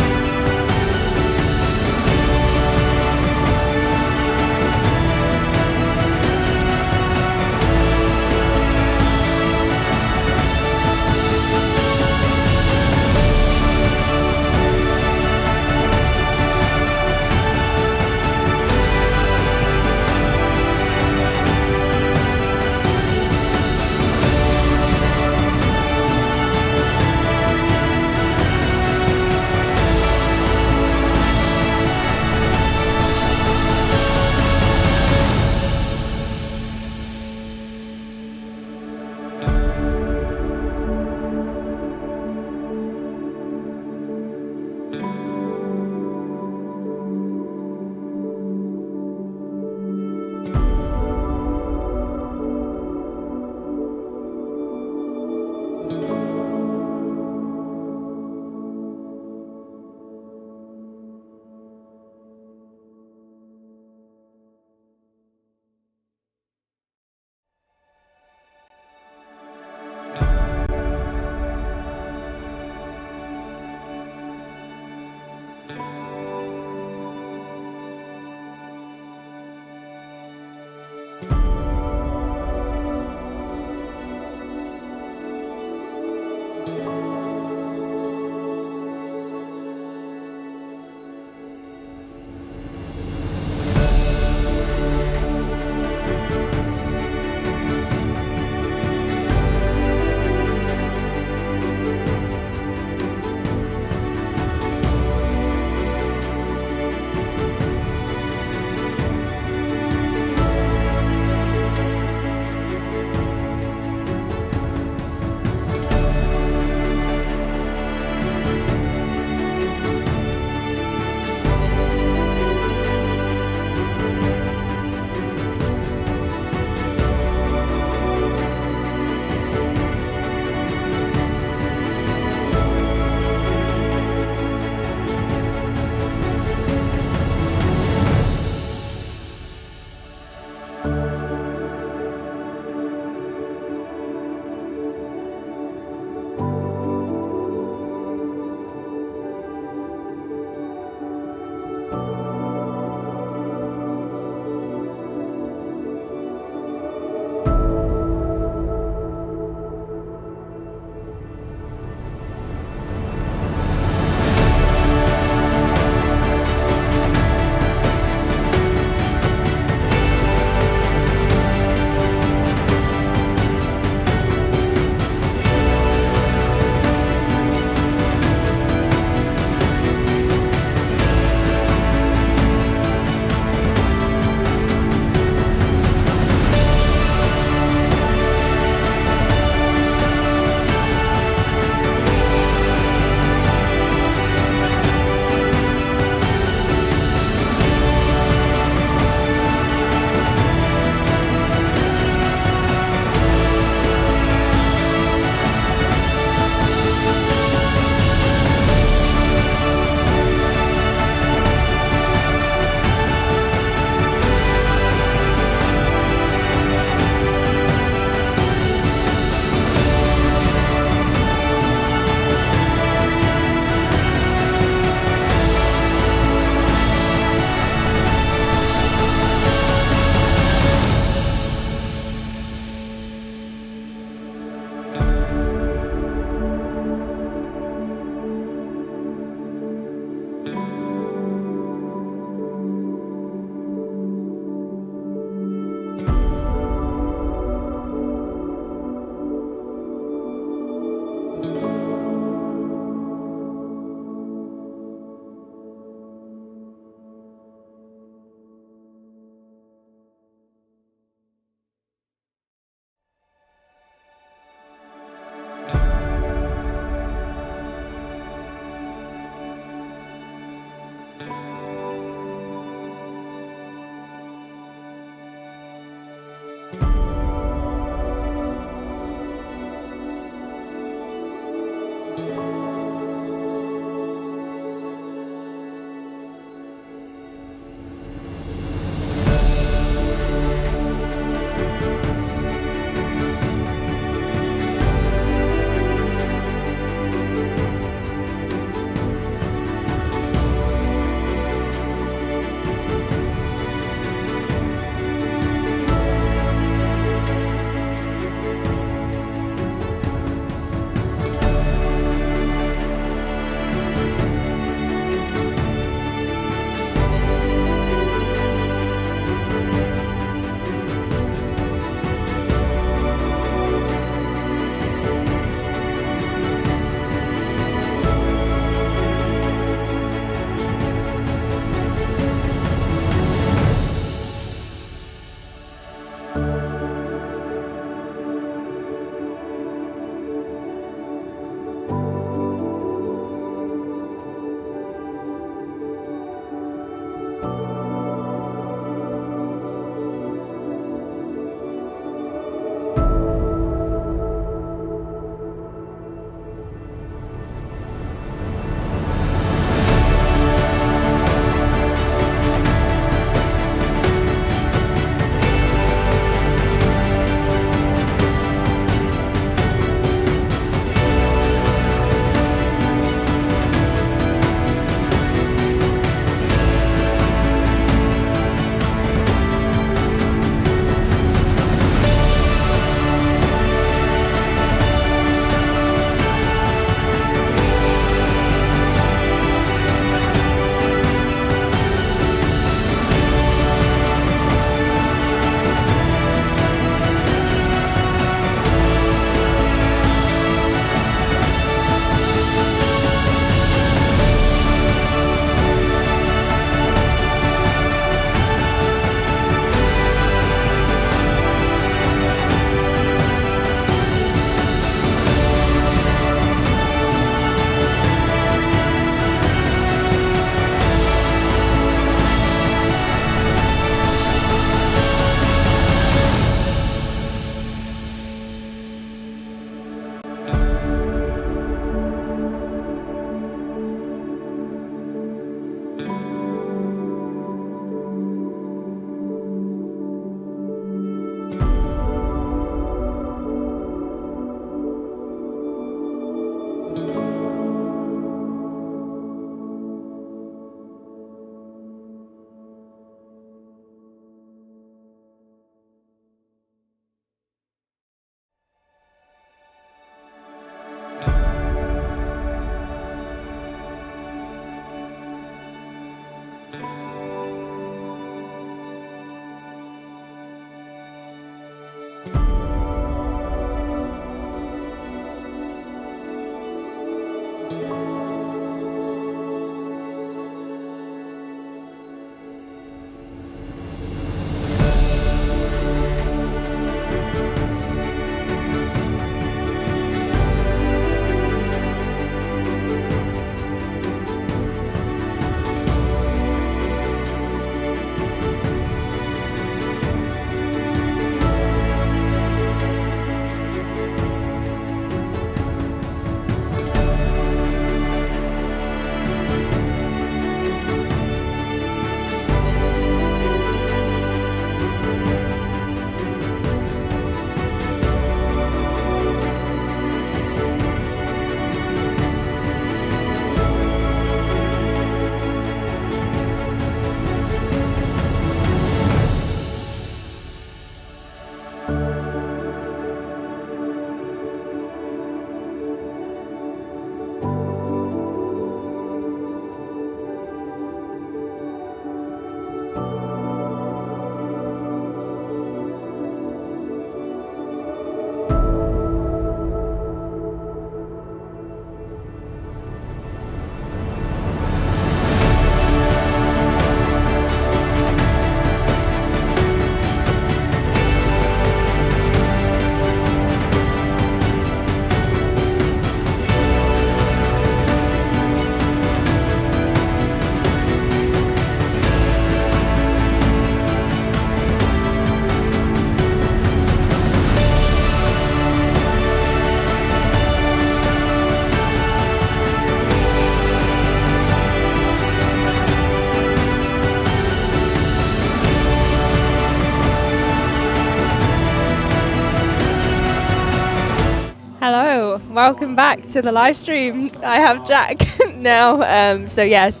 Speaker 2: Welcome back to the live stream. I have Jack now. So yes,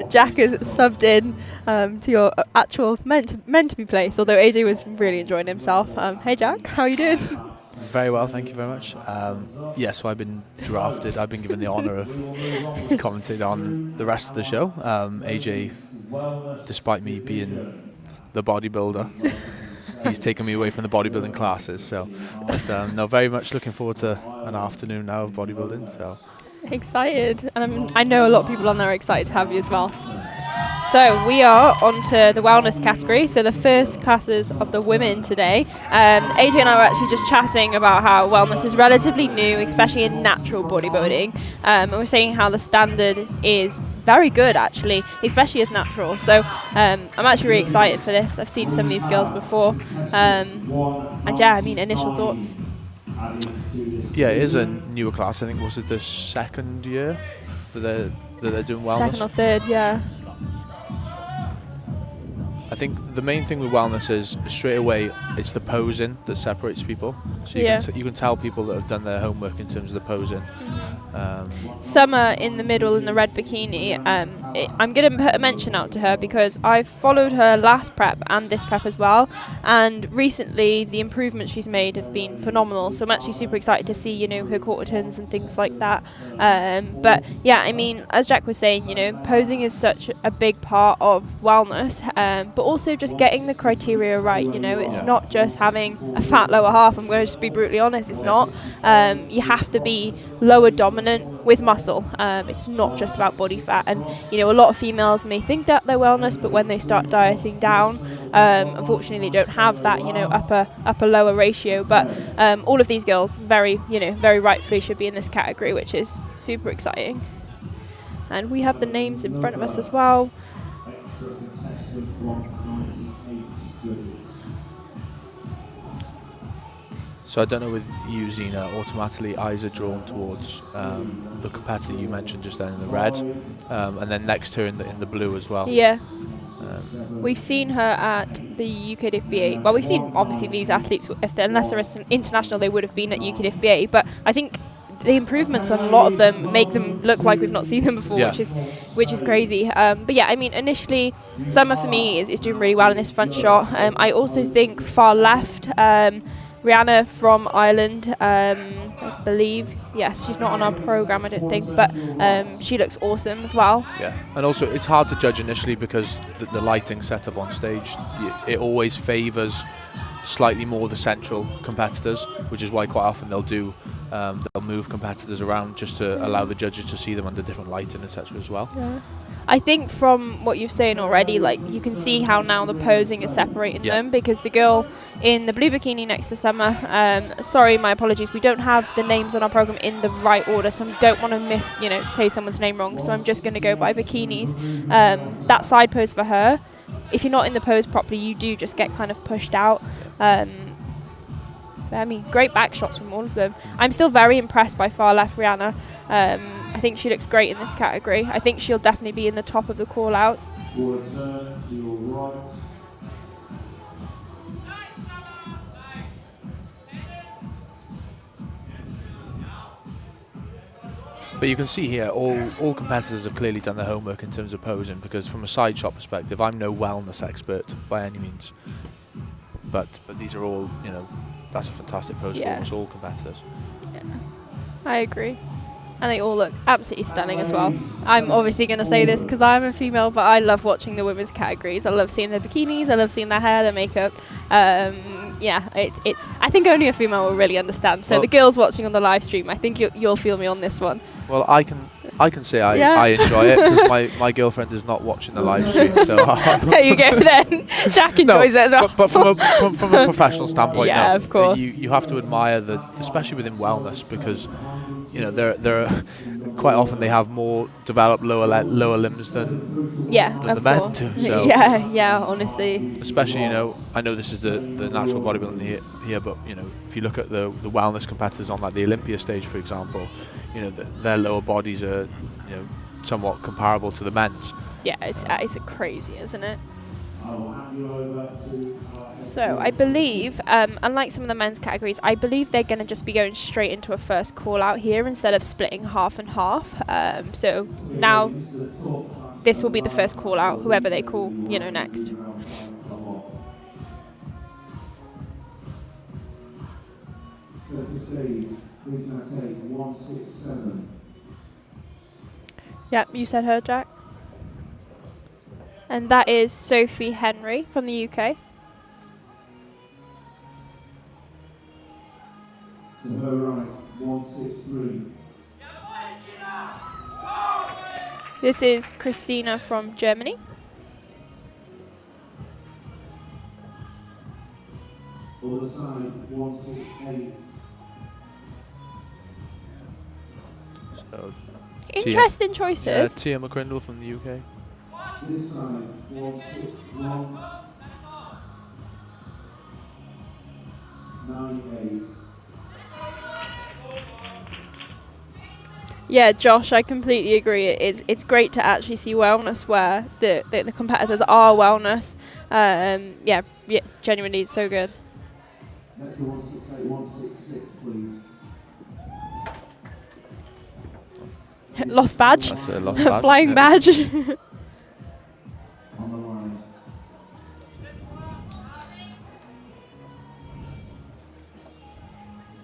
Speaker 2: Jack is subbed in to your actual meant to be place. Although AJ was really enjoying himself. Hey Jack, how are you doing?
Speaker 6: Very well, thank you very much. So I've been drafted. I've been given the honour of commenting on the rest of the show. AJ, despite me being the bodybuilder, he's taken me away from the bodybuilding classes. But no, very much looking forward to an afternoon now of bodybuilding. So
Speaker 2: excited, and I know a lot of people on there are excited to have you as well. So we are on to the wellness category, so the first classes of the women today. AJ and I were actually just chatting about how wellness is relatively new, especially in natural bodybuilding. And we're saying how the standard is very good, actually, especially as natural. So I'm actually really excited for this. I've seen some of these girls before. And yeah, I mean, initial thoughts?
Speaker 6: Yeah, it is a newer class. I think, was it the second year that they're doing wellness?
Speaker 2: Second or third, yeah.
Speaker 6: I think the main thing with wellness is straight away it's the posing that separates people. So you can tell people that have done their homework in terms of the posing.
Speaker 2: Summer in the middle in the red bikini. I'm going to put a mention out to her because I've followed her last prep and this prep as well. And recently the improvements she's made have been phenomenal. So I'm actually super excited to see, her quarter turns and things like that. But yeah, I mean, as Jack was saying, posing is such a big part of wellness. But also just getting the criteria right. It's not just having a fat lower half. I'm going to just be brutally honest. It's not. You have to be lower dominant with muscle. It's not just about body fat. And a lot of females may think that they're wellness, but when they start dieting down, unfortunately they don't have that upper lower ratio. But all of these girls very rightfully should be in this category, which is super exciting. And we have the names in front of us as well.
Speaker 6: So I don't know with you, Zena, automatically eyes are drawn towards the competitor you mentioned just then in the red, and then next to her in the blue as well.
Speaker 2: Yeah. We've seen her at the UKDFBA. Well, we've seen obviously these athletes, unless they're international, they would have been at UKDFBA. But I think the improvements on a lot of them make them look like we've not seen them before, which is crazy. But yeah, I mean, initially, Summer for me is doing really well in this front shot. I also think far left. Rihanna from Ireland, I believe. Yes, she's not on our program, I don't think, but she looks awesome as well.
Speaker 6: Yeah, and also it's hard to judge initially because the lighting setup on stage, it always favours slightly more the central competitors, which is why quite often they'll move competitors around just to allow the judges to see them under different lighting, etc. as well.
Speaker 2: Yeah. I think from what you've saying already, like you can see how now the posing is separating them, because the girl in the blue bikini next to Summer, sorry, my apologies, we don't have the names on our program in the right order, so I don't want to say someone's name wrong, so I'm just going to go by bikinis. That side pose for her, if you're not in the pose properly, you do just get kind of pushed out. I mean, great back shots from all of them. I'm still very impressed by far left Rihanna. I think she looks great in this category. I think she'll definitely be in the top of the call-outs.
Speaker 5: Forward turn to your right.
Speaker 6: But you can see here, all competitors have clearly done their homework in terms of posing, because from a side shot perspective, I'm no wellness expert by any means. But these are all, that's a fantastic pose for almost all competitors.
Speaker 2: Yeah, I agree. And they all look absolutely stunning as well. I'm obviously going to say this because I'm a female, but I love watching the women's categories. I love seeing their bikinis. I love seeing their hair, their makeup. Yeah, it's. I think only a female will really understand. So the girls watching on the live stream, I think you'll feel me on this one.
Speaker 6: Well, I can say I enjoy it because my girlfriend is not watching the live stream. So
Speaker 2: there you go then. Jack enjoys it as well.
Speaker 6: But from a professional standpoint,
Speaker 2: yeah, of course.
Speaker 6: You have to admire especially within wellness, because there are quite often they have more developed lower limbs than the men do. So
Speaker 2: yeah, honestly.
Speaker 6: Especially, I know this is the natural bodybuilding here, but if you look at the wellness competitors on like the Olympia stage, for example, their lower bodies are somewhat comparable to the men's.
Speaker 2: Yeah, it's crazy, isn't it? So I believe, unlike some of the men's categories, I believe they're going to just be going straight into a first call out here instead of splitting half and half. So now this will be the first call out, whoever they call, next. Yep, you said her, Jack. And that is Sophie Henry from the UK.
Speaker 5: To her right, 163.
Speaker 2: This is Christina from Germany.
Speaker 5: Other side, 168.
Speaker 6: So
Speaker 2: Interesting choices.
Speaker 6: Yeah, Tia McCrindle from the UK.
Speaker 5: This side, 161. 98.
Speaker 2: Yeah, Josh, I completely agree. It's great to actually see wellness where the competitors are wellness. Yeah, genuinely, it's so good.
Speaker 5: Next to 168, 166, please.
Speaker 2: Lost badge.
Speaker 6: That's a lost badge.
Speaker 2: Flying badge.
Speaker 5: On the line.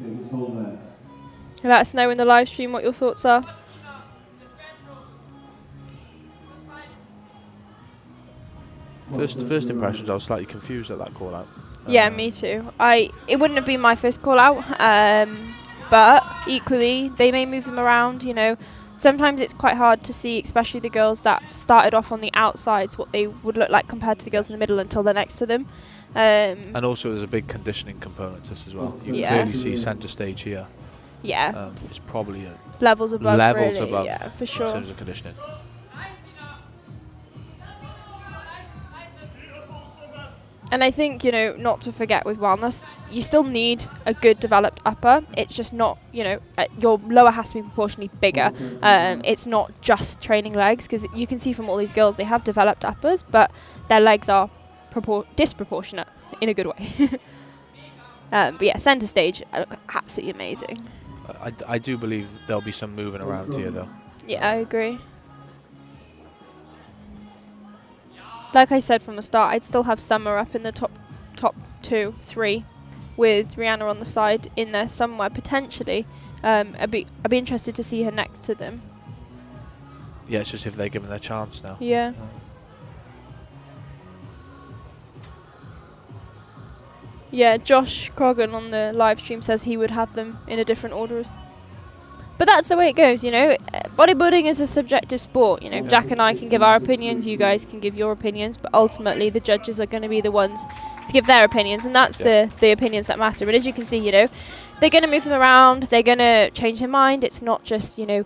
Speaker 5: Okay, just hold there.
Speaker 2: Let us know in the live stream what your thoughts are.
Speaker 6: First impressions, I was slightly confused at that call out.
Speaker 2: Yeah, me too. It wouldn't have been my first call out, but equally they may move them around. Sometimes it's quite hard to see, especially the girls that started off on the outsides, what they would look like compared to the girls in the middle until they're next to them.
Speaker 6: And also there's a big conditioning component to this as well. You can clearly see centre stage here.
Speaker 2: Yeah.
Speaker 6: It's probably
Speaker 2: levels above,
Speaker 6: levels
Speaker 2: really.
Speaker 6: above,
Speaker 2: yeah, for sure.
Speaker 6: in terms of conditioning.
Speaker 2: And I think, not to forget with wellness, you still need a good developed upper. It's just not, your lower has to be proportionally bigger. It's not just training legs, because you can see from all these girls, they have developed uppers, but their legs are disproportionate in a good way. But yeah, centre stage, look absolutely amazing.
Speaker 6: I do believe there'll be some moving around here, though.
Speaker 2: Yeah, I agree. Like I said from the start, I'd still have Summer up in the top 2, 3. with Rihanna on the side in there somewhere potentially. I'd be interested to see her next to them.
Speaker 6: Yeah, it's just if they're given their chance now.
Speaker 2: Yeah. Yeah, Josh Croggan on the live stream says he would have them in a different order. But that's the way it goes, you know. Bodybuilding is a subjective sport. You know, Jack and I can give our opinions, you guys can give your opinions, but ultimately the judges are going to be the ones to give their opinions, and that's the opinions that matter. But as you can see, you know, they're going to move them around, they're going to change their mind. It's not just, you know,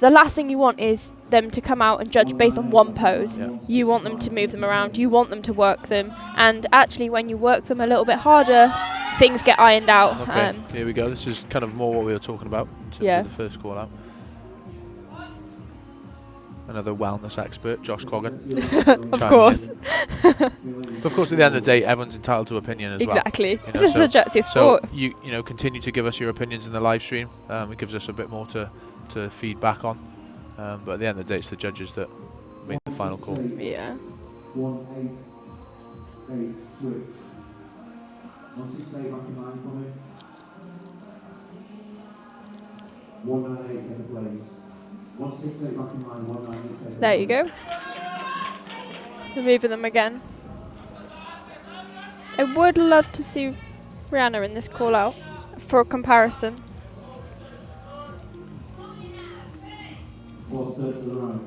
Speaker 2: the last thing you want is them to come out and judge based on one pose.
Speaker 6: Yeah.
Speaker 2: You want them to move them around, you want them to work them, and actually when you work them a little bit harder, things get ironed out.
Speaker 6: Okay, here we go. This is kind of more what we were talking about in terms of the first call out. Another wellness expert, Josh Croggan.
Speaker 2: Of course.
Speaker 6: But of course, at the end of the day, everyone's entitled to opinion as
Speaker 2: Exactly.
Speaker 6: well.
Speaker 2: It's a subjective sport.
Speaker 6: So you know, continue to give us your opinions in the live stream. It gives us a bit more to feed back on. But at the end of the day, it's the judges that make the final call.
Speaker 2: Yeah.
Speaker 5: 188 switch. 168 back in line for me. 198 second place. 168 back in line. 198 second.
Speaker 2: There you go. Removing them again. I would love to see Rihanna in this call out for comparison.
Speaker 5: 4 sets to the right.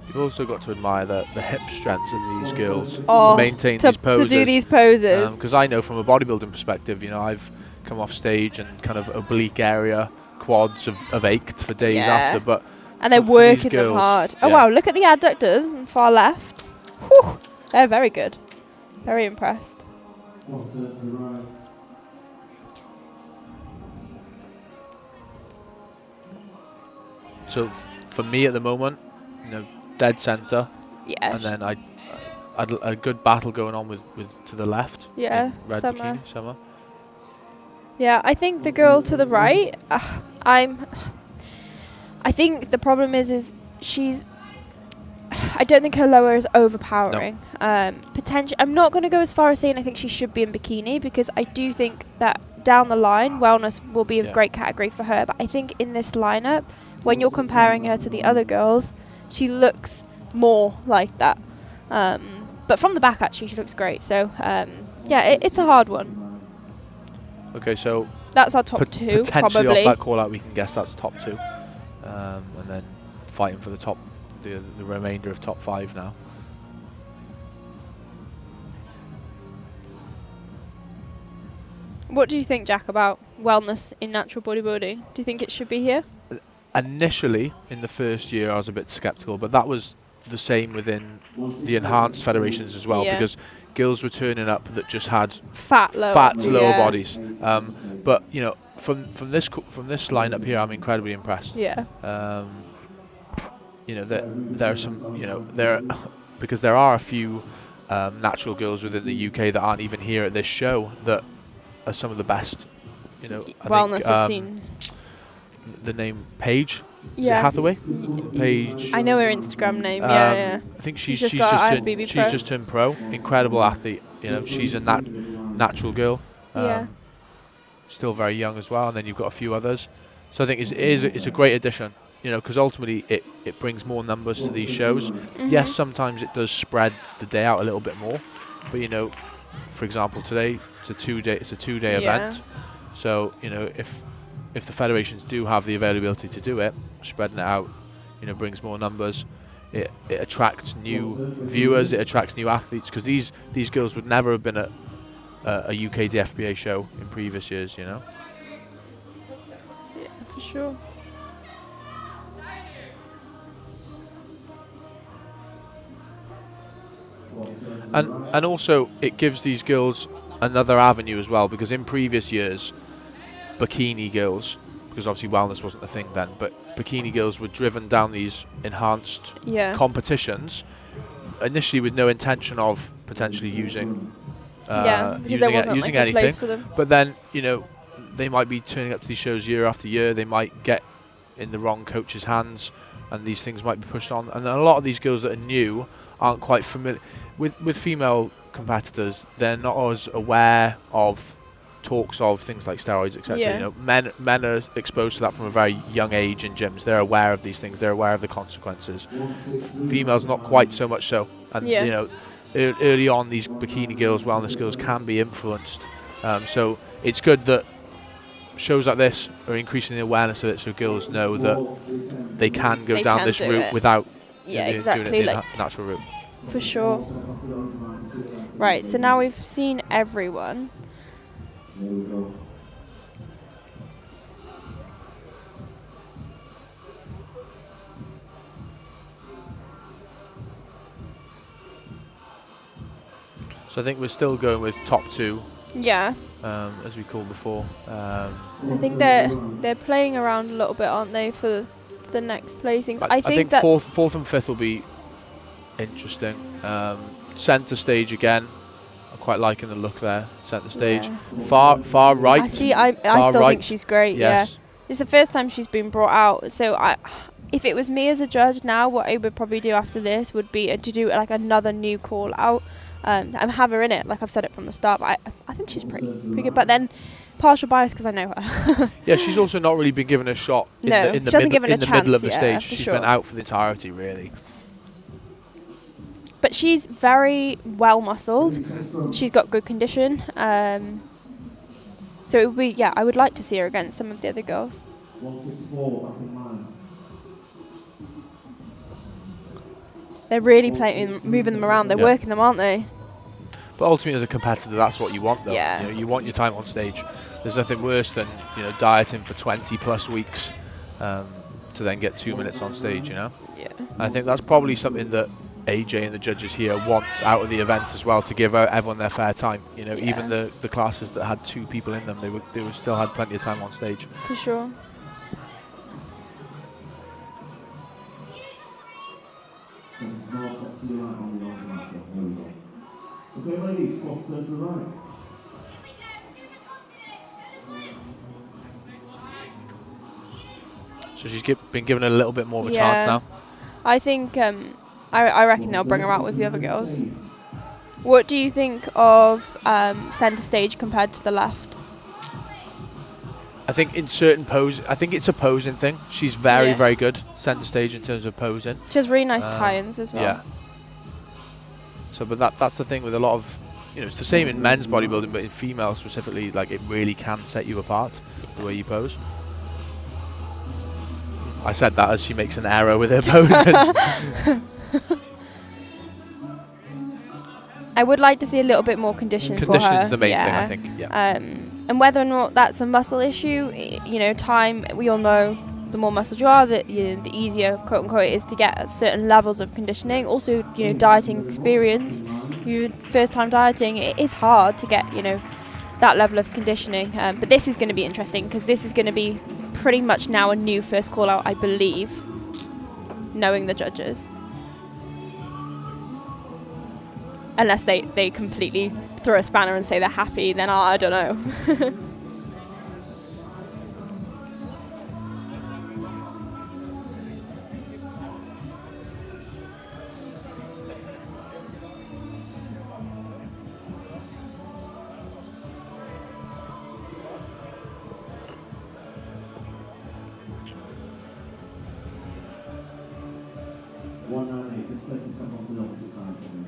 Speaker 6: You've also got to admire the hip strengths of these girls
Speaker 2: Oh,
Speaker 6: to maintain these poses.
Speaker 2: To do these poses.
Speaker 6: Because I know from a bodybuilding perspective, you know, I've come off stage and kind of oblique area, quads have ached for days after. But
Speaker 2: and they're
Speaker 6: for
Speaker 2: working
Speaker 6: these girls,
Speaker 2: them hard. Oh wow, look at the adductors on far left. Whew, they're very good. Very impressed.
Speaker 5: 4 sets to the right.
Speaker 6: So for me at the moment, you know, dead center.
Speaker 2: Yeah.
Speaker 6: And then I had a good battle going on with to the left.
Speaker 2: Yeah,
Speaker 6: Red
Speaker 2: Summer.
Speaker 6: bikini, Summer.
Speaker 2: Yeah, I think the girl to the right, I think the problem is she's, I don't think her lower is overpowering. Potentially, I'm not going to go as far as saying I think she should be in bikini, because I do think that down the line, wellness will be a great category for her. But I think in this lineup, when you're comparing her to the other girls, she looks more like that. But from the back, actually, she looks great. So, yeah, it's a hard one.
Speaker 6: Okay, so
Speaker 2: that's our top two,
Speaker 6: potentially
Speaker 2: probably.
Speaker 6: off that call out, we can guess that's top two, and then fighting for the top, the remainder of top 5 now.
Speaker 2: What do you think, Jack, about wellness in natural bodybuilding? Do you think it should be here?
Speaker 6: Initially, in the first year, I was a bit skeptical, but that was the same within the enhanced federations as well, because girls were turning up that just had
Speaker 2: fat lower
Speaker 6: bodies. But you know, from this lineup here, I'm incredibly impressed.
Speaker 2: Yeah.
Speaker 6: You know, there are some, you know, because there are a few natural girls within the UK that aren't even here at this show that are some of the best. You know,
Speaker 2: wellness I've seen.
Speaker 6: The name Paige. Is it Hathaway? Paige.
Speaker 2: I know her Instagram name. Yeah.
Speaker 6: I think she's just turned pro. Incredible athlete. You know, she's a natural girl. Still very young as well. And then you've got a few others. So I think it's a great addition. You know, because ultimately it brings more numbers to these shows. Yes, sometimes it does spread the day out a little bit more. But you know, for example, today it's a 2-day event. So you know, if the federations do have the availability to do it, spreading it out, you know, brings more numbers. It attracts new viewers. It attracts new athletes, because these girls would never have been at a UKDFBA show in previous years. You know.
Speaker 2: Yeah, for sure.
Speaker 6: And also it gives these girls another avenue as well, because in previous years, bikini girls, because obviously wellness wasn't a thing then, but bikini girls were driven down these enhanced competitions initially with no intention of potentially using anything.
Speaker 2: For them.
Speaker 6: But then, you know, they might be turning up to these shows year after year. They might get in the wrong coach's hands, and these things might be pushed on. And a lot of these girls that are new aren't quite familiar with female competitors. They're not as aware of talks of things like steroids, etc.
Speaker 2: Yeah.
Speaker 6: You know, men are exposed to that from a very young age in gyms. They're aware of these things. They're aware of the consequences. Females not quite so much so. And
Speaker 2: Yeah.
Speaker 6: you know, early on, these bikini girls, wellness girls, can be influenced. So it's good that shows like this are increasing the awareness of it, so girls know that they can go
Speaker 2: They
Speaker 6: down
Speaker 2: can
Speaker 6: this
Speaker 2: do
Speaker 6: route
Speaker 2: it.
Speaker 6: without
Speaker 2: Yeah,
Speaker 6: doing
Speaker 2: exactly,
Speaker 6: it the
Speaker 2: like-
Speaker 6: natural route.
Speaker 2: For sure. Right, so now we've seen everyone.
Speaker 6: So I think we're still going with top 2,
Speaker 2: Yeah,
Speaker 6: as we called before.
Speaker 2: I think they're playing around a little bit, aren't they, for the next placings? I think that
Speaker 6: fourth and fifth will be interesting. Centre stage again. I'm quite liking the look there. Centre stage.
Speaker 2: Yeah.
Speaker 6: Far right.
Speaker 2: I see. I
Speaker 6: Far
Speaker 2: still
Speaker 6: right.
Speaker 2: think she's great.
Speaker 6: Yes.
Speaker 2: Yeah, it's the first time she's been brought out. So if it was me as a judge now, what I would probably do after this would be to do like another new call out, and have her in it. Like I've said it from the start. But I think she's pretty good. But then partial bias because I know her.
Speaker 6: Yeah, she's also not really been given a shot in
Speaker 2: No,
Speaker 6: the
Speaker 2: she hasn't given a
Speaker 6: middle of
Speaker 2: chance,
Speaker 6: the
Speaker 2: yeah,
Speaker 6: stage.
Speaker 2: for
Speaker 6: She's
Speaker 2: sure.
Speaker 6: been out for the entirety, really.
Speaker 2: But she's very well muscled. She's got good condition. So it would be, yeah, I would like to see her against some of the other girls.
Speaker 5: 164 back in line.
Speaker 2: They're really playing, moving them around. They're
Speaker 6: Yeah.
Speaker 2: working them, aren't they?
Speaker 6: But ultimately, as a competitor, that's what you want, though.
Speaker 2: Yeah.
Speaker 6: You know, you want your time on stage. There's nothing worse than, you know, dieting for 20 plus weeks to then get 2 minutes on stage. You know.
Speaker 2: Yeah.
Speaker 6: And I think that's probably something that AJ and the judges here want out of the event as well, to give everyone their fair time. You know,
Speaker 2: Yeah.
Speaker 6: even the classes that had 2 people in them, they were still had plenty of time on stage.
Speaker 2: For sure.
Speaker 5: Okay, ladies, swap turn to the right.
Speaker 6: So she's been given a little bit more of a
Speaker 2: Yeah.
Speaker 6: chance now.
Speaker 2: I think I reckon they'll bring her out with the other girls. What do you think of centre stage compared to the left?
Speaker 6: I think in certain poses, I think it's a posing thing. She's very,
Speaker 2: Yeah.
Speaker 6: very good centre stage in terms of posing.
Speaker 2: She has really nice tie-ins as well.
Speaker 6: Yeah. So, but that's the thing with a lot of, you know, it's the same in men's bodybuilding, but in female specifically, like it really can set you apart the way you pose. I said that as she makes an error with her posing.
Speaker 2: I would like to see a little bit more condition for her.
Speaker 6: Conditioning's the main thing,
Speaker 2: yeah.
Speaker 6: I think. Yeah.
Speaker 2: And whether or not that's a muscle issue, you know, time, we all know the more muscled you are, the easier, quote unquote, it is to get certain levels of conditioning. Also, you know, dieting experience. Your first time dieting, it is hard to get, you know, that level of conditioning. But this is going to be interesting because this is going to be pretty much now a new first call out, I believe, knowing the judges. Unless they completely throw a spanner and say they're happy, then I don't know.
Speaker 5: Just take yourself onto the opposite side for me.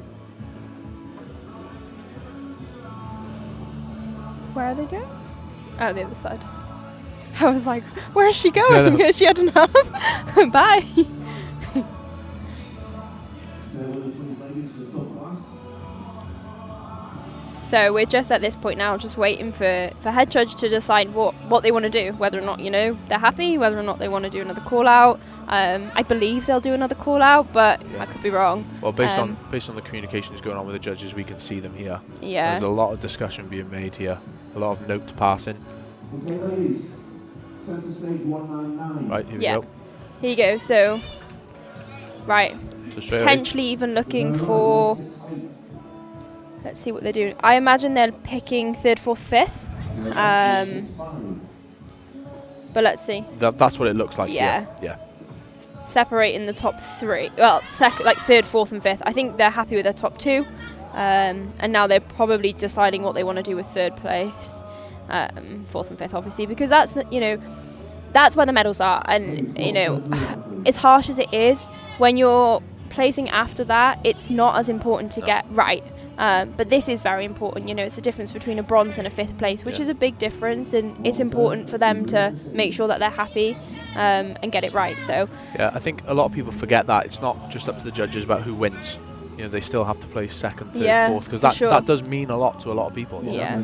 Speaker 2: Where are they going? Oh, the other side. I was like, where is she going?
Speaker 6: No.
Speaker 2: She had enough. Bye.
Speaker 5: Stay with us, please, ladies, for the top class.
Speaker 2: So we're just at this point now, just waiting for head judge to decide what they want to do, whether or not, you know, they're happy, whether or not they want to do another call out. I believe they'll do another call out, but I could be wrong.
Speaker 6: Well, based on the communications going on with the judges, we can see them here.
Speaker 2: Yeah.
Speaker 6: There's a lot of discussion being made here, a lot of note passing.
Speaker 5: Okay, ladies, centre stage 199.
Speaker 6: Right, here
Speaker 2: Yeah.
Speaker 6: we go.
Speaker 2: Here you go. So, right,
Speaker 6: So straight away.
Speaker 2: potentially even looking for. Let's see what they're doing. I imagine they're picking third, fourth, fifth. But let's see.
Speaker 6: That's what it looks like.
Speaker 2: Yeah.
Speaker 6: Yeah.
Speaker 2: Separating the top 3. Well, like 3rd, 4th, and 5th. I think they're happy with their top 2. And now they're probably deciding what they want to do with 3rd place, 4th and 5th, obviously, because that's that's where the medals are. And as harsh as it is, when you're placing after that, it's not as important to get right. But this is very important. It's the difference between a bronze and a 5th place, which is a big difference, and it's important for them to make sure that they're happy and get it right. So
Speaker 6: yeah, I think a lot of people forget that it's not just up to the judges about who wins. They still have to place 2nd, 3rd, 4th, because that does mean a lot to a lot of people.
Speaker 2: Yeah.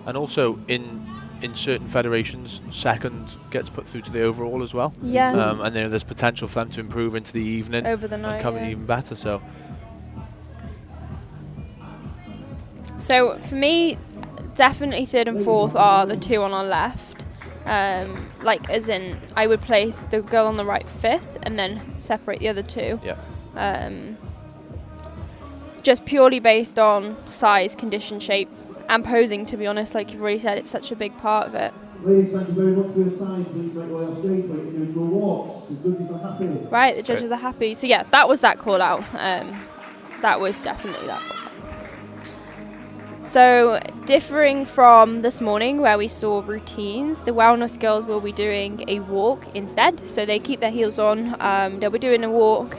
Speaker 6: And also in certain federations, 2nd gets put through to the overall as well.
Speaker 2: Yeah.
Speaker 6: And then there's potential for them to improve into the evening
Speaker 2: over the night,
Speaker 6: and come in even better. So
Speaker 2: for me, definitely 3rd and 4th are the 2 on our left. Like as in, I would place the girl on the right 5th and then separate the other 2.
Speaker 6: Yeah.
Speaker 2: Just purely based on size, condition, shape, and posing. To be honest, like you've already said, it's such a big part of it.
Speaker 5: Please, thank you very much for your time. Please make your way off stage for individual walks. The judges are happy.
Speaker 2: Right, the judges are happy. So yeah, that was that call out. That was definitely that. So, differing from this morning where we saw routines, the wellness girls will be doing a walk instead. So they keep their heels on. They'll be doing a walk.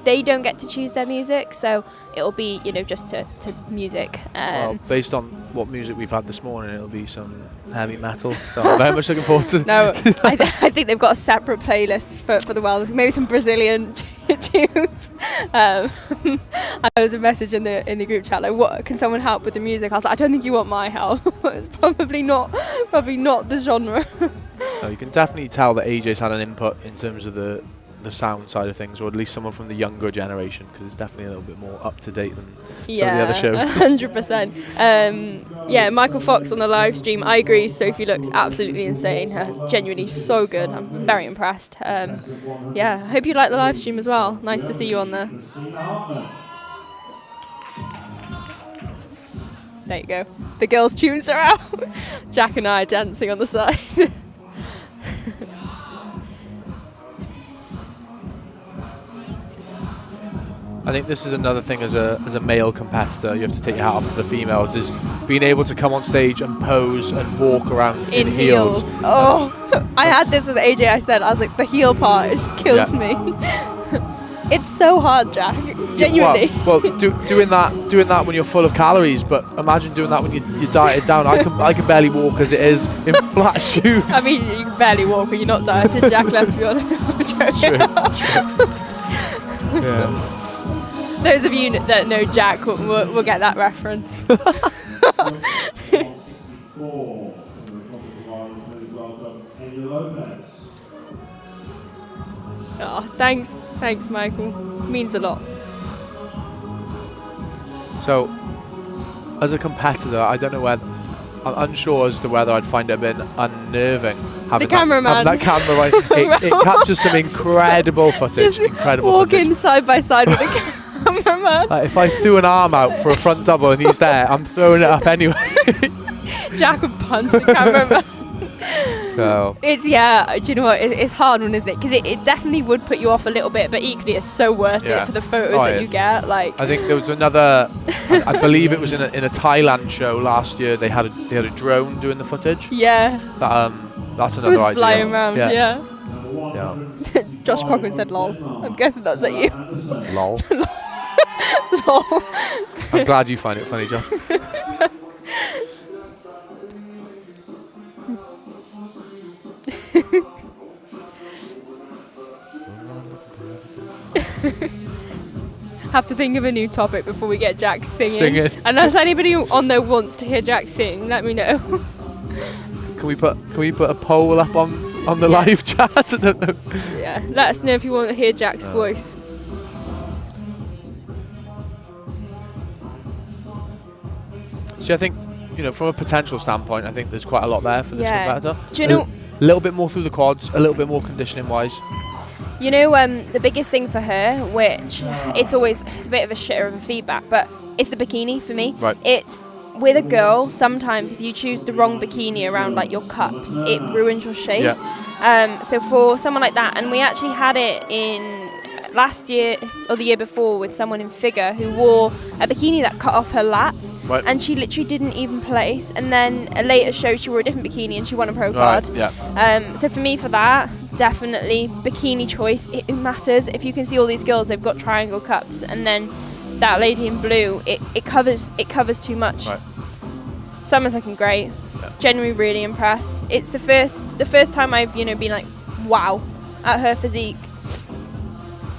Speaker 2: They don't get to choose their music, so it'll be just to music.
Speaker 6: Well, based on what music we've had this morning, it'll be some heavy metal. So I'm very much looking forward to.
Speaker 2: No, I think they've got a separate playlist for the wellness. Maybe some Brazilian tunes. I was a message in the group chat like, "What can someone help with the music?" I was like, "I don't think you want my help." It's probably not the genre.
Speaker 6: No, you can definitely tell that AJ's had an input in terms of the sound side of things, or at least someone from the younger generation, because it's definitely a little bit more up to date than some of the other shows.
Speaker 2: 100%. Yeah, Michael Fox on the live stream. I agree. Sophie looks absolutely insane. Genuinely so good. I'm very impressed. Yeah, I hope you like the live stream as well. Nice to see you on there. There you go. The girls' tunes are out. Jack and I are dancing on the side.
Speaker 6: I think this is another thing as a male competitor, you have to take your hat off to the females, is being able to come on stage and pose and walk around in heels.
Speaker 2: Oh, I had this with AJ. I was like, the heel part, it just kills me. It's so hard, Jack. Genuinely.
Speaker 6: Well, doing that when you're full of calories, but imagine doing that when you're dieted down. I can barely walk as it is in flat shoes.
Speaker 2: I mean, you can barely walk when you're not dieted, Jack. Let's be honest.
Speaker 6: True. Yeah.
Speaker 2: Those of you that know Jack will get that reference. Oh, thanks, Michael. Means a lot.
Speaker 6: So, as a competitor, I don't know whether I'm unsure as to whether I'd find it a bit unnerving having
Speaker 2: the cameraman.
Speaker 6: that camera. Right, it captures some incredible footage.
Speaker 2: Walking side by side with the cameraman.
Speaker 6: Like if I threw an arm out for a front double and he's there, I'm throwing it up anyway.
Speaker 2: Jack would punch the cameraman.
Speaker 6: So
Speaker 2: it's do you know what? It's hard one, isn't it? Because it definitely would put you off a little bit, but equally it's so worth it for the photos that you get. Like
Speaker 6: I think there was another. I believe it was in a Thailand show last year. They had a drone doing the footage.
Speaker 2: Yeah.
Speaker 6: That's another idea.
Speaker 2: Flying around. Yeah. Josh Cochran said, "Lol." I'm guessing that's at you.
Speaker 6: Lol.
Speaker 2: Lol.
Speaker 6: I'm glad you find it funny, Josh.
Speaker 2: Have to think of a new topic before we get Jack singing. Unless anybody on there wants to hear Jack sing, let me know.
Speaker 6: Can we put a poll up on the live chat?
Speaker 2: Yeah, let us know if you want to hear Jack's voice.
Speaker 6: So I think, from a potential standpoint, I think there's quite a lot there for this competitor.
Speaker 2: Do you know?
Speaker 6: A little bit more through the quads, a little bit more conditioning wise.
Speaker 2: The biggest thing for her, which it's a bit of a shitter of a feedback, but it's the bikini for me.
Speaker 6: Right.
Speaker 2: It's with a girl, sometimes if you choose the wrong bikini around like your cups, it ruins your shape.
Speaker 6: Yeah.
Speaker 2: So for someone like that, and we actually had it in last year or the year before with someone in figure who wore a bikini that cut off her lats,
Speaker 6: Right.
Speaker 2: and she literally didn't even place. And then a later show, she wore a different bikini and she won a pro card.
Speaker 6: Yeah.
Speaker 2: So for me, for that, definitely bikini choice. It matters. If you can see all these girls, they've got triangle cups, and then that lady in blue, it covers too much.
Speaker 6: Right.
Speaker 2: Summer's looking great.
Speaker 6: Yeah.
Speaker 2: Genuinely really impressed. It's the first time I've been like wow at her physique.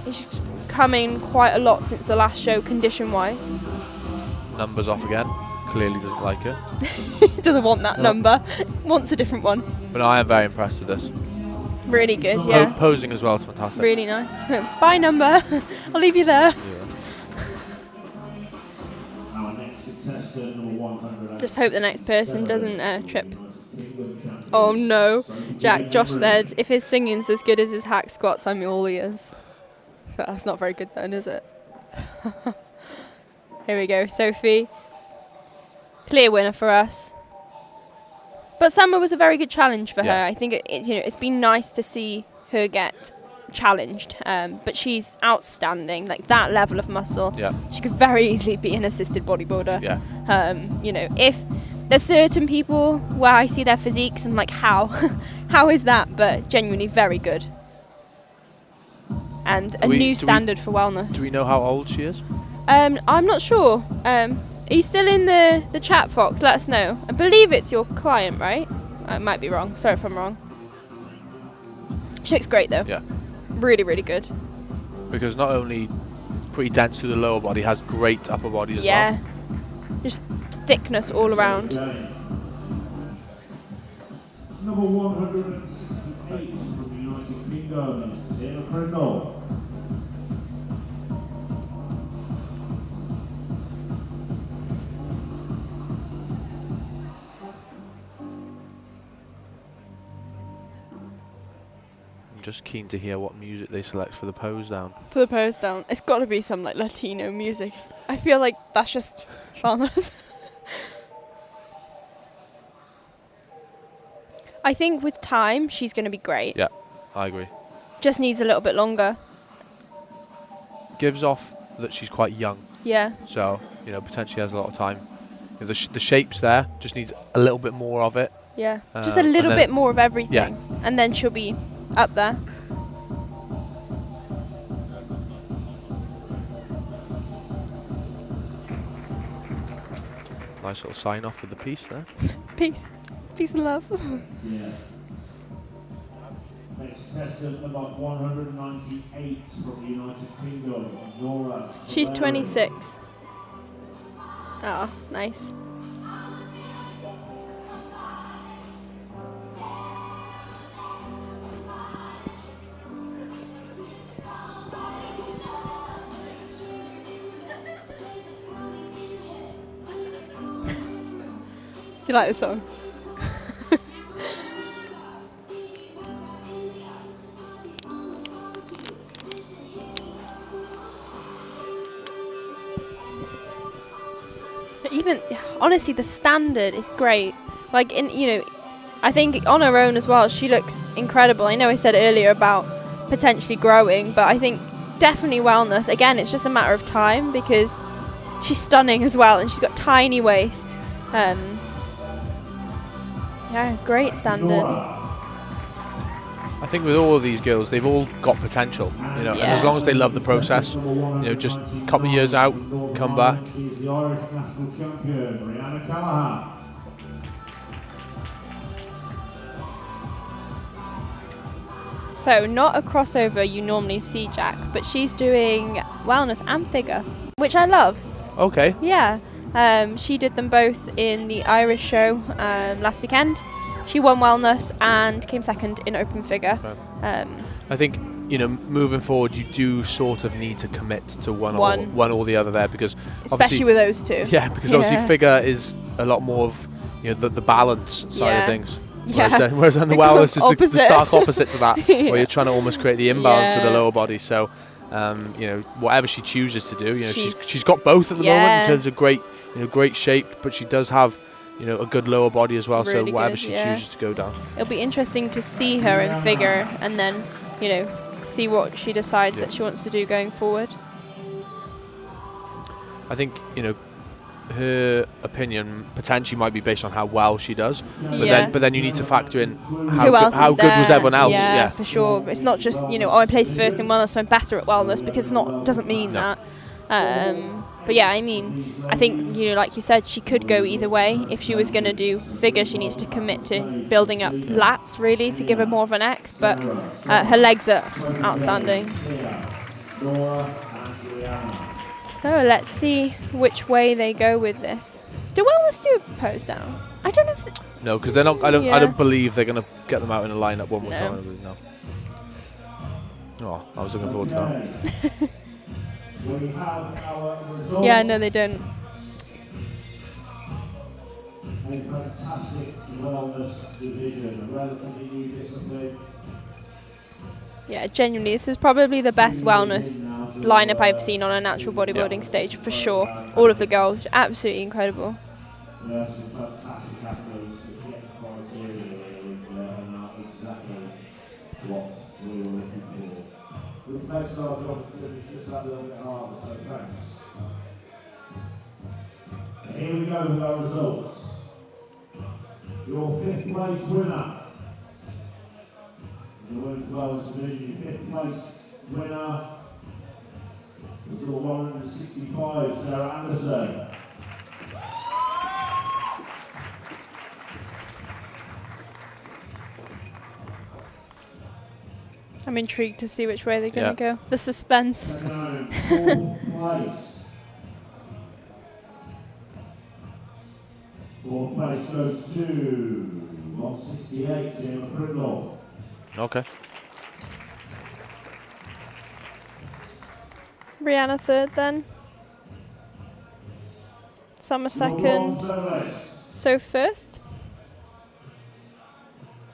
Speaker 2: It's coming quite a lot since the last show, condition wise.
Speaker 6: Numbers off again. Clearly doesn't like it.
Speaker 2: He doesn't want that number. Wants a different one.
Speaker 6: But no, I am very impressed with this.
Speaker 2: Really good, yeah.
Speaker 6: Posing as well is fantastic.
Speaker 2: Really nice. Bye number. I'll leave you there.
Speaker 5: Our next contestant, number 100.
Speaker 2: Just hope the next person doesn't trip. Oh no. Josh said, if his singing's as good as his hack squats, I'm all ears. So that's not very good then, is it? Here we go, Sophie. Clear winner for us. But Summer was a very good challenge for her. I think it's been nice to see her get challenged. But she's outstanding. Like that level of muscle.
Speaker 6: Yeah.
Speaker 2: She could very easily be an assisted bodybuilder.
Speaker 6: Yeah.
Speaker 2: If there's certain people where I see their physiques and I'm like, how? How is that? But genuinely very good. And a new standard for wellness.
Speaker 6: Do we know how old she is?
Speaker 2: I'm not sure. Are you still in the chat, Fox? Let us know. I believe it's your client, right? I might be wrong. Sorry if I'm wrong. She looks great though.
Speaker 6: Yeah.
Speaker 2: Really, really good.
Speaker 6: Because not only pretty dense through the lower body, has great upper body as well.
Speaker 2: Just thickness all around.
Speaker 5: Number 168 from the United Kingdom is Tina Crindle.
Speaker 6: I'm just keen to hear what music they select for the pose down.
Speaker 2: For the pose down, it's got to be some like Latino music. I feel like that's just wellness. I think with time, she's going to be great.
Speaker 6: Yeah, I agree.
Speaker 2: Just needs a little bit longer.
Speaker 6: Gives off that she's quite young.
Speaker 2: Yeah.
Speaker 6: So, potentially has a lot of time. The shape's there, just needs a little bit more of it.
Speaker 2: Yeah. Just a little bit more of everything.
Speaker 6: Yeah.
Speaker 2: And then she'll be up there.
Speaker 6: Nice little sign off with the piece there.
Speaker 2: Peace. Peace and love.
Speaker 5: Yeah. Next contestant, number 198 from the United Kingdom, Nora.
Speaker 2: She's 26. Oh, nice. Do you like this song? Even honestly, the standard is great. Like I think on her own as well, she looks incredible. I know I said earlier about potentially growing, but I think definitely wellness. Again, it's just a matter of time because she's stunning as well, and she's got tiny waist. Yeah, great standard.
Speaker 6: I think with all of these girls, they've all got potential, and as long as they love the process, just a couple of years out, come back.
Speaker 5: She's the Irish National Champion, Rihanna Callahan.
Speaker 2: So not a crossover you normally see, Jack, but she's doing wellness and figure, which I love.
Speaker 6: Okay.
Speaker 2: Yeah. She did them both in the Irish show last weekend. She won wellness and came second in open figure.
Speaker 6: I think moving forward, you do sort of need to commit to one or the other there, because
Speaker 2: especially with those two.
Speaker 6: Yeah, because obviously figure is a lot more of the balance side of things. Whereas on the wellness is the stark opposite to that, where you're trying to almost create the imbalance to the lower body. So, whatever she chooses to do, she's got both at the moment in terms of great great shape, but she does have, a good lower body as well.
Speaker 2: Really
Speaker 6: so whatever
Speaker 2: good,
Speaker 6: she
Speaker 2: yeah.
Speaker 6: chooses to go down.
Speaker 2: It'll be interesting to see her in figure and then, see what she decides that she wants to do going forward.
Speaker 6: I think, her opinion potentially might be based on how well she does, but then you need to factor in how good was everyone else.
Speaker 2: Yeah, for sure. It's not just I placed first in wellness, so I'm better at wellness, because doesn't mean that. But yeah, I mean, I think like you said, she could go either way. If she was going to do figure, she needs to commit to building up lats really to give her more of an X. But her legs are outstanding. Oh, let's see which way they go with this. Do wellness do a pose down? I don't know if...
Speaker 6: No, because they're not. I don't believe they're going to get them out in a lineup one more time. No. Oh, I was looking forward to that.
Speaker 2: Yeah, no, they don't.
Speaker 5: A fantastic wellness division, a relatively new discipline.
Speaker 2: Yeah, genuinely, this is probably the best wellness lineup I've seen on a natural bodybuilding stage, for sure. All of the girls, absolutely incredible.
Speaker 5: There are some fantastic athletes that get the criteria and are exactly what we were looking for. Which makes our job to finish just that little bit harder, so thanks. And here we go with our results. Your 5th place winner. The women's wellness division, 5th place winner was the 165, Sarah Anderson.
Speaker 2: I'm intrigued to see which way they're going to go. The suspense.
Speaker 5: 4th place. 4th place goes to 168, Taylor Crindle.
Speaker 6: Okay.
Speaker 2: Rihanna 3rd then. Summer 2nd. So 1st.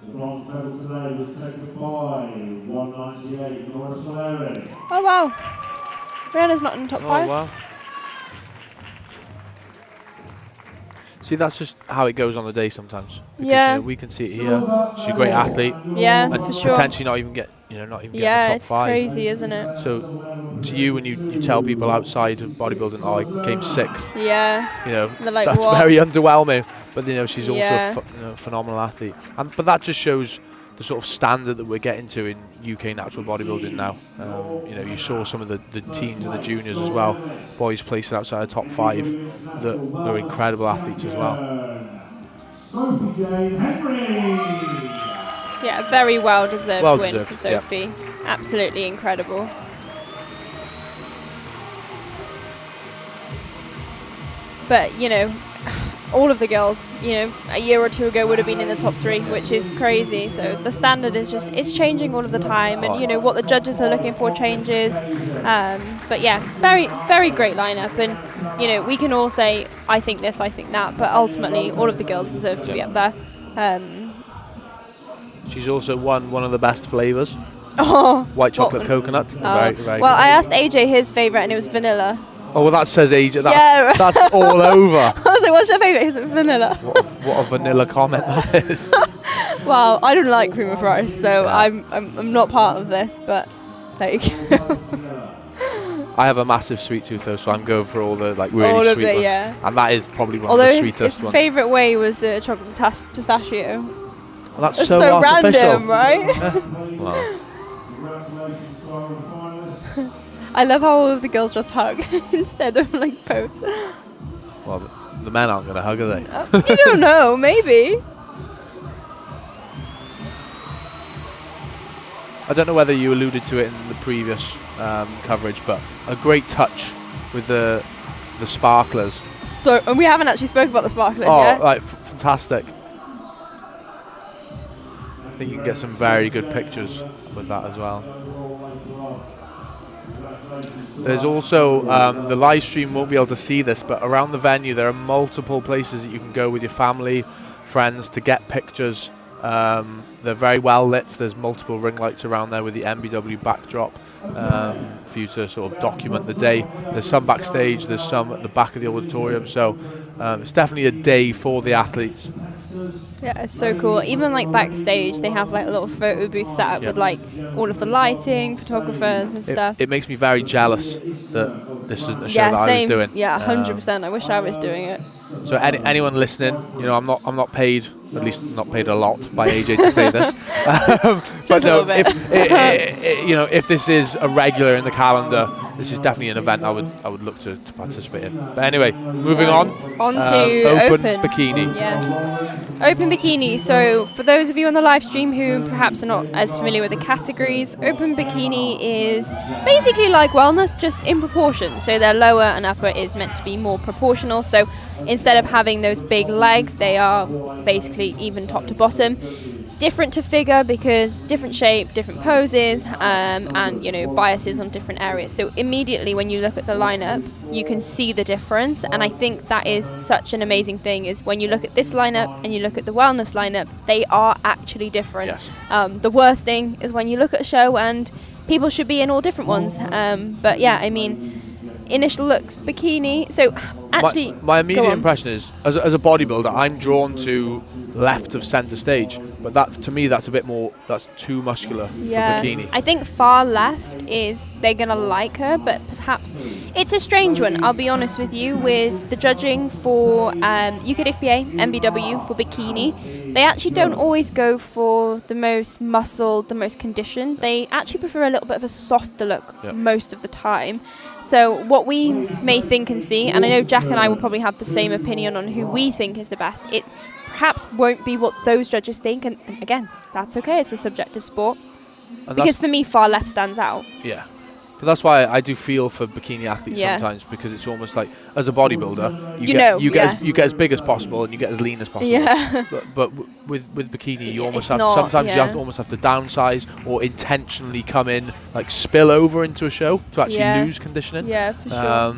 Speaker 5: The bronze medal today was taken by 198, Laura Soleri.
Speaker 2: Oh wow. Rihanna's not in the top 5.
Speaker 6: Wow. See, that's just how it goes on the day sometimes. Because, we can see it here. She's a great athlete.
Speaker 2: Yeah,
Speaker 6: and
Speaker 2: for sure.
Speaker 6: potentially not even get the top 5.
Speaker 2: Yeah, it's crazy, isn't it?
Speaker 6: So, to you, when you tell people outside of bodybuilding, I came 6th.
Speaker 2: Yeah.
Speaker 6: They're
Speaker 2: like,
Speaker 6: that's
Speaker 2: what?
Speaker 6: very underwhelming. But she's also a phenomenal athlete. But that just shows the sort of standard that we're getting to in UK natural bodybuilding now. You saw some of the teens and the juniors as well, boys placed outside the top 5 that are incredible athletes as well.
Speaker 5: Sophie Jane Henry.
Speaker 2: Yeah, very well deserved win
Speaker 6: deserved,
Speaker 2: for Sophie.
Speaker 6: Yeah.
Speaker 2: Absolutely incredible. But all of the girls, a year or two ago would have been in the top 3, which is crazy. So the standard is it's changing all of the time, and what the judges are looking for changes. But yeah, very, very great lineup, and we can all say, I think this, I think that, but ultimately all of the girls deserve to be up there.
Speaker 6: She's also won one of the best flavours.
Speaker 2: Oh,
Speaker 6: white chocolate coconut. Very, very
Speaker 2: well,
Speaker 6: good.
Speaker 2: I asked AJ his favourite, and it was vanilla.
Speaker 6: Oh, well, that says AJ. That's all over.
Speaker 2: I was like, what's your favourite? He was like, vanilla.
Speaker 6: What a vanilla comment that is.
Speaker 2: Well, I don't like cream of rice, so I'm not part of this, but there you go.
Speaker 6: I have a massive sweet tooth though, so I'm going for all the really sweet ones.
Speaker 2: Yeah.
Speaker 6: And that is probably one
Speaker 2: Although
Speaker 6: of the sweetest
Speaker 2: his
Speaker 6: ones.
Speaker 2: favourite way was the chocolate pistachio.
Speaker 6: Well, that's
Speaker 2: It's
Speaker 6: so
Speaker 2: so
Speaker 6: artificial.
Speaker 2: random, right?
Speaker 6: Wow.
Speaker 5: Congratulations to our finalists.
Speaker 2: I love how all of the girls just hug instead of pose.
Speaker 6: Well, the men aren't going to hug, are they?
Speaker 2: You don't know, maybe.
Speaker 6: I don't know whether you alluded to it in the previous coverage, but a great touch with the sparklers.
Speaker 2: So, and we haven't actually spoken about the sparklers
Speaker 6: yet.
Speaker 2: Oh,
Speaker 6: right, fantastic. I think you can get some very good pictures with that as well. There's also, the live stream won't be able to see this, but around the venue there are multiple places that you can go with your family, friends to get pictures. They're very well lit. There's multiple ring lights around there with the NBW backdrop. for you to sort of document the day. There's some backstage, there's some at the back of the auditorium, so it's definitely a day for the athletes.
Speaker 2: Yeah, it's so cool. Even like backstage, they have like a little photo booth set up with like all of the lighting, photographers and stuff.
Speaker 6: It makes me very jealous that this isn't a show that I was doing.
Speaker 2: Yeah, 100%. I wish I was doing it.
Speaker 6: So anyone listening, I'm not paid, at least not paid a lot by AJ to say this. But no, if this is a regular in the calendar, this is definitely an event I would look to participate in. But anyway, moving on
Speaker 2: to
Speaker 6: open bikini.
Speaker 2: Yes. Open bikini. So for those of you on the live stream who perhaps are not as familiar with the categories, open bikini is basically like wellness, just in proportion. So their lower and upper is meant to be more proportional. So instead of having those big legs, they are basically even top to bottom. Different to figure because different shape, different poses, and biases on different areas. So immediately when you look at the lineup, you can see the difference. And I think that is such an amazing thing, is when you look at this lineup and you look at the wellness lineup, they are actually different.
Speaker 6: Yes.
Speaker 2: The worst thing is when you look at a show and people should be in all different ones. But yeah, I mean, initial looks, bikini. So actually,
Speaker 6: my immediate impression is, as a bodybuilder, I'm drawn to left of center stage, but that to me that's too muscular for bikini.
Speaker 2: I think far left is they're gonna like her, but perhaps it's a strange one. I'll be honest with you, with the judging for UKDFBA, NBW for bikini, they actually don't always go for the most muscled, the most conditioned. They actually prefer a little bit of a softer look most of the time. So what we may think and see, and I know Jack and I will probably have the same opinion on who we think is the best, it perhaps won't be what those judges think, and again, that's okay, it's a subjective sport. Because for me, far left stands out.
Speaker 6: Yeah. But that's why I do feel for bikini athletes sometimes, because it's almost like, as a bodybuilder, you get as big as possible and you get as lean as possible. Yeah. But with bikini, you almost have sometimes you almost have to downsize or intentionally come in, like spill over into a show to actually lose conditioning.
Speaker 2: Yeah, for sure.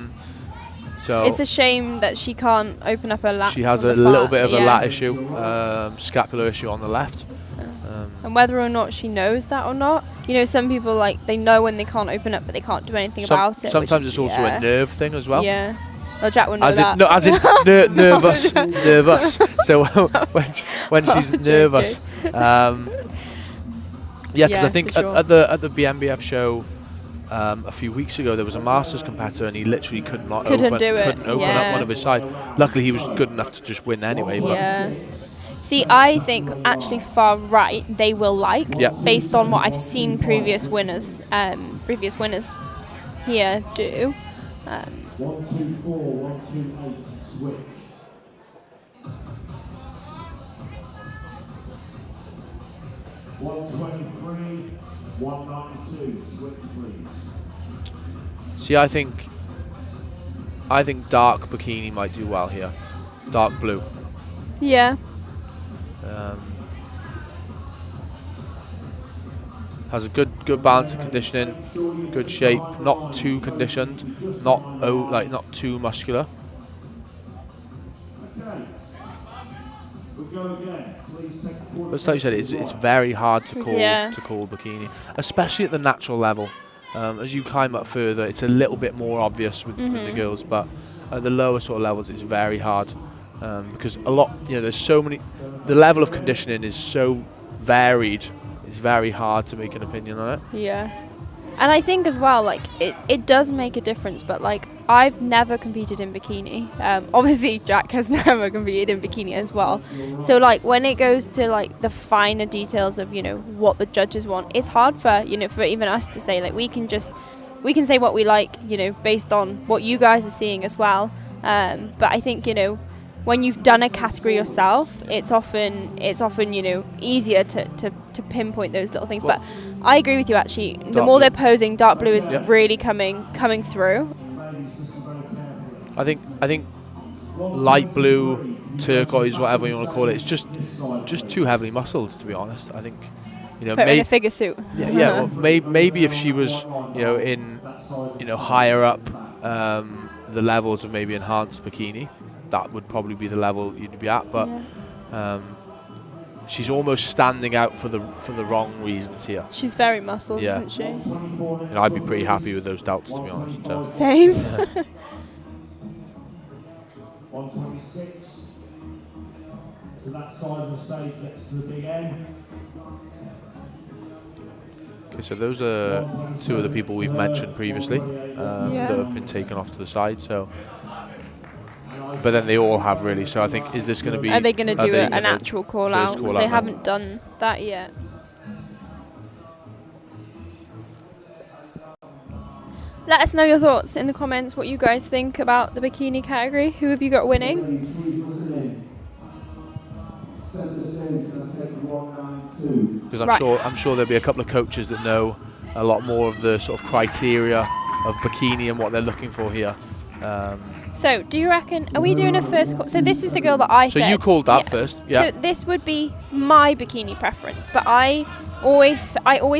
Speaker 6: So
Speaker 2: it's a shame that she can't open up her lats.
Speaker 6: She has a little bit of a lat issue, scapular issue on the left.
Speaker 2: And whether or not she knows that or not, some people they know when they can't open up, but they can't do anything about it.
Speaker 6: Sometimes it's also a nerve thing as well.
Speaker 2: Yeah. Well, Jack would know that.
Speaker 6: No, as in nervous, nervous. So when she's nervous, because I think at the BNBF show a few weeks ago, there was a Masters competitor and he literally couldn't open up one of his side. Luckily, he was good enough to just win anyway. But
Speaker 2: see, I think actually far right they will like, based on what I've seen previous winners here do.
Speaker 5: 1, 2, 4, 1, 2, 8, switch. 123, 192, switch please.
Speaker 6: See, I think dark bikini might do well here. Dark blue.
Speaker 2: Yeah.
Speaker 6: Has a good balance of conditioning, good shape, not too conditioned, not too muscular. But like you said, it's very hard to call bikini, especially at the natural level. As you climb up further, it's a little bit more obvious with the girls, but at the lower sort of levels, it's very hard because there's so many. The level of conditioning is so varied. It's very hard to make an opinion on it.
Speaker 2: Yeah. And I think as well, it does make a difference, but I've never competed in bikini. Obviously Jack has never competed in bikini as well. So when it goes to the finer details of, what the judges want, it's hard for even us to say, we can say what we like, based on what you guys are seeing as well. But I think, when you've done a category yourself, it's often easier to pinpoint those little things. But I agree with you actually. The more they're posing, dark blue is really coming through.
Speaker 6: I think light blue, turquoise, whatever you want to call it, it's just too heavily muscled, to be honest. I think
Speaker 2: put her in a figure suit.
Speaker 6: Well, maybe if she was in higher up the levels of maybe enhanced bikini, that would probably be the level you'd be at. But she's almost standing out for the wrong reasons here.
Speaker 2: She's very muscled,
Speaker 6: Yeah.
Speaker 2: isn't she?
Speaker 6: And I'd be pretty happy with those delts, to be honest. So.
Speaker 2: Same.
Speaker 5: 126. To that side of the stage next to the big N.
Speaker 6: Okay, so those are two of the people we've mentioned previously that have been taken off to the side. So, but then they all have really. So I think, is this going to be?
Speaker 2: Are they going to do an actual call out?
Speaker 6: Call
Speaker 2: Because
Speaker 6: out
Speaker 2: they
Speaker 6: now?
Speaker 2: haven't done that yet. Let us know your thoughts in the comments, what you guys think about the bikini category. Who have you got winning?
Speaker 6: Because I'm sure there'll be a couple of coaches that know a lot more of the sort of criteria of bikini and what they're looking for here.
Speaker 2: So, do you reckon, are we doing a first call? So this is the girl that I said.
Speaker 6: So you called that first, yeah.
Speaker 2: So this would be my bikini preference, but I always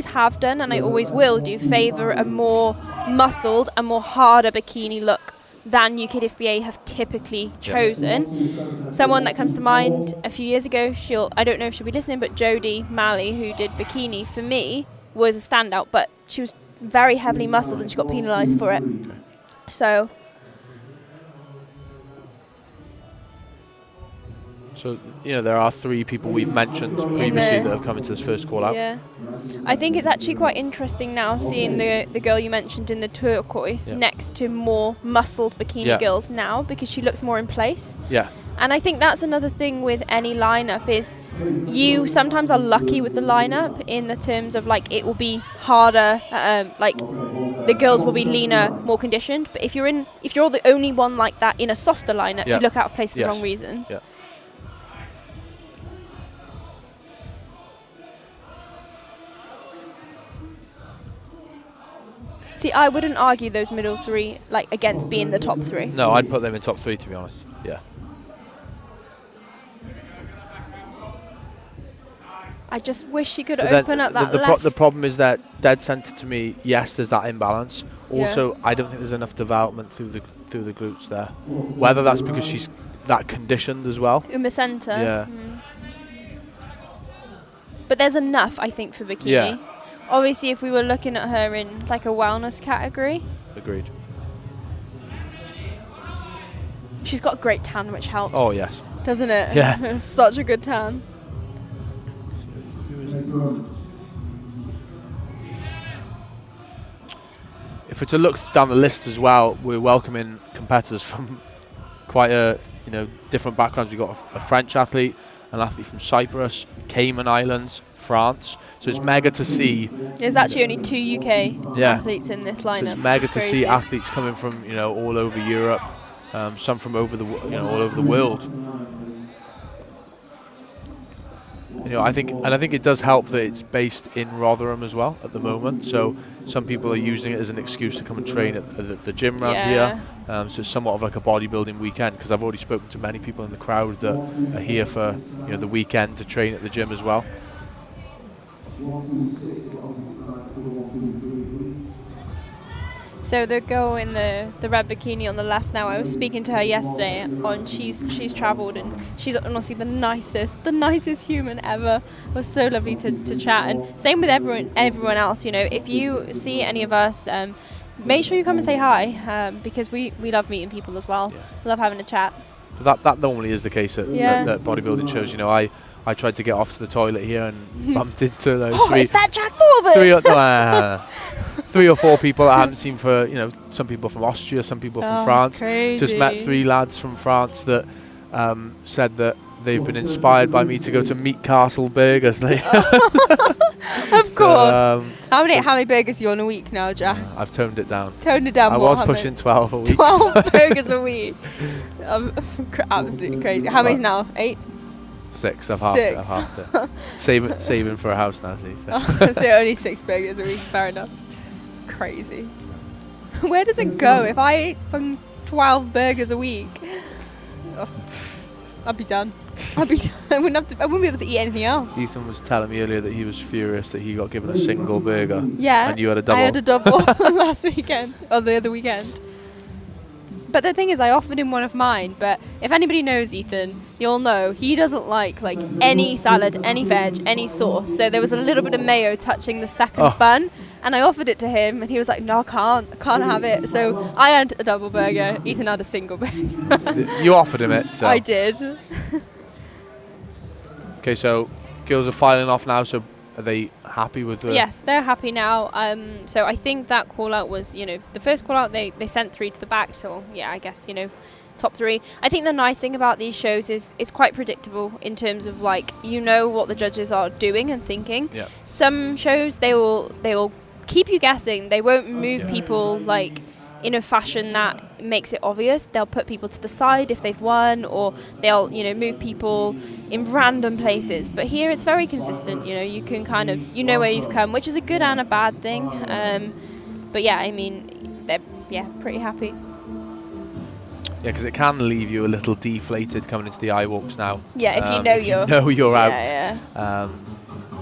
Speaker 2: have done, and I always will do, favour a more muscled and more harder bikini look than UKDFBA have typically chosen. Someone that comes to mind a few years ago, I don't know if she'll be listening, but Jodie Malley, who did bikini for me, was a standout, but she was very heavily muscled and she got penalised for it. So
Speaker 6: there are 3 people we've mentioned previously that have come into this first call out.
Speaker 2: yeah, I think it's actually quite interesting now seeing the girl you mentioned in the turquoise next to more muscled bikini girls now, because she looks more in place.
Speaker 6: Yeah.
Speaker 2: And I think that's another thing with any lineup is you sometimes are lucky with the lineup in the terms of like it will be harder, like the girls will be leaner, more conditioned. But if you're the only one like that in a softer lineup, you look out of place for the wrong reasons.
Speaker 6: Yeah.
Speaker 2: See, I wouldn't argue those middle 3 like against being the top 3.
Speaker 6: No, I'd put them in top 3 to be honest. Yeah.
Speaker 2: I just wish she could
Speaker 6: But
Speaker 2: open up that left.
Speaker 6: The problem is that dead centre to me, yes, there's that imbalance. Also, I don't think there's enough development through the glutes there. Whether that's because she's that conditioned as well.
Speaker 2: In the centre.
Speaker 6: Yeah.
Speaker 2: But there's enough, I think, for bikini.
Speaker 6: Yeah.
Speaker 2: Obviously, if we were looking at her in like a wellness category.
Speaker 6: Agreed.
Speaker 2: She's got a great tan, which helps.
Speaker 6: Oh, yes.
Speaker 2: Doesn't it?
Speaker 6: Yeah.
Speaker 2: It's such a good tan.
Speaker 6: If we're to look down the list as well, we're welcoming competitors from quite different backgrounds. We've got a French athlete, an athlete from Cyprus, Cayman Islands, France. So it's mega to see.
Speaker 2: There's actually only 2 UK athletes in this lineup.
Speaker 6: So it's mega to see athletes coming from all over Europe, some from all over the world. I think it does help that it's based in Rotherham as well at the moment. So some people are using it as an excuse to come and train at the gym around here. So it's somewhat of like a bodybuilding weekend, because I've already spoken to many people in the crowd that are here for the weekend to train at the gym as well.
Speaker 2: So the girl in the red bikini on the left now, I was speaking to her yesterday she's travelled, and she's honestly the nicest human ever. It was so lovely to chat, and same with everyone else. If you see any of us, make sure you come and say hi, because we love meeting people as well. We love having a chat.
Speaker 6: That normally is the case at bodybuilding shows. I tried to get off to the toilet here and bumped into
Speaker 2: is that Jack Thorburn?
Speaker 6: 3 or 4 people I haven't seen for, some people from Austria, some people from France.
Speaker 2: Crazy.
Speaker 6: Just met 3 lads from France that said that they've been inspired by me to go to Meat Castle Burgers.
Speaker 2: Of course. How many burgers are you on a week now, Jack?
Speaker 6: I've toned it down.
Speaker 2: I
Speaker 6: was pushing 12 a week.
Speaker 2: 12 burgers a week. Absolutely crazy. How many's now? 8?
Speaker 6: 6. I've halved it. Saving for a house now, see. So,
Speaker 2: so only 6 burgers a week. Fair enough. Crazy. Where does it go? If I ate 12 burgers a week, I'd be done. I wouldn't be able to eat anything else.
Speaker 6: Ethan was telling me earlier that he was furious that he got given a single burger.
Speaker 2: Yeah.
Speaker 6: And you had a double.
Speaker 2: I had a double last weekend, or the other weekend. But the thing is, I offered him one of mine, but if anybody knows Ethan, you'll know he doesn't like any salad, any veg, any sauce. So there was a little bit of mayo touching the second bun, and I offered it to him, and he was like, no, I can't have it. So I had a double burger, Ethan had a single burger.
Speaker 6: You offered him it, so.
Speaker 2: I did.
Speaker 6: Okay, so girls are filing off now, so are they happy with the...
Speaker 2: Yes, they're happy now. So I think that call out was, the first call out they sent 3 to the back. So yeah, I guess, top 3. I think the nice thing about these shows is it's quite predictable in terms of what the judges are doing and thinking.
Speaker 6: Yeah.
Speaker 2: Some shows they will keep you guessing. They won't move people in a fashion that makes it obvious. They'll put people to the side if they've won, or they'll move people in random places. But here it's very consistent. You can kind of where you've come, which is a good and a bad thing. But yeah, I mean, they're pretty happy.
Speaker 6: Yeah, because it can leave you a little deflated coming into the eye walks now.
Speaker 2: Yeah, if
Speaker 6: you know you're out.
Speaker 2: Yeah.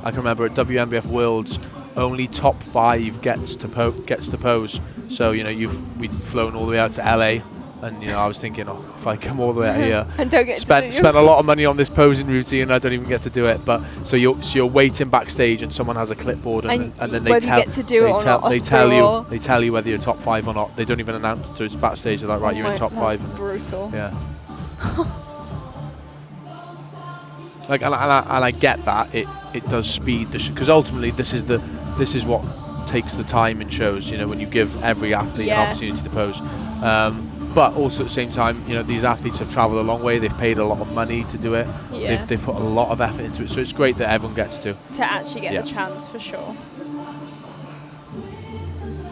Speaker 6: I can remember at WNBF Worlds, only top 5 gets to pose. So we'd flown all the way out to LA, and I was thinking, if I come all the way out here,
Speaker 2: and don't get
Speaker 6: spent a lot of money on this posing routine, and I don't even get to do it. But so you're waiting backstage, and someone has a clipboard, and then they tell you whether you're top 5 or not. They don't even announce it, so it's backstage. They're like, right, you're in top 5.
Speaker 2: That's brutal.
Speaker 6: Yeah. And I get that it does speed the because ultimately this is what takes the time in shows, when you give every athlete an opportunity to pose. But also at the same time, these athletes have travelled a long way. They've paid a lot of money to do it.
Speaker 2: Yeah.
Speaker 6: They've put a lot of effort into it. So it's great that everyone gets to
Speaker 2: actually get the chance, for sure.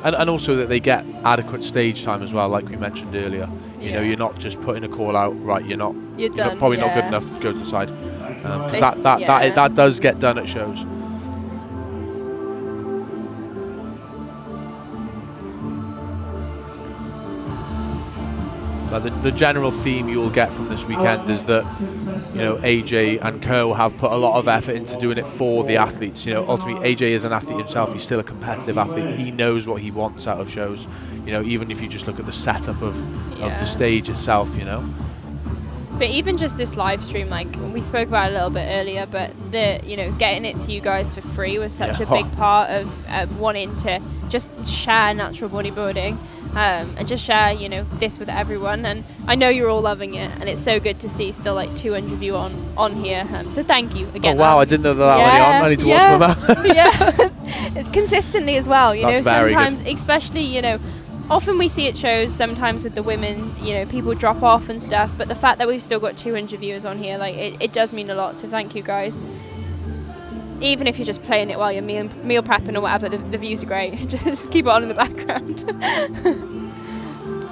Speaker 6: And also that they get adequate stage time as well, like we mentioned earlier. You're not just putting a call out, right, you're
Speaker 2: done,
Speaker 6: probably not good enough to go to the side. Because that does get done at shows. The general theme you will get from this weekend is that AJ and co have put a lot of effort into doing it for the athletes. Ultimately AJ is an athlete himself. He's still a competitive athlete. He knows what he wants out of shows. Even if you just look at the setup of the stage itself.
Speaker 2: But even just this live stream, we spoke about it a little bit earlier, but getting it to you guys for free was such a big part of wanting to just share natural bodybuilding. And just share, this with everyone. And I know you're all loving it, and it's so good to see still 200 of you on here. So thank you again.
Speaker 6: Oh wow, I didn't know that already on. I need to watch my mouth.
Speaker 2: Yeah, it's consistently as well.
Speaker 6: That's
Speaker 2: sometimes, especially often we see it shows sometimes with the women. People drop off and stuff. But the fact that we've still got 200 viewers on here, it does mean a lot. So thank you guys. Even if you're just playing it while you're meal prepping or whatever, the views are great. Just keep it on in the background.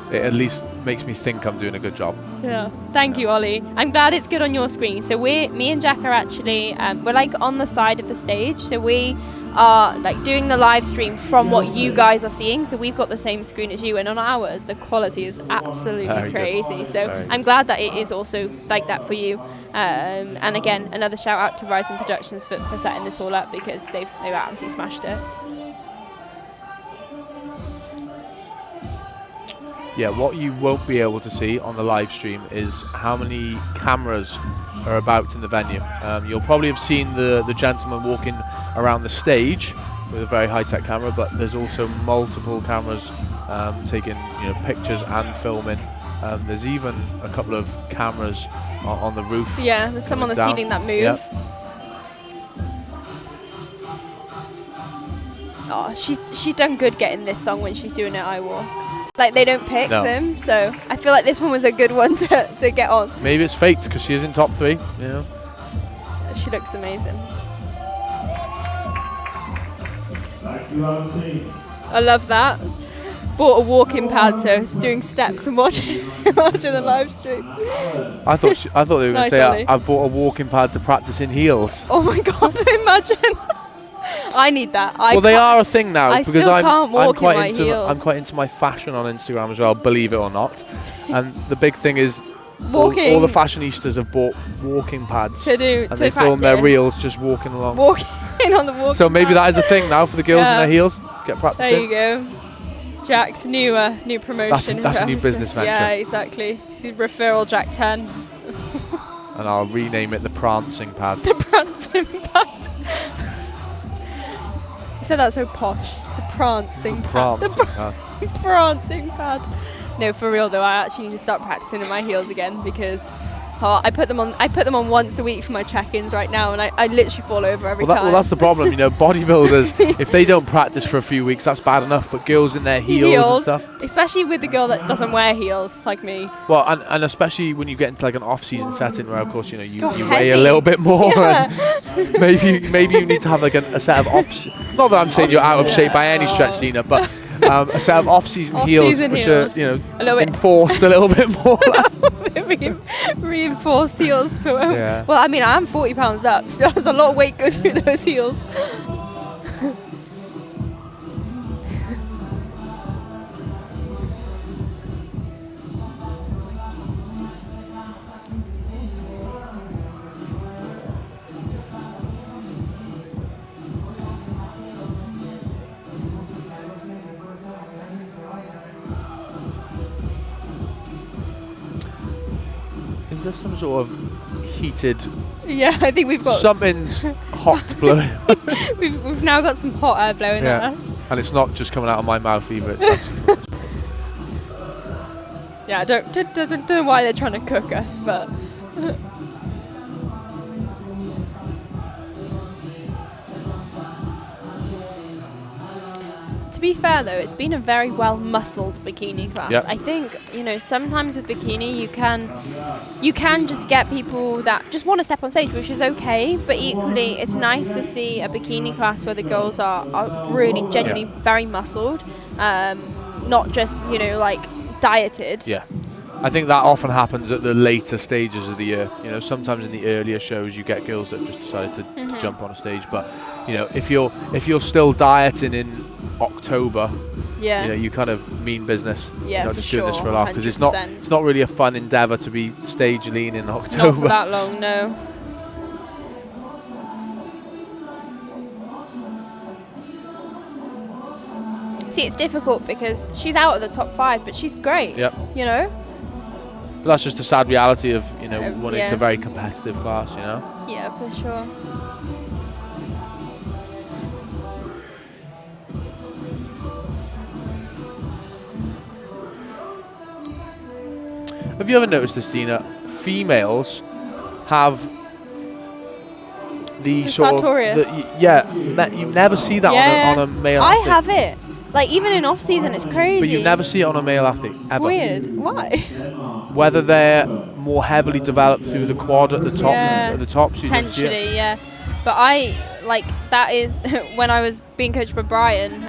Speaker 6: It at least makes me think I'm doing a good job.
Speaker 2: Yeah. Thank you, Ollie. I'm glad it's good on your screen. So me and Jack are actually, we're on the side of the stage. So we are doing the live stream from what you guys are seeing. So we've got the same screen as you, and on ours, the quality is absolutely
Speaker 6: Very
Speaker 2: crazy.
Speaker 6: good.
Speaker 2: So I'm glad that it is also like that for you. And again, another shout out to Rising Productions for setting this all up, because they've absolutely smashed it.
Speaker 6: Yeah, what you won't be able to see on the live stream is how many cameras are about in the venue. You'll probably have seen the gentleman walking around the stage with a very high-tech camera, but there's also multiple cameras taking pictures and filming. There's even a couple of cameras on the roof.
Speaker 2: Yeah, there's some on the ceiling that move.
Speaker 6: Yep.
Speaker 2: Oh, she's done good getting this song when she's doing it I Walk. They don't pick them, so I feel like this one was a good one to get on.
Speaker 6: Maybe it's fate, because she is in top 3.
Speaker 2: She looks amazing. I love that. Bought a walking pad, so it's doing steps and watching the live stream.
Speaker 6: I thought they were going to say
Speaker 2: Ollie.
Speaker 6: I bought a walking pad to practice in heels.
Speaker 2: Oh my god, imagine. I need that.
Speaker 6: They are a thing now, because
Speaker 2: still can't walk
Speaker 6: I'm
Speaker 2: in my heels.
Speaker 6: I'm quite into my fashion on Instagram as well, believe it or not. And the big thing is
Speaker 2: walking.
Speaker 6: All the fashionistas have bought walking pads
Speaker 2: and
Speaker 6: they film their reels just walking along.
Speaker 2: Walking on the walking
Speaker 6: So maybe
Speaker 2: pad.
Speaker 6: that is a thing now for the girls in their heels. Get practicing.
Speaker 2: There you go. Jack's new promotion.
Speaker 6: That's a new business venture.
Speaker 2: Yeah, exactly. This is referral Jack 10.
Speaker 6: And I'll rename it the Prancing Pad.
Speaker 2: The prancing pad. You said that so posh. The prancing pad.
Speaker 6: Prancing Pad.
Speaker 2: Prancing pad. No, for real though, I actually need to start practicing in my heels again because I put them on once a week for my check-ins right now, and I literally fall over every time.
Speaker 6: Well, that's the problem, you know. Bodybuilders, if they don't practice for a few weeks, that's bad enough. But girls in their heels and stuff,
Speaker 2: especially with the girl that doesn't wear heels like me.
Speaker 6: Well, and especially when you get into like an off-season setting where, of course, you know, you
Speaker 2: Heavy.
Speaker 6: weigh a little bit more.
Speaker 2: Yeah.
Speaker 6: And maybe you need to have like a set of off. Not that I'm saying you're out of shape by any stretch, Zena, but a set of off-season heels, which are, you know, enforced a little bit more.
Speaker 2: Reinforced heels.
Speaker 6: Yeah.
Speaker 2: Well, I mean, I'm 40 pounds up, so there's a lot of weight going through those heels.
Speaker 6: Is there some sort of heated?
Speaker 2: Yeah, I think we've got
Speaker 6: something's hot blowing.
Speaker 2: we've now got some hot air blowing at us.
Speaker 6: And it's not just coming out of my mouth either. It's actually
Speaker 2: Yeah, I don't know why they're trying to cook us, but. To be fair though, it's been a very well muscled bikini class.
Speaker 6: Yep.
Speaker 2: I think, you know, sometimes with bikini you can just get people that just want to step on stage, which is okay, but equally it's nice to see a bikini class where the girls are really genuinely very muscled, not just, you know, like dieted.
Speaker 6: Yeah. I think that often happens at the later stages of the year. You know, sometimes in the earlier shows you get girls that just decided to jump on a stage, but you know, if you're still dieting in October,
Speaker 2: yeah,
Speaker 6: you know, you kind of mean business.
Speaker 2: Yeah,
Speaker 6: you're not
Speaker 2: for
Speaker 6: just doing this for a laugh, because
Speaker 2: 100%.
Speaker 6: it's not really a fun endeavour to be stage lean in October.
Speaker 2: Not for that long, no. See, it's difficult because she's out of the top 5, but she's great.
Speaker 6: Yep.
Speaker 2: You know.
Speaker 6: But that's just the sad reality of, you know, when it's
Speaker 2: yeah.
Speaker 6: a very competitive class. You know.
Speaker 2: Yeah, for sure.
Speaker 6: Have you ever noticed this, Zena? Females have the sort
Speaker 2: sartorius.
Speaker 6: of you never see that on a male
Speaker 2: I
Speaker 6: athlete.
Speaker 2: have it. Like even in off season, it's crazy.
Speaker 6: But you never see it on a male athlete ever.
Speaker 2: Weird. Why?
Speaker 6: Whether they're more heavily developed through the quad at the top, so you don't see it.
Speaker 2: Potentially, yeah. But I like that is when I was being coached by Brian.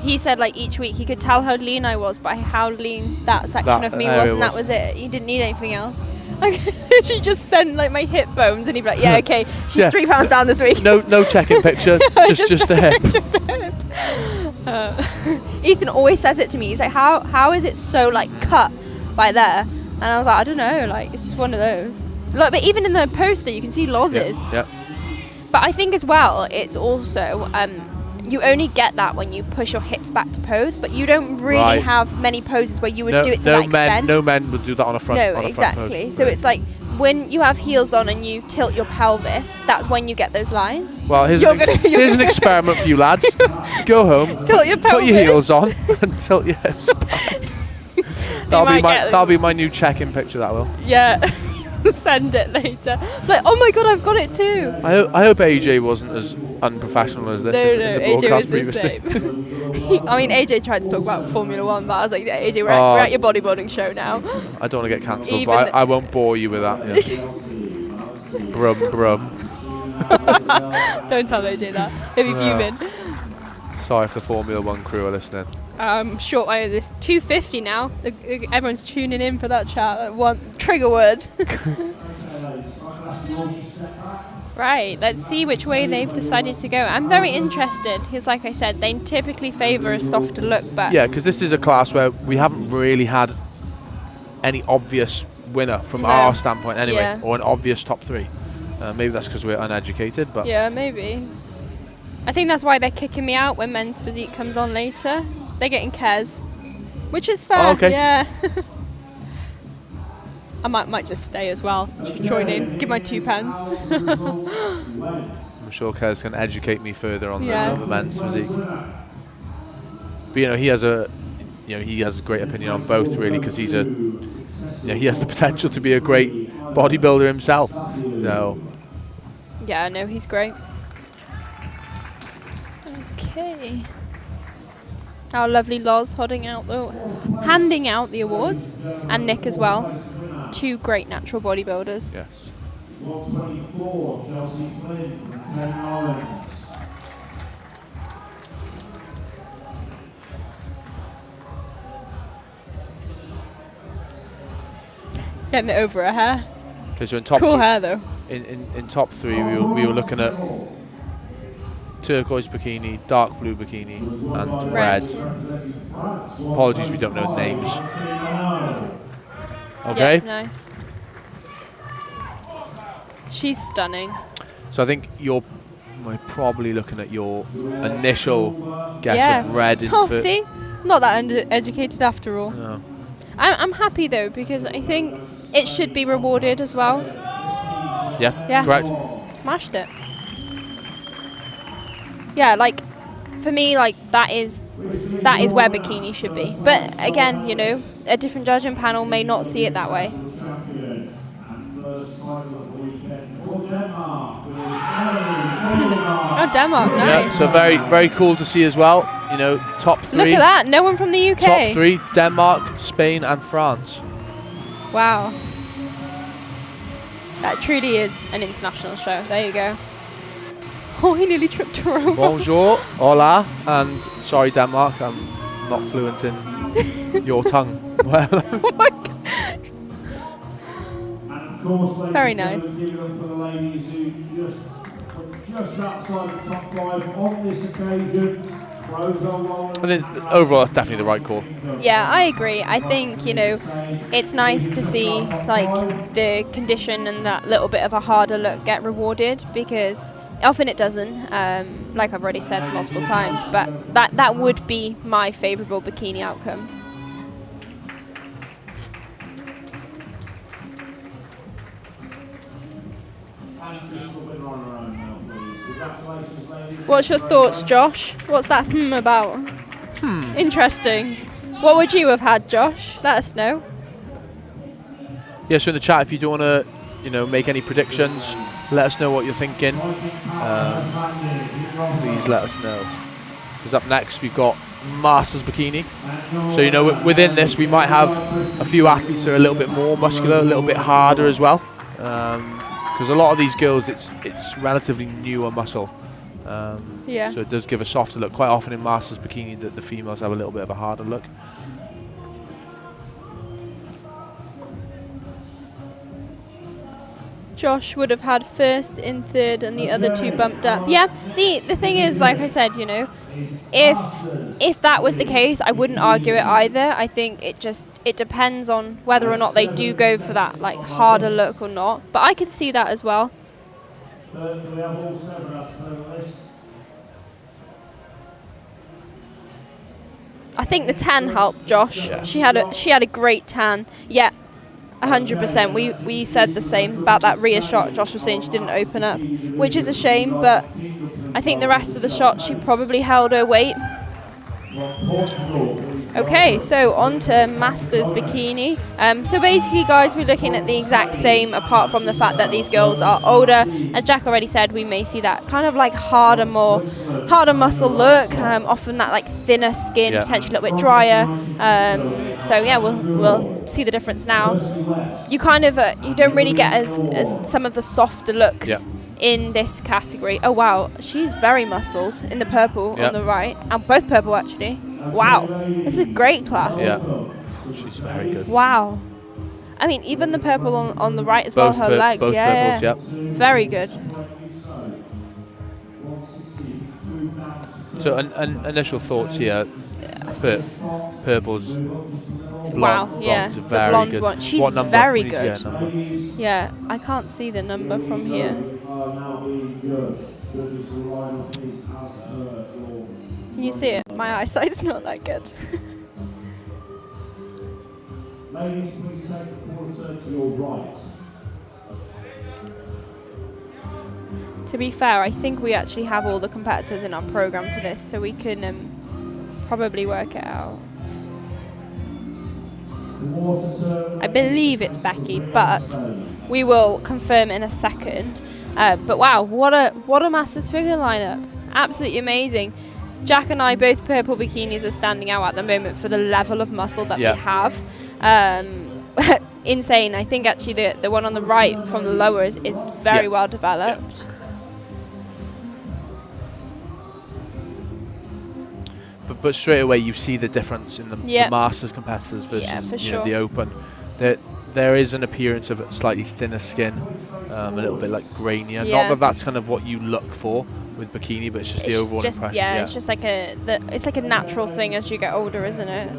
Speaker 2: He said like each week he could tell how lean I was by how lean that section of me was, and that was it. He didn't need anything else. She just sent like my hip bones, and he'd be like, "Yeah, okay, she's 3 pounds down this week."
Speaker 6: No check-in picture, just the hip.
Speaker 2: Just the hip. Ethan always says it to me. He's like, "How is it so like cut by there?" And I was like, "I don't know. Like it's just one of those." Look, but even in the poster, you can see losses.
Speaker 6: Yeah.
Speaker 2: But I think as well, it's also you only get that when you push your hips back to pose, but you don't really have many poses where you would do it to that extent.
Speaker 6: No men would do that on a front.
Speaker 2: No,
Speaker 6: on a
Speaker 2: exactly.
Speaker 6: Front pose.
Speaker 2: So it's like when you have heels on and you tilt your pelvis, that's when you get those lines.
Speaker 6: Well, here's an experiment for you lads. Go home,
Speaker 2: tilt your pelvis,
Speaker 6: put your heels on, and tilt your hips back. That'll be my new check-in picture. That will.
Speaker 2: Yeah. Send it later. Like, oh my god, I've got it too.
Speaker 6: I hope AJ wasn't as unprofessional as this in the broadcast previously.
Speaker 2: I mean, AJ tried to talk about Formula 1, but I was like, yeah, AJ, we're at your bodybuilding show now.
Speaker 6: I don't want to get cancelled, but I won't bore you with that. Yeah. Brum.
Speaker 2: Don't tell AJ that. He'll be fuming.
Speaker 6: Sorry if the Formula 1 crew are listening.
Speaker 2: Short way of this 250 now. Everyone's tuning in for that chat. One trigger word. Right, let's see which way they've decided to go. I'm very interested because, like I said, they typically favour a softer look, but
Speaker 6: yeah, because this is a class where we haven't really had any obvious winner from our standpoint, anyway, or an obvious top 3. Maybe that's because we're uneducated, but
Speaker 2: yeah, maybe. I think that's why they're kicking me out when men's physique comes on later.
Speaker 7: They're getting Kez, which is fair.
Speaker 6: Oh, okay.
Speaker 7: Yeah. I might just stay as well. Join in, give my 2 pence.
Speaker 6: I'm sure Kez can educate me further on the men's physique. But he has a great opinion on both, really, because he has the potential to be a great bodybuilder himself. So
Speaker 7: yeah, no, he's great. Okay. Our lovely Loz handing out the awards, and Nick as well. 2 great natural bodybuilders.
Speaker 6: yes.
Speaker 5: 124, Chelsea Flynn from Ken Islands.
Speaker 7: Getting it over her hair.
Speaker 6: Because you're in top
Speaker 7: Cool hair though.
Speaker 6: in top 3, we were looking at turquoise bikini, dark blue bikini, and red. Apologies, we don't know the names. Okay.
Speaker 7: Yeah, nice. She's stunning.
Speaker 6: So I think we're probably looking at your initial guess of red.
Speaker 7: Oh, see? Not that undereducated after all.
Speaker 6: No.
Speaker 7: I'm happy though, because I think it should be rewarded as well.
Speaker 6: Yeah, correct.
Speaker 7: Smashed it. Yeah, like, for me, like, that is where bikini should be. But again, a different judging panel may not see it that way. Oh, Denmark, nice.
Speaker 6: Yeah, so very, very cool to see as well. Top 3.
Speaker 7: Look at that, no one from the UK.
Speaker 6: Top 3, Denmark, Spain, and France.
Speaker 7: Wow. That truly is an international show. There you go. Oh, he nearly tripped her over.
Speaker 6: Bonjour, hola, and sorry, Denmark, I'm not fluent in your tongue.
Speaker 7: Oh my God. Very nice.
Speaker 5: Give it up for the ladies who just outside the top 5 on this occasion.
Speaker 6: I think overall, that's definitely the right call.
Speaker 7: Yeah, I agree. I think, it's nice to see like the condition and that little bit of a harder look get rewarded, because often it doesn't, like I've already said multiple times, but that would be my favourable bikini outcome. What's your thoughts, Josh? What's that about? Interesting. What would you have had, Josh? Let us know.
Speaker 6: Yeah, so in the chat, if you do want to, make any predictions, let us know what you're thinking. Please let us know. Because up next, we've got Masters Bikini. So, within this, we might have a few athletes that are a little bit more muscular, a little bit harder as well. Because a lot of these girls, it's relatively newer muscle.
Speaker 7: Yeah.
Speaker 6: So it does give a softer look. Quite often in Masters Bikini, the females have a little bit of a harder look.
Speaker 7: Josh would have had first in third and the other 2 bumped up. Yeah, see, the thing is, like I said, if that was the case, I wouldn't argue it either. I think it depends on whether or not they do go for that like harder look or not. But I could see that as well. I think the tan helped Josh.
Speaker 6: Yeah.
Speaker 7: She had a great tan. Yeah, 100%. We said the same about that rear shot. Josh was saying she didn't open up, which is a shame, but I think the rest of the shots she probably held her weight. Okay, so on to Masters Bikini. So basically, guys, we're looking at the exact same, apart from the fact that these girls are older. As Jack already said, we may see that kind of like harder muscle look. Often that like thinner skin, potentially a little bit drier. So yeah, we'll see the difference now. You kind of you don't really get as some of the softer looks in this category. Oh wow, she's very muscled in the purple on the right, and both purple actually. Wow, this is a great class.
Speaker 6: Yeah, she's very good.
Speaker 7: Wow. I mean, even the purple on the right as
Speaker 6: Both
Speaker 7: well, her legs.
Speaker 6: both
Speaker 7: Yeah,
Speaker 6: purples,
Speaker 7: very good.
Speaker 6: So initial thoughts here. Purple's blonde.
Speaker 7: Wow, yeah,
Speaker 6: blonde's
Speaker 7: the
Speaker 6: very
Speaker 7: blonde
Speaker 6: good.
Speaker 7: one. She's
Speaker 6: what number?
Speaker 7: very
Speaker 6: We need to get
Speaker 7: good.
Speaker 6: a number.
Speaker 7: Yeah, I can't see the number from here. Can you see it?
Speaker 2: my eyesight's not that good.
Speaker 5: Ladies, please take the quarter to your right.
Speaker 2: To be fair, I think we actually have all the competitors in our program for this, so we can probably work it out. I believe it's Becky, but we will confirm in a second. But wow, what a Masters figure lineup! Absolutely amazing. Jack and I, both purple bikinis, are standing out at the moment for the level of muscle that they have. Insane. I think actually the one on the right from the lower is very well developed.
Speaker 6: But straight away you see the difference in the Masters competitors versus the Open. There is an appearance of slightly thinner skin, a little bit like grainier. Not that that's kind of what you look for with bikini, but it's just the overall impression.
Speaker 2: Yeah, it's just like it's like a natural thing as you get older, isn't it?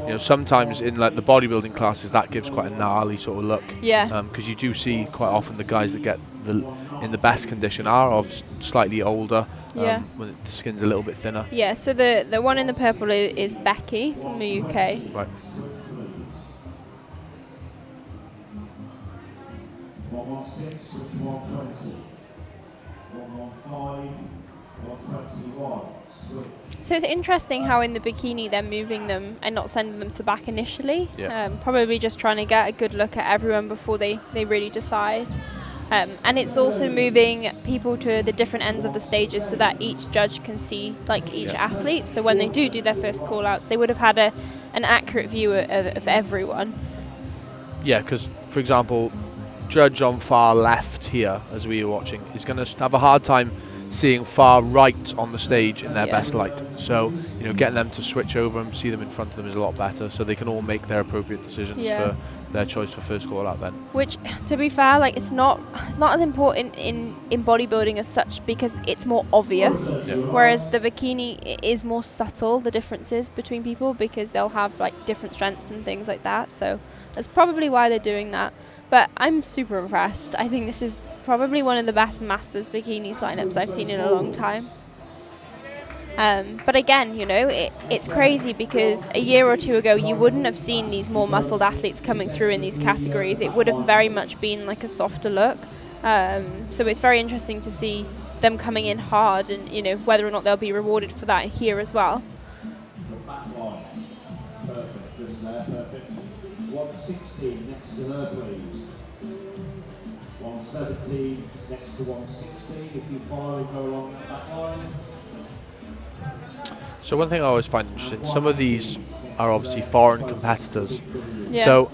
Speaker 6: You know, sometimes in like the bodybuilding classes that gives quite a gnarly sort of look.
Speaker 2: Yeah.
Speaker 6: Because you do see quite often the guys that get in the best condition are of slightly older. When the skin's a little bit thinner.
Speaker 2: Yeah. So the one in the purple is Becky from the UK.
Speaker 6: Right.
Speaker 5: 116, switch 120. 115, 121, switch.
Speaker 2: So it's interesting how in the bikini they're moving them and not sending them to the back initially. Probably just trying to get a good look at everyone before they really decide. And it's also moving people to the different ends of the stages so that each judge can see like each athlete. So when they do their first call-outs, they would have had an accurate view of everyone.
Speaker 6: Yeah, because, for example, judge on far left here, as we were watching, is going to have a hard time seeing far right on the stage in their best light. So, you know, getting them to switch over and see them in front of them is a lot better, so they can all make their appropriate decisions for their choice for first call out then. Which,
Speaker 2: to be fair, like it's not as important in bodybuilding as such because it's more obvious. Whereas the bikini is more subtle, the differences between people, because they'll have like different strengths and things like that. So that's probably why they're doing that. But I'm super impressed. I think this is probably one of the best Masters bikinis lineups I've seen in a long time. But again, you know, it's crazy because a year or two ago you wouldn't have seen these more muscled athletes coming through in these categories. It would have very much been like a softer look. So it's very interesting to see them coming in hard and, you know, whether or not they'll be rewarded for that here as well.
Speaker 5: Perfect, just there, perfect. 116 next to her, please. 117 next to 116. If you follow, go along that line.
Speaker 6: So one thing I always find interesting, some of these are obviously foreign competitors.
Speaker 2: Yeah.
Speaker 6: So,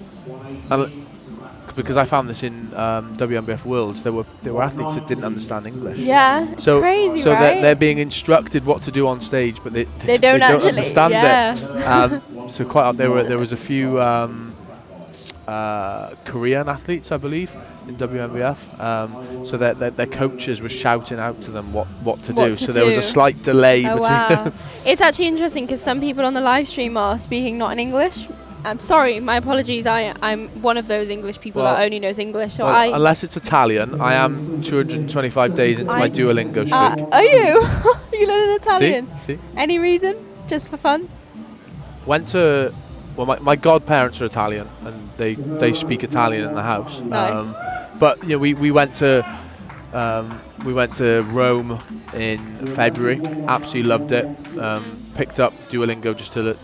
Speaker 6: because I found this in WMBF Worlds, there were athletes that didn't understand English.
Speaker 2: Yeah, it's crazy,
Speaker 6: so
Speaker 2: right?
Speaker 6: they're being instructed what to do on stage, but they
Speaker 2: don't actually
Speaker 6: understand it. So there was a few Korean athletes, I believe, in WMBF. So their coaches were shouting out to them what to do. So there was a slight delay between them.
Speaker 2: It's actually interesting because some people on the live stream are speaking not in English. I'm sorry, my apologies. I'm one of those English people that only knows English. So
Speaker 6: unless it's Italian, I am 225 days into my Duolingo streak.
Speaker 2: Are you? You learning Italian?
Speaker 6: See?
Speaker 2: Any reason? Just for fun?
Speaker 6: My godparents are Italian and they speak Italian in the house.
Speaker 2: Nice.
Speaker 6: But you know, we went to Rome in February. Absolutely loved it. Picked up Duolingo just to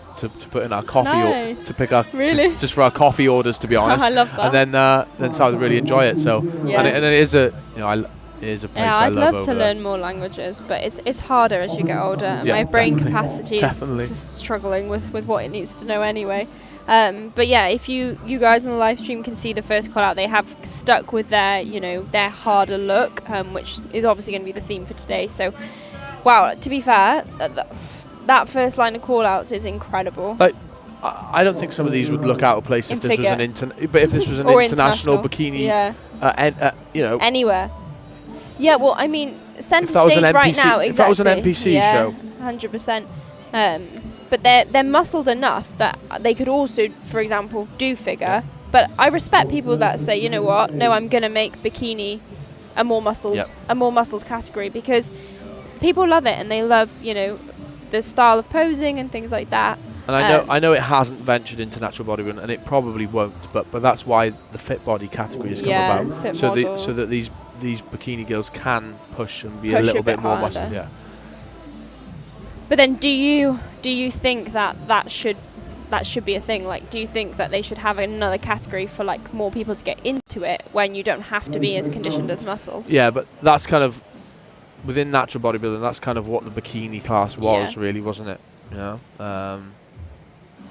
Speaker 6: put in our coffee to pick our just for our coffee orders, to be honest.
Speaker 2: I love that.
Speaker 6: And then started to really enjoy it. So and it is a it is a place I love.
Speaker 2: I'd love to learn more languages, but it's harder as you get older. My brain capacity is struggling with what it needs to know anyway. But yeah, if you guys on the live stream can see the first call out, they have stuck with their harder look, which is obviously going to be the theme for today. So, wow, to be fair, that first line of call outs is incredible.
Speaker 6: Like, I don't think some of these would look out of place if this was an international bikini,
Speaker 2: anywhere. Yeah, well, I mean, centre stage right now, exactly.
Speaker 6: If that was an NPC show,
Speaker 2: 100%. But they're muscled enough that they could also, for example, do figure. But I respect people that say, you know what? No, I'm gonna make bikini a more muscled category, because people love it, and they love, you know, the style of posing and things like that.
Speaker 6: And I know it hasn't ventured into natural bodybuilding, and it probably won't. But that's why the fit body category has come about,
Speaker 2: fit
Speaker 6: so
Speaker 2: model.
Speaker 6: so that these bikini girls can push and be a
Speaker 2: Push
Speaker 6: little
Speaker 2: a bit
Speaker 6: bit more
Speaker 2: harder.
Speaker 6: muscle. Yeah.
Speaker 2: But then, do you think that should be a thing? Like, do you think that they should have another category for like more people to get into it when you don't have to be as conditioned as muscled?
Speaker 6: Yeah, but that's kind of within natural bodybuilding. That's kind of what the bikini class was, really, wasn't it? You know.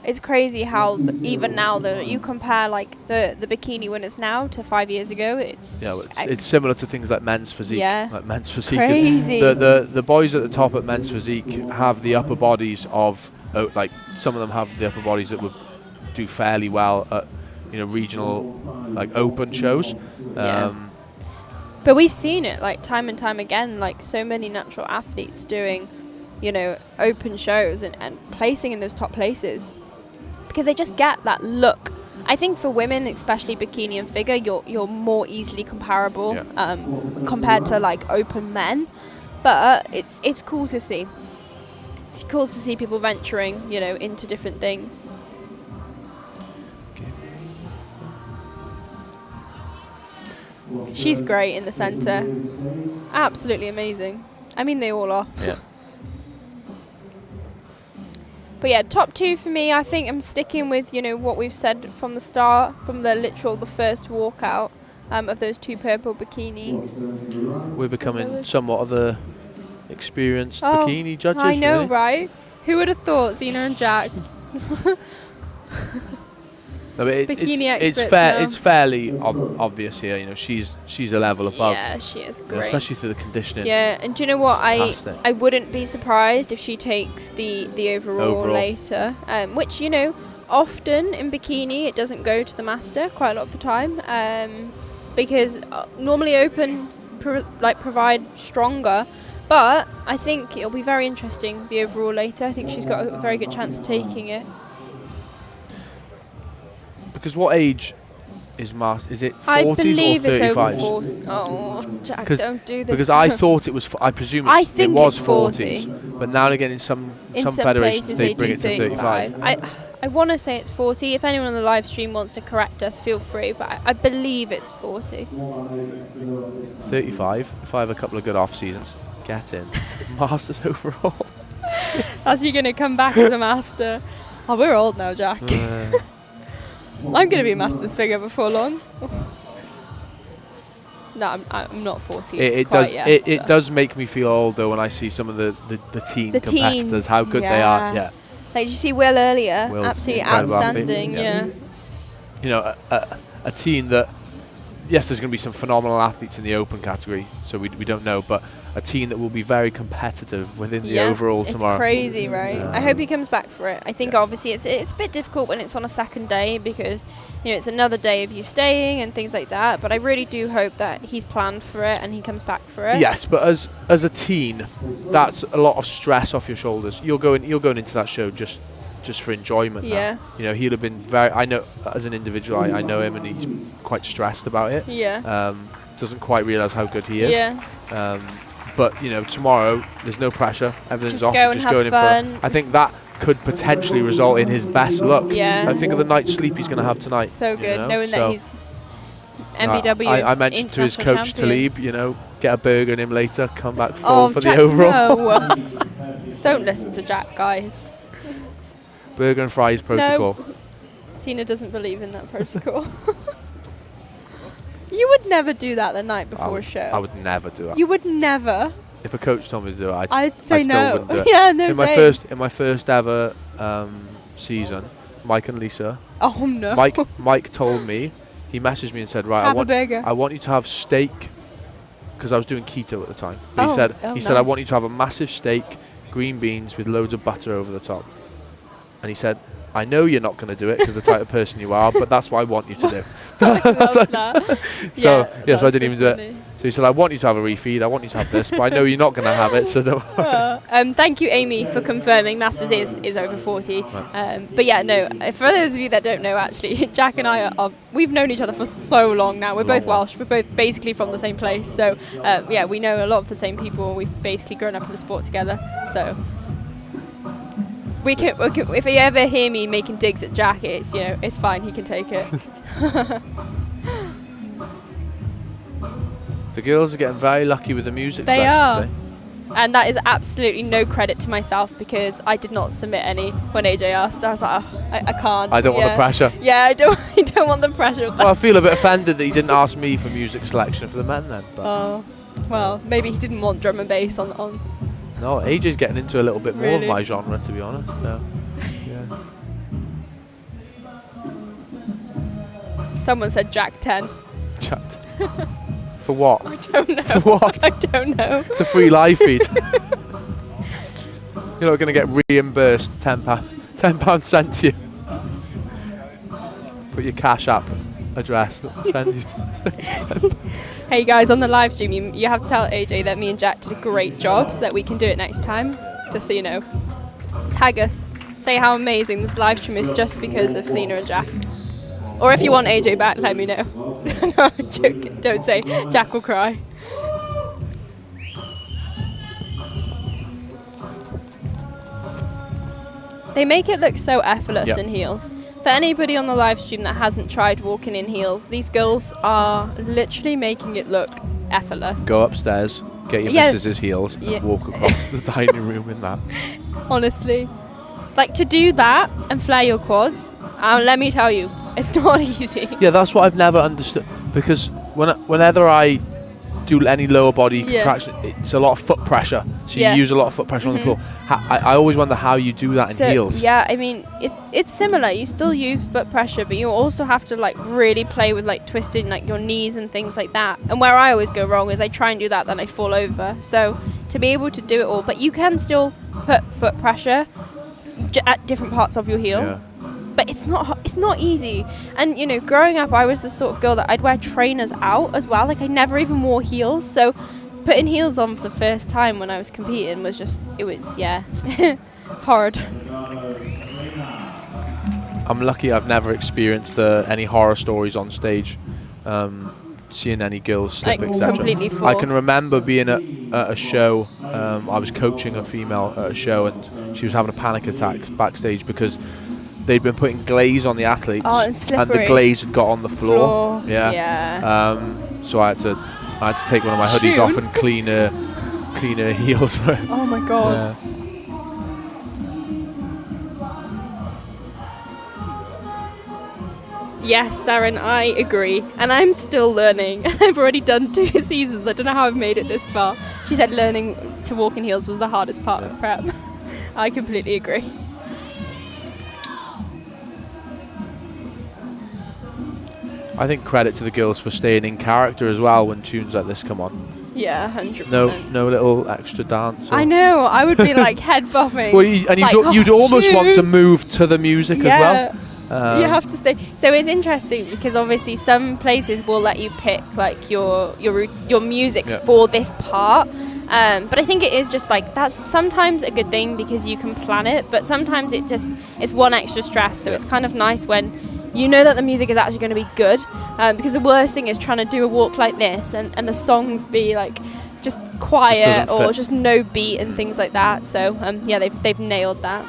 Speaker 2: It's crazy how even now that you compare like the bikini winners now to 5 years ago, it's
Speaker 6: it's similar to things like men's physique.
Speaker 2: Yeah.
Speaker 6: Like men's physique.
Speaker 2: Crazy.
Speaker 6: The boys at the top at men's physique have the upper bodies of like some of them have the upper bodies that would do fairly well at, you know, regional like open shows.
Speaker 2: But we've seen it like time and time again, like so many natural athletes doing, you know, open shows and placing in those top places because they just get that look. I think for women, especially bikini and figure, you're more easily comparable compared to like open men. But it's cool to see. It's cool to see people venturing, you know, into different things. She's great in the centre. Absolutely amazing. I mean, they all are.
Speaker 6: Yeah.
Speaker 2: But yeah, top two for me, I think I'm sticking with, you know, what we've said from the start, from the first walkout of those two purple bikinis.
Speaker 6: We're becoming somewhat of the experienced bikini judges.
Speaker 2: I know,
Speaker 6: really.
Speaker 2: right? Who would have thought, Zena and Jack?
Speaker 6: No, but
Speaker 2: Bikini
Speaker 6: it's
Speaker 2: experts
Speaker 6: fair.
Speaker 2: now.
Speaker 6: It's fairly obvious here. You know, she's a level above.
Speaker 2: Yeah, she is
Speaker 6: You know,
Speaker 2: great.
Speaker 6: especially through the conditioning.
Speaker 2: Yeah, and do you know what?
Speaker 6: Fantastic.
Speaker 2: I wouldn't be surprised if she takes the overall later, which, you know, often in bikini it doesn't go to the master quite a lot of the time, because normally open provide stronger. But I think it'll be very interesting, the overall later. I think she's got a very good chance of taking it.
Speaker 6: Because what age is master? Is it 40s
Speaker 2: I believe
Speaker 6: or
Speaker 2: it's over
Speaker 6: 35s?
Speaker 2: 40. Oh, Jack, don't do this.
Speaker 6: Because I thought it was. I presume
Speaker 2: I
Speaker 6: it
Speaker 2: think
Speaker 6: was
Speaker 2: it's 40.
Speaker 6: 40s, but now and again in some
Speaker 2: In
Speaker 6: federations
Speaker 2: places
Speaker 6: they
Speaker 2: do
Speaker 6: bring it to 35.
Speaker 2: I want to say it's 40. If anyone on the live stream wants to correct us, feel free. But I believe it's 40.
Speaker 6: 35. If I have a couple of good off seasons, get in. Masters overall.
Speaker 2: As you're going to come back as a master. Oh, we're old now, Jack. I'm going to be a master's figure before long. No, I'm not 40.
Speaker 6: It does. It does make me feel old though when I see some of the teen competitors,
Speaker 2: teens,
Speaker 6: how good they are. Yeah.
Speaker 2: Like, did you see Will earlier?
Speaker 6: Will's
Speaker 2: Absolutely
Speaker 6: incredible
Speaker 2: outstanding.
Speaker 6: athlete,
Speaker 2: Yeah.
Speaker 6: You know, a teen that, yes, there's going to be some phenomenal athletes in the open category, so we don't know, but a team that will be very competitive within the overall tomorrow.
Speaker 2: It's crazy, right? I hope he comes back for it. I think obviously it's a bit difficult when it's on a second day because, you know, it's another day of you staying and things like that. But I really do hope that he's planned for it and he comes back for it.
Speaker 6: Yes, but as a teen, that's a lot of stress off your shoulders. You're going into that show just for enjoyment.
Speaker 2: Yeah.
Speaker 6: Now. You know, he'll have been very. I know as an individual, I know him, and he's quite stressed about it.
Speaker 2: Yeah.
Speaker 6: Doesn't quite realise how good he is.
Speaker 2: Yeah.
Speaker 6: But you know, tomorrow there's no pressure. Everything's
Speaker 2: Just
Speaker 6: off.
Speaker 2: go and
Speaker 6: Just
Speaker 2: have
Speaker 6: going in
Speaker 2: fun.
Speaker 6: for. I think that could potentially result in his best look.
Speaker 2: Yeah.
Speaker 6: I think of the night's sleep he's going to have tonight.
Speaker 2: So good,
Speaker 6: you know?
Speaker 2: knowing that he's NBW.
Speaker 6: I mentioned to his
Speaker 2: International
Speaker 6: coach
Speaker 2: champion.
Speaker 6: Talib, you know, get a burger in him later, come back full for
Speaker 2: Jack,
Speaker 6: the overall.
Speaker 2: No. Don't listen to Jack, guys.
Speaker 6: Burger and fries protocol.
Speaker 2: No. Tina doesn't believe in that protocol. You would never do that the night before a show.
Speaker 6: I would never do that.
Speaker 2: You would never.
Speaker 6: If a coach told me to do it,
Speaker 2: I'd say
Speaker 6: I still
Speaker 2: no.
Speaker 6: wouldn't do it.
Speaker 2: Yeah, no.
Speaker 6: In my first ever season, Mike and Lisa.
Speaker 2: Oh no.
Speaker 6: Mike told me. He messaged me and said, "Right,
Speaker 2: Have a burger.
Speaker 6: I want you to have steak," because I was doing keto at the time. But he said, "I
Speaker 2: nice.
Speaker 6: want you to have a massive steak, green beans with loads of butter over the top." And he said, "I know you're not going to do it because the type of person you are, but that's what I want you to do."
Speaker 2: I love that.
Speaker 6: So I didn't even do it. So he said, I want you to have a refeed, I want you to have this, but I know you're not going to have it, so don't.
Speaker 2: Thank you, Amy, for confirming Masters is over 40. But yeah, no, for those of you that don't know, actually, Jack and I we've known each other for so long now. We're both Welsh. We're both basically from the same place. So yeah, we know a lot of the same people. We've basically grown up in the sport together. So we can if you ever hear me making digs at Jack, it's fine. He can take it.
Speaker 6: The girls are getting very lucky with the music
Speaker 2: They
Speaker 6: selection
Speaker 2: are.
Speaker 6: today.
Speaker 2: And that is absolutely no credit to myself because I did not submit any when AJ asked. I was like, I can't.
Speaker 6: I don't want the pressure.
Speaker 2: Yeah, I don't want the pressure.
Speaker 6: Well, I feel a bit offended that he didn't ask me for music selection for the men then. But
Speaker 2: Oh, well, maybe he didn't want drum and bass on.
Speaker 6: no, AJ's getting into a little bit more
Speaker 2: Really?
Speaker 6: of my genre, to be honest. So, yeah.
Speaker 2: Someone said Jack 10.
Speaker 6: Chat. For what?
Speaker 2: I don't know.
Speaker 6: For what?
Speaker 2: I don't know.
Speaker 6: It's a free live feed. You're not going to get reimbursed £10 sent to you. Put your Cash App address. Send you
Speaker 2: Hey guys, on the live stream, you have to tell AJ that me and Jack did a great job so that we can do it next time. Just so you know. Tag us. Say how amazing this live stream is just because of Zena and Jack. Or if you want AJ back, let me know. No, I'm joking. Don't say. Jack will cry. They make it look so effortless in heels. For anybody on the live stream that hasn't tried walking in heels, these girls are literally making it look effortless.
Speaker 6: Go upstairs, get your missus's heels, and walk across the dining room in that.
Speaker 2: Honestly. Like, to do that and flare your quads, let me tell you, it's not easy.
Speaker 6: Yeah, that's what I've never understood. Because whenever I do any lower body contraction, it's a lot of foot pressure. So you use a lot of foot pressure on the floor. I always wonder how you do that in heels.
Speaker 2: Yeah, I mean, it's similar. You still use foot pressure, but you also have to like really play with like twisting like your knees and things like that. And where I always go wrong is I try and do that, then I fall over. So to be able to do it all, but you can still put foot pressure at different parts of your heel.
Speaker 6: Yeah.
Speaker 2: But it's not easy. And you know, growing up, I was the sort of girl that I'd wear trainers out as well. Like I never even wore heels. So putting heels on for the first time when I was competing was hard.
Speaker 6: I'm lucky I've never experienced any horror stories on stage, seeing any girls slip,
Speaker 2: Like,
Speaker 6: etc.
Speaker 2: completely fall.
Speaker 6: I can remember being at a show. I was coaching a female at a show, and she was having a panic attack backstage because they'd been putting glaze on the athletes,
Speaker 2: and
Speaker 6: the glaze had got on the floor.
Speaker 2: Yeah.
Speaker 6: So I had to take one of my hoodies off and clean her heels.
Speaker 2: Oh my god.
Speaker 6: Yeah.
Speaker 2: Yes, Saren, I agree. And I'm still learning. I've already done 2 seasons. I don't know how I've made it this far. She said learning to walk in heels was the hardest part of prep. I completely agree.
Speaker 6: I think credit to the girls for staying in character as well when tunes like this come on.
Speaker 2: Yeah, 100%.
Speaker 6: No little extra dance.
Speaker 2: I know. I would be like head bopping.
Speaker 6: Well, you'd almost want to move to the music as well.
Speaker 2: You have to stay. So it's interesting because obviously some places will let you pick like your music for this part. But I think it is just like that's sometimes a good thing because you can plan it, but sometimes it's one extra stress. So it's kind of nice when you know that the music is actually going to be good, because the worst thing is trying to do a walk like this and the songs be like just quiet or just no beat and things like that. So they've nailed that.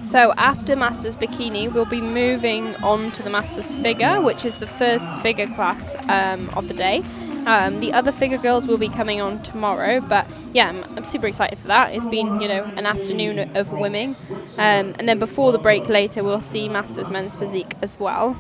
Speaker 2: So after Masters Bikini, we'll be moving on to the Masters Figure, which is the first figure class of the day. The other figure girls will be coming on tomorrow, but yeah, I'm super excited for that. It's been, an afternoon of swimming. And then before the break later, we'll see Masters Men's Physique as well.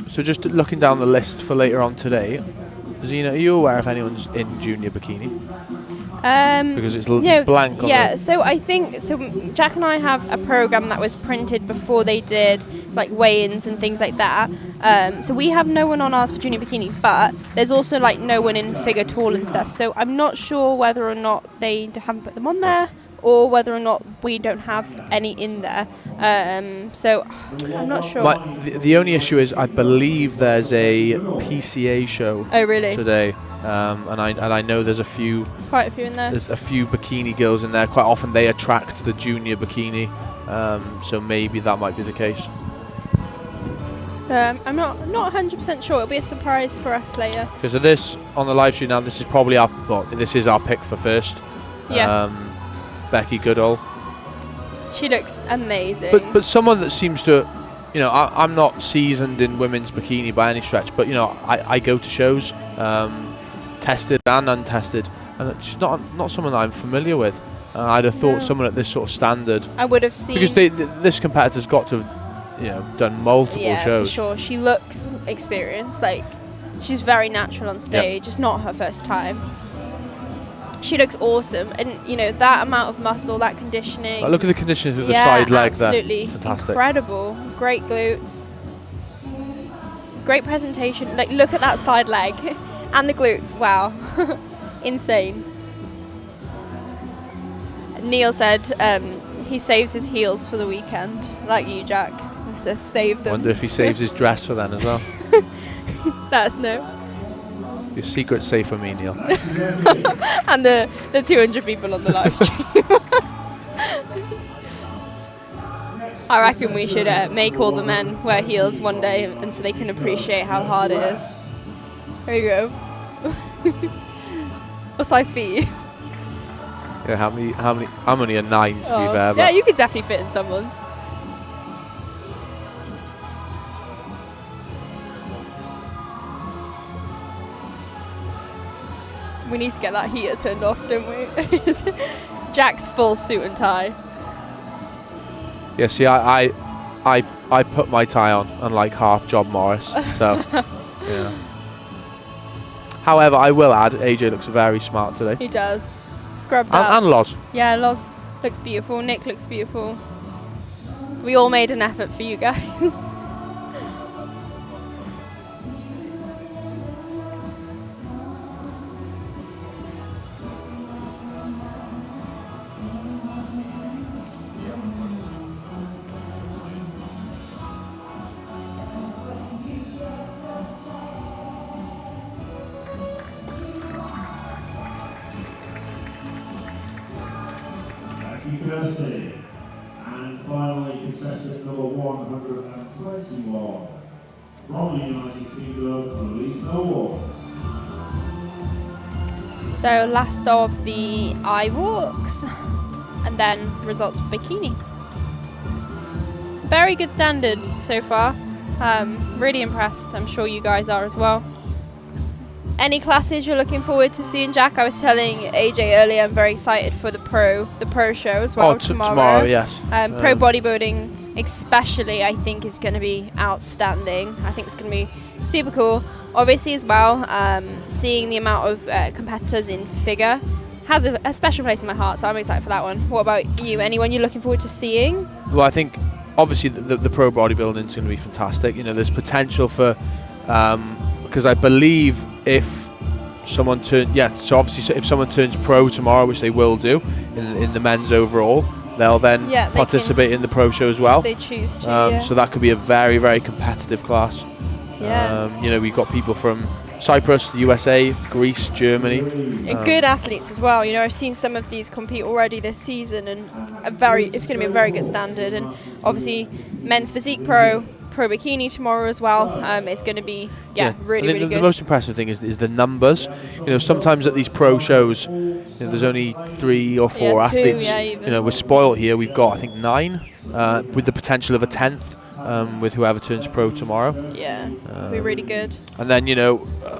Speaker 6: So just looking down the list for later on today, Zena, are you aware if anyone's in junior bikini? Because it's blank on
Speaker 2: Yeah, so I think Jack and I have a program that was printed before they did like weigh-ins and things like that. So we have no one on ours for junior bikini, but there's also like no one in figure tall and stuff. So I'm not sure whether or not they haven't put them on there, or whether or not we don't have any in there. So I'm not sure.
Speaker 6: The only issue is I believe there's a PCA show
Speaker 2: Oh, really?
Speaker 6: today. And I know there's
Speaker 2: Quite a few in there.
Speaker 6: There's a few bikini girls in there. Quite often they attract the junior bikini, so maybe that might be the case.
Speaker 2: I'm not 100% sure. It'll be a surprise for us later.
Speaker 6: Because of this on the live stream now, this is probably this is our pick for first.
Speaker 2: Yeah.
Speaker 6: Becky Goodall.
Speaker 2: She looks amazing.
Speaker 6: But someone that seems to, I'm not seasoned in women's bikini by any stretch, but I go to shows, tested and untested, and it's not someone that I'm familiar with. I'd have thought someone at this sort of standard.
Speaker 2: I would have seen,
Speaker 6: because this competitor's got to have, done multiple shows.
Speaker 2: Yeah, for sure. She looks experienced. Like, she's very natural on stage. Yep. It's not her first time. She looks awesome, and that amount of muscle, that conditioning.
Speaker 6: Look at the conditioning of the side leg there.
Speaker 2: Absolutely,
Speaker 6: fantastic,
Speaker 2: incredible, great glutes, great presentation. Like, look at that side leg and the glutes. Wow, insane. Neil said he saves his heels for the weekend, like you, Jack. So save them.
Speaker 6: Wonder if he saves his dress for then as well.
Speaker 2: Let us know.
Speaker 6: Your secret's safe for me, Neil.
Speaker 2: And the 200 people on the live stream. I reckon we should make all the men wear heels one day, and so they can appreciate how hard it is. There you go. What size feet?
Speaker 6: Yeah, how many? I'm only a 9 to be fair.
Speaker 2: Yeah, you could definitely fit in someone's. We need to get that heater turned off, don't we? Jack's full suit and tie.
Speaker 6: Yeah, see, I put my tie on, unlike half John Morris. So, yeah. However, I will add, AJ looks very smart today.
Speaker 2: He does. Scrubbed up.
Speaker 6: And Loz.
Speaker 2: Yeah, Loz looks beautiful. Nick looks beautiful. We all made an effort for you guys.
Speaker 5: And finally, contestant number 121 from the United Kingdom, Lisa.
Speaker 2: So last of the eye walks, and then results for bikini. Very good standard so far. Really impressed. I'm sure you guys are as well. Any classes you're looking forward to seeing, Jack? I was telling AJ earlier, I'm very excited for the pro show as well tomorrow.
Speaker 6: Tomorrow, yes.
Speaker 2: Pro bodybuilding especially, I think, is going to be outstanding. I think it's going to be super cool. Obviously as well, seeing the amount of competitors in figure has a special place in my heart, so I'm excited for that one. What about you? Anyone you're looking forward to seeing?
Speaker 6: Well, I think obviously the pro bodybuilding is going to be fantastic. There's potential for, because I believe if someone if someone turns pro tomorrow, which they will do in the men's overall, they'll then participate in the pro show as well.
Speaker 2: If they choose to.
Speaker 6: So that could be a very, very competitive class.
Speaker 2: Yeah.
Speaker 6: We've got people from Cyprus, the USA, Greece, Germany.
Speaker 2: Good athletes as well. I've seen some of these compete already this season, and it's going to be a very good standard. And obviously, men's physique pro bikini tomorrow as well. It's going to be really good.
Speaker 6: The most impressive thing is the numbers. Sometimes at these pro shows, there's only 3 or 4 athletes.
Speaker 2: 2,
Speaker 6: we're spoiled here. We've got, I think, 9 with the potential of a 10th. With whoever turns pro tomorrow.
Speaker 2: Yeah, it'll be really good.
Speaker 6: And then,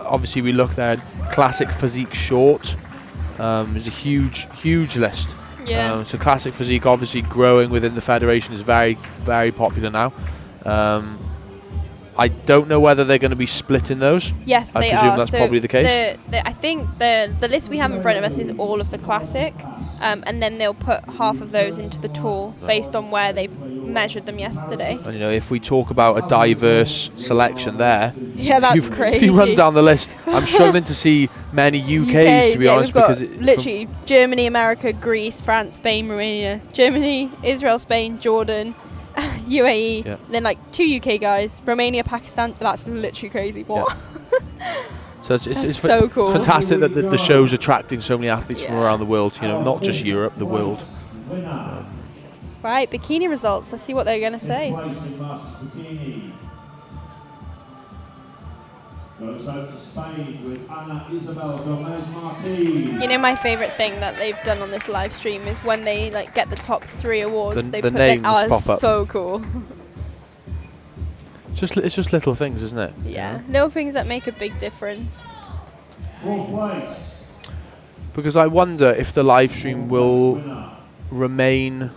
Speaker 6: obviously we look there, classic physique short is a huge list.
Speaker 2: Yeah.
Speaker 6: So classic physique obviously growing within the federation is very, very popular now. I don't know whether they're going to be splitting those.
Speaker 2: Yes,
Speaker 6: I
Speaker 2: they
Speaker 6: presume
Speaker 2: are.
Speaker 6: that's
Speaker 2: So
Speaker 6: probably the case.
Speaker 2: I think the list we have in front of us is all of the classic, and then they'll put half of those into the tool based on where they've measured them yesterday.
Speaker 6: And if we talk about a diverse selection there,
Speaker 2: Yeah, that's crazy.
Speaker 6: If you run down the list, I'm struggling to see many UKs, to be honest,
Speaker 2: we've got
Speaker 6: because
Speaker 2: literally Germany, America, Greece, France, Spain, Romania, Germany, Israel, Spain, Jordan, UAE, then like 2 UK guys, Romania, Pakistan. That's literally crazy. What?
Speaker 6: So it's
Speaker 2: so cool.
Speaker 6: It's fantastic that the show's attracting so many athletes from around the world. Not just Europe, the world.
Speaker 2: Right, bikini results. Let's see what they're going to say.
Speaker 5: Goes over to Spain with Ana Isabel Gomez Martin.
Speaker 2: My favourite thing that they've done on this live stream is when they get the top 3 awards. They
Speaker 6: the
Speaker 2: put
Speaker 6: names
Speaker 2: pop up.
Speaker 6: So
Speaker 2: cool.
Speaker 6: It's just little things, isn't it?
Speaker 2: Yeah, little things that make a big difference.
Speaker 5: 4th place.
Speaker 6: Because I wonder if the live stream will remain.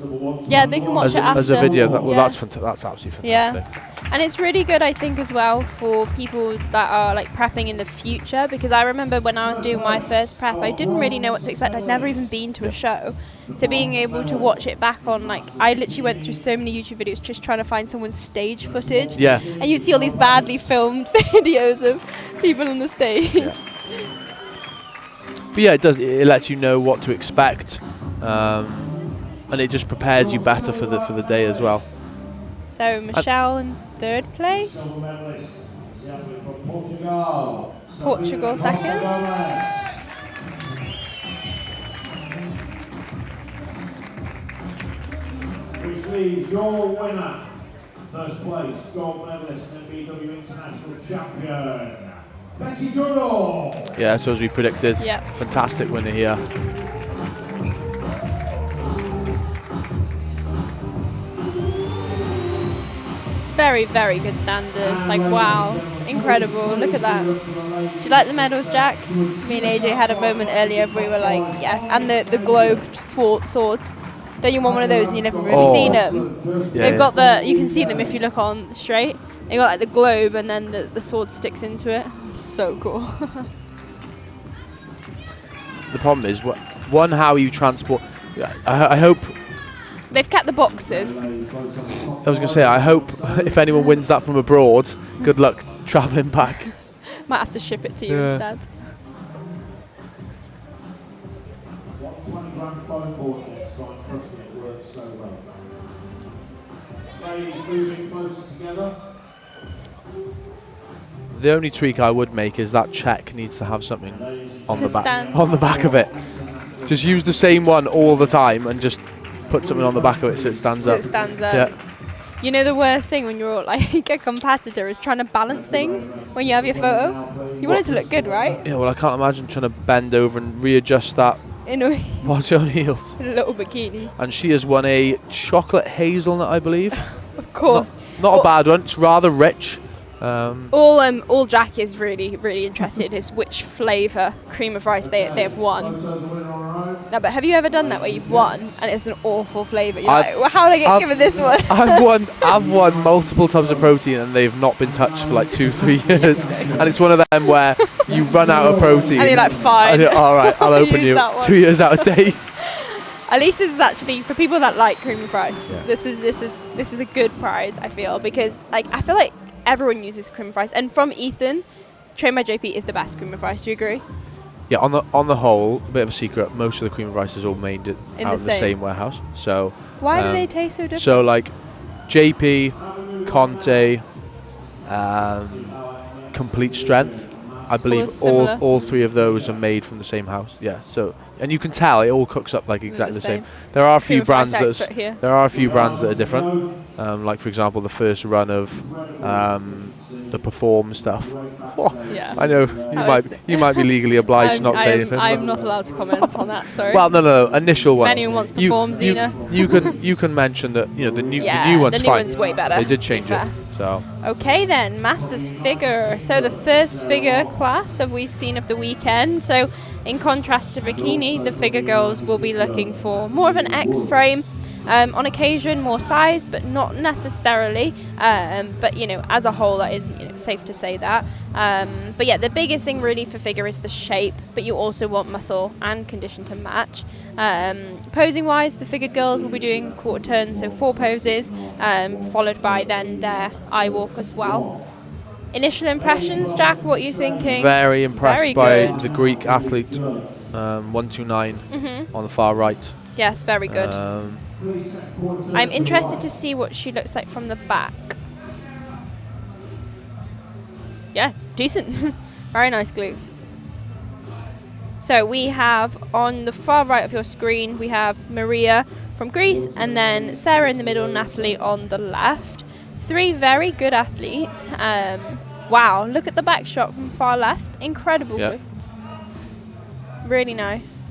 Speaker 2: Yeah, they can watch it after.
Speaker 6: As a video. That's that's absolutely fantastic.
Speaker 2: Yeah. And it's really good, I think, as well for people that are prepping in the future, because I remember when I was doing my first prep, I didn't really know what to expect. I'd never even been to a show. So being able to watch it back on, I literally went through so many YouTube videos just trying to find someone's stage footage.
Speaker 6: Yeah.
Speaker 2: And you see all these badly filmed videos of people on the stage.
Speaker 6: Yeah. But yeah, it does. It lets you know what to expect, and it just prepares you better for the day as well.
Speaker 2: So Michelle in 3rd place. Portugal 2nd.
Speaker 5: Which leaves your winner, 1st place, gold medalist, NBW International Champion, Becky Goodall.
Speaker 6: Yeah, so as we predicted,
Speaker 2: Yep.
Speaker 6: fantastic winner here.
Speaker 2: Very, very good standard. Wow, incredible. Look at that. Do you like the medals, Jack? Me and AJ had a moment earlier where we were like, yes. And the globe swords. Don't you want one of those in your living room? Have you seen them?
Speaker 6: Yeah,
Speaker 2: They've got you can see them if you look on straight. They've got the globe and then the sword sticks into it. So cool.
Speaker 6: The problem is, how you transport. I hope.
Speaker 2: They've kept the boxes.
Speaker 6: I was going to say, I hope if anyone wins that from abroad, good luck travelling back.
Speaker 2: Might have to ship it to you instead.
Speaker 5: 120-gram foam board next time, trust me, it works so well. Ladies moving closer together.
Speaker 6: The only tweak I would make is that check needs to have something on
Speaker 2: To
Speaker 6: the back of it. Just use the same one all the time and just put something on the back of it so it stands up.
Speaker 2: It stands up.
Speaker 6: Yeah.
Speaker 2: The worst thing when you're a competitor is trying to balance things when you have your photo. You want it to look good, right?
Speaker 6: Yeah, well, I can't imagine trying to bend over and readjust that
Speaker 2: In a
Speaker 6: whilst you're on heels.
Speaker 2: little bikini.
Speaker 6: And she has won a chocolate hazelnut, I believe.
Speaker 2: Of course.
Speaker 6: Not a bad one. It's rather rich.
Speaker 2: All Jack is really, really interested in is which flavour cream of rice they've won. No, but have you ever done that where you've won and it's an awful flavour? You're well, how did I get given this one?
Speaker 6: I've won multiple tubs of protein and they've not been touched for 2-3 years. And it's one of them where you run out of protein.
Speaker 2: And you're like, fine.
Speaker 6: All right, I'll open you. 2 years out of date.
Speaker 2: At least this is actually for people that like cream of rice. Yeah. This is a good prize, I feel, because I feel like everyone uses cream of rice, and from Ethan, Train by JP is the best cream of rice. Do you agree?
Speaker 6: Yeah, on the whole, a bit of a secret. Most of the cream of rice is all made out of the same warehouse. So
Speaker 2: why do they taste so different?
Speaker 6: So JP, Conte, Complete Strength, I believe all 3 of those are made from the same house. Yeah. So and you can tell it all cooks up exactly the same. There are a few brands that are different. For example, the first run of the Perform stuff.
Speaker 2: Yeah.
Speaker 6: I know you might be legally obliged not to say anything.
Speaker 2: I'm not allowed to comment on that. Sorry.
Speaker 6: Well, no. Initial ones.
Speaker 2: If anyone wants Perform, Zena.
Speaker 6: You can mention that the new one's fine.
Speaker 2: The new one's way better.
Speaker 6: They did change it. So.
Speaker 2: Okay then, Masters figure. So the first figure class that we've seen of the weekend. So in contrast to bikini, the figure girls will be looking for more of an X frame. On occasion, more size, but not necessarily. But as a whole, that is safe to say that. But yeah, the biggest thing really for figure is the shape, but you also want muscle and condition to match. Posing wise, the figured girls will be doing quarter turns, so 4 poses, followed by then their eye walk as well. Initial impressions, Jack, what are you thinking?
Speaker 6: Very impressed
Speaker 2: Very
Speaker 6: by
Speaker 2: good.
Speaker 6: the Greek athlete, 129 on the far right.
Speaker 2: Yes, very good. I'm interested to see what she looks like from the back. Yeah, decent. Very nice glutes. So we have on the far right of your screen, we have Maria from Greece, and then Sarah in the middle, Natalie on the left. 3 very good athletes. Wow, look at the back shot from far left. Incredible glutes. Really nice.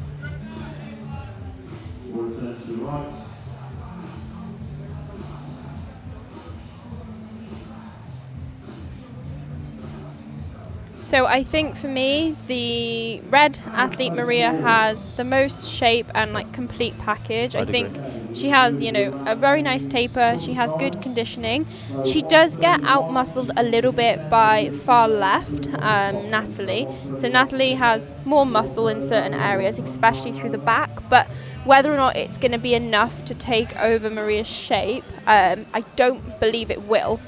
Speaker 2: So I think for me, the red athlete Maria has the most shape and like complete package. I think she has, a very nice taper. She has good conditioning. She does get out-muscled a little bit by far left, Natalie. So Natalie has more muscle in certain areas, especially through the back. But whether or not it's going to be enough to take over Maria's shape, I don't believe it will.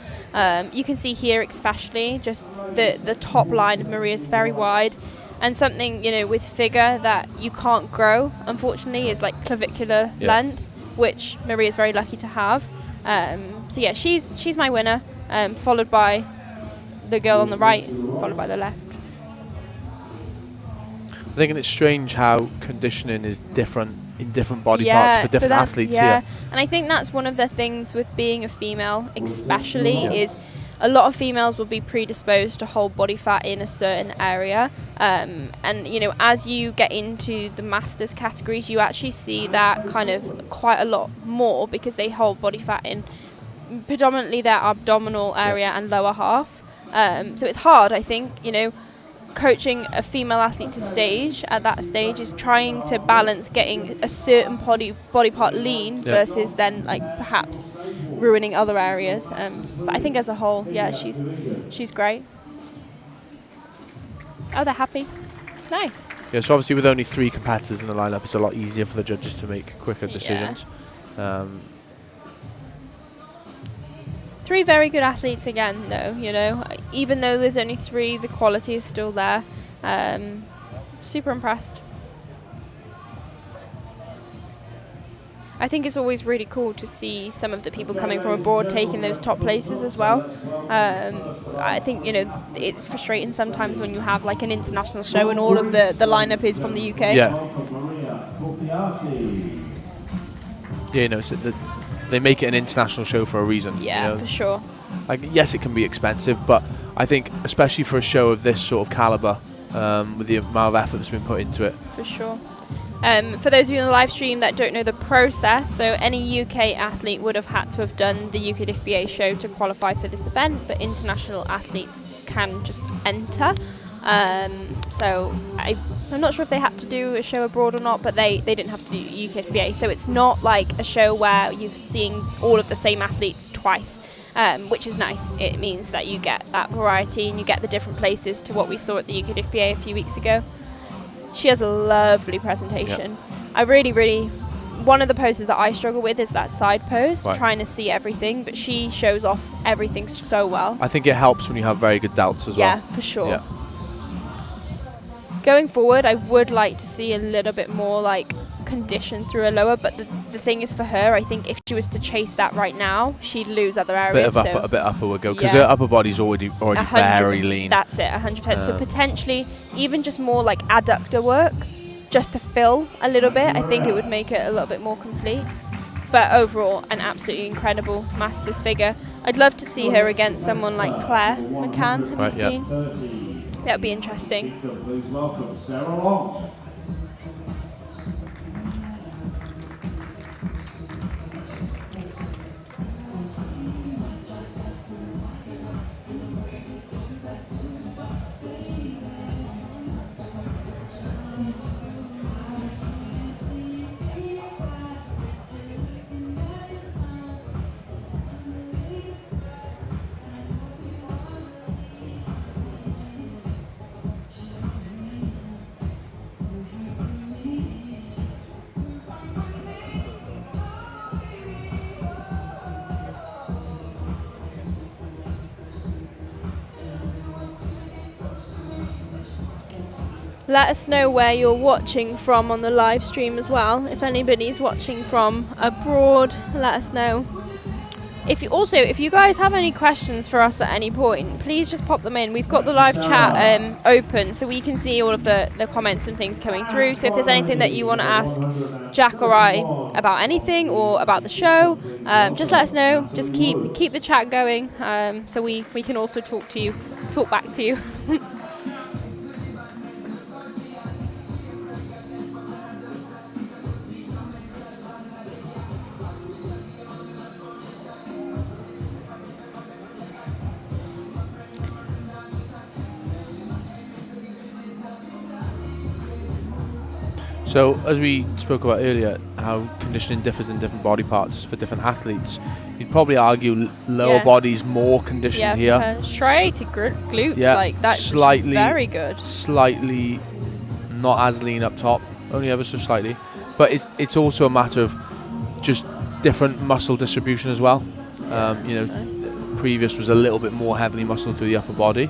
Speaker 2: You can see here especially just the top line of Maria is very wide, and something with figure that you can't grow unfortunately is like clavicular length, which Maria is very lucky to have. So yeah, she's my winner, followed by the girl on the right, followed by the left.
Speaker 6: I think it's strange how conditioning is different in different body parts for different athletes here.
Speaker 2: And I think that's one of the things with being a female especially is a lot of females will be predisposed to hold body fat in a certain area, and as you get into the masters categories, you actually see that kind of quite a lot more because they hold body fat in predominantly their abdominal area and lower half. So it's hard, I think, coaching a female athlete to stage at that stage is trying to balance getting a certain body part lean versus then like perhaps ruining other areas. But I think as a whole, she's great. Oh, they're happy. Nice.
Speaker 6: Yeah, so obviously with only 3 competitors in the lineup, it's a lot easier for the judges to make quicker decisions.
Speaker 2: 3 very good athletes again, though, even though there's only 3, the quality is still there. Super impressed. I think it's always really cool to see some of the people coming from abroad taking those top places as well. I think, it's frustrating sometimes when you have like an international show and all of the lineup is from the UK.
Speaker 6: So they make it an international show for a reason.
Speaker 2: Yeah, for sure.
Speaker 6: Like, yes, it can be expensive, but I think especially for a show of this sort of caliber, with the amount of effort that's been put into it.
Speaker 2: For sure. For those of you on the live stream that don't know the process, so any UK athlete would have had to have done the UKDFBA show to qualify for this event, but international athletes can just enter. So I'm not sure if they had to do a show abroad or not, but they didn't have to do UKDFBA. So it's not like a show where you've seen all of the same athletes twice, which is nice. It means that you get that variety and you get the different places to what we saw at the UKDFBA a few weeks ago. She has a lovely presentation. I really, one of the poses that I struggle with is that side pose, trying to see everything, but she shows off everything so well.
Speaker 6: I think it helps when you have very good delts as well.
Speaker 2: Yeah, for sure. Going forward, I would like to see a little bit more like condition through a lower, but the thing is for her, I think if she was to chase that right now, she'd lose other areas.
Speaker 6: A bit upper would go, because her upper body's already very lean.
Speaker 2: That's it, 100%. So potentially even just more like adductor work, just to fill a little bit, I think it would make it a little bit more complete. But overall, an absolutely incredible masters figure. I'd love to see her against someone like Claire McCann. Have you seen? That would be interesting.
Speaker 5: Please welcome Sarah Long.
Speaker 7: Let us know where you're watching from on the live stream as well. If anybody's watching from abroad, let us know. If you guys have any questions for us at any point, please just pop them in. We've got the live chat open, so we can see all of the comments and things coming through. So if there's anything that you want to ask Jack or I about anything or about the show, just let us know. Just keep the chat going, so we can also talk back to you.
Speaker 6: So, as we spoke about earlier, how conditioning differs in different body parts for different athletes, you'd probably argue lower body's more conditioned here.
Speaker 7: Striated glutes, that's
Speaker 6: slightly,
Speaker 7: very good.
Speaker 6: Slightly not as lean up top, only ever so slightly. But it's also a matter of just different muscle distribution as well. Previous was a little bit more heavily muscled through the upper body,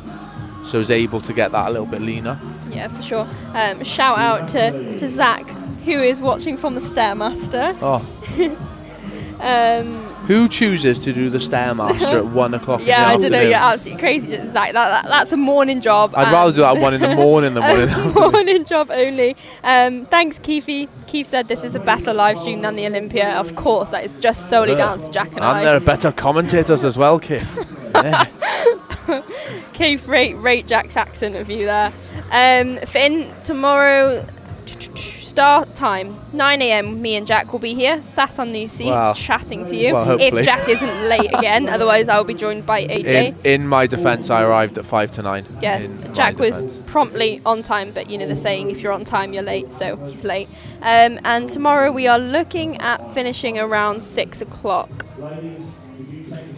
Speaker 6: so is able to get that a little bit leaner.
Speaker 7: Yeah, for sure. Shout out to Zach, who is watching from the Stairmaster.
Speaker 6: Oh. Who chooses to do the Stairmaster at 1 o'clock in the afternoon?
Speaker 7: I don't know. You're absolutely crazy, Zach. That's a morning job.
Speaker 6: I'd rather do that at 1 in the morning than 1 in the afternoon.
Speaker 7: Morning job only. Thanks, Keefy. Keith said this is a better live stream than the Olympia. Of course, that is just solely down to Jack and I.
Speaker 6: And there are better commentators as well, Keith. Yeah.
Speaker 7: Keith, rate Jack's accent of you there. Finn, tomorrow start time 9 a.m. me and Jack will be here sat on these seats chatting to you, if Jack isn't late again. Otherwise I'll be joined by AJ.
Speaker 6: In my defense, I arrived at 5 to 9.
Speaker 7: Yes, Jack was promptly on time, but you know the saying, if you're on time you're late, so he's late. And tomorrow we are looking at finishing around 6 o'clock.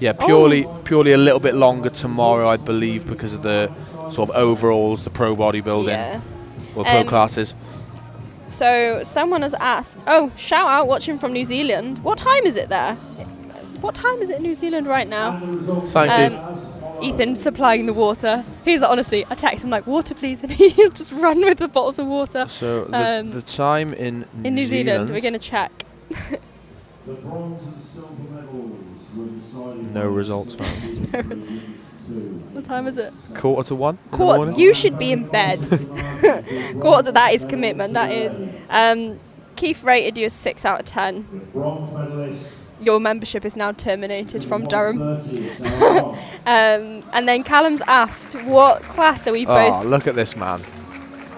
Speaker 6: Yeah, purely a little bit longer tomorrow, I believe, because of the sort of overalls, the pro bodybuilding, or pro classes.
Speaker 7: So someone has asked, shout out watching from New Zealand. What time is it there? What time is it in New Zealand right now?
Speaker 6: Thanks,
Speaker 7: Ethan supplying the water. He's honestly, I text him like, water please, and he'll just run with the bottles of water.
Speaker 6: So the time in
Speaker 7: New Zealand, we're going to check.
Speaker 5: The bronze and silver medals were decided.
Speaker 6: No results found.
Speaker 7: What time is it?
Speaker 6: 1:45.
Speaker 7: You should be in bed. That is commitment. That is. Keith rated you a 6 out of 10.
Speaker 5: Bronze medalist.
Speaker 7: Your membership is now terminated from Durham. And then Callum's asked, what class are we both?
Speaker 6: Oh, look at this man.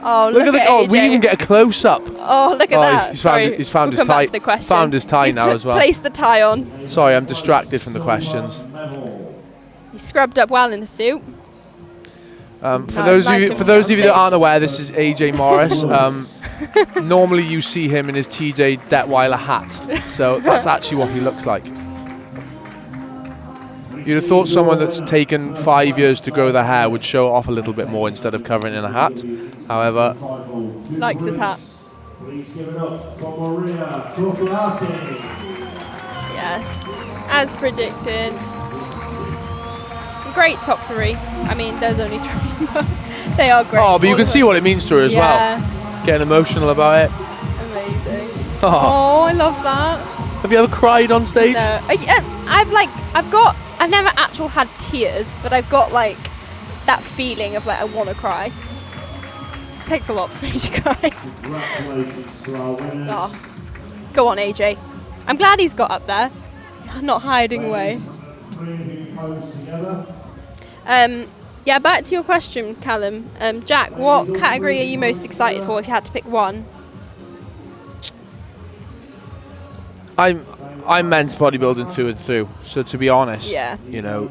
Speaker 7: Oh, look at
Speaker 6: AJ. We even get a close up.
Speaker 7: Oh, look at that.
Speaker 6: He's found his tie. Found his tie now as well.
Speaker 7: Placed the tie on.
Speaker 6: Sorry, I'm distracted from the questions.
Speaker 7: He scrubbed up well in a suit.
Speaker 6: For those of you that aren't aware, this is AJ Morris. Normally you see him in his TJ Detweiler hat, so that's actually what he looks like. You'd have thought someone that's taken 5 years to grow their hair would show it off a little bit more instead of covering in a hat. However,
Speaker 7: likes his hat.
Speaker 5: Please give it up for Maria Crocolati.
Speaker 7: Yes, as predicted. Great top 3. I mean, there's only 3, but they are great.
Speaker 6: Oh, but you can see what it means to her as well. Getting emotional about it.
Speaker 7: Amazing. Oh, I love that.
Speaker 6: Have you ever cried on stage?
Speaker 7: No. I've never actually had tears, but I've got like that feeling of like I want to cry. It takes a lot for me to cry.
Speaker 5: Congratulations to our winners.
Speaker 7: Oh. Go on, AJ. I'm glad he's got up there, not hiding away. Yeah, back to your question, Callum. Jack, what category are you most excited for if you had to pick one?
Speaker 6: I'm men's bodybuilding through and through. So to be honest, you know,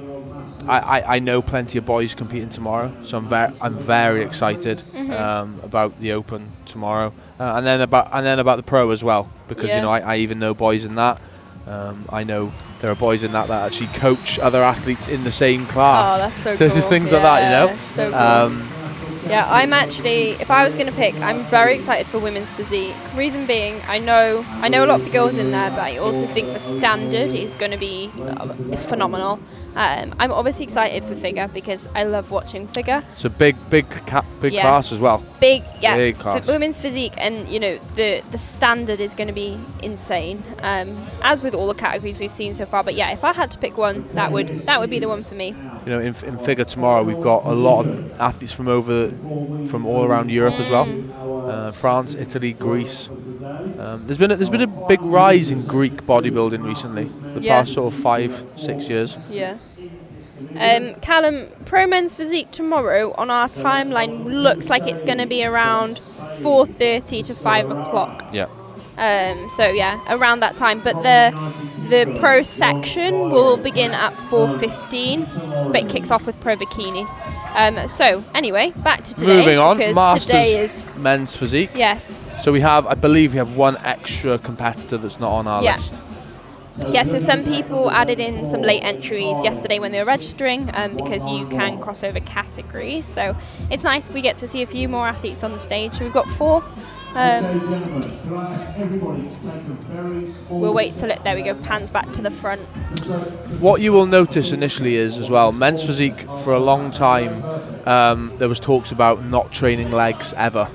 Speaker 6: I know plenty of boys competing tomorrow, so I'm very excited about the Open tomorrow, and then about the Pro as well, because you know I even know boys in that. I know there are boys in that actually coach other athletes in the same class.
Speaker 7: Oh, that's so cool.
Speaker 6: So it's just things like that, you know.
Speaker 7: So cool. Yeah, I'm actually, if I was going to pick, I'm very excited for women's physique. Reason being, I know a lot of the girls in there, but I also think the standard is going to be phenomenal.
Speaker 2: I'm obviously excited for figure because I love watching figure.
Speaker 6: It's a big class as well.
Speaker 2: Big
Speaker 6: class.
Speaker 2: Women's physique, and the standard is going to be insane, as with all the categories we've seen so far. But yeah, if I had to pick one, that would be the one for me.
Speaker 6: In figure tomorrow, we've got a lot of athletes from all around Europe as well. France, Italy, Greece. There's been a big rise in Greek bodybuilding recently. The past sort of 5-6 years.
Speaker 2: Yeah. Callum, pro men's physique tomorrow on our timeline looks like it's going to be around 4:30 to 5 o'clock.
Speaker 6: Yeah.
Speaker 2: So yeah, around that time. But the pro section will begin at 4:15, but it kicks off with pro bikini. So anyway, back to today.
Speaker 6: Moving on,
Speaker 2: because
Speaker 6: Masters
Speaker 2: today is
Speaker 6: men's physique.
Speaker 2: Yes.
Speaker 6: So I believe we have one extra competitor that's not on our list.
Speaker 2: Yeah, so some people added in some late entries yesterday when they were registering, because you can cross over categories. So it's nice, we get to see a few more athletes on the stage. So we've got 4. We'll wait till there we go, pans back to the front.
Speaker 6: What you will notice initially is, as well, men's physique for a long time, there was talks about not training legs ever.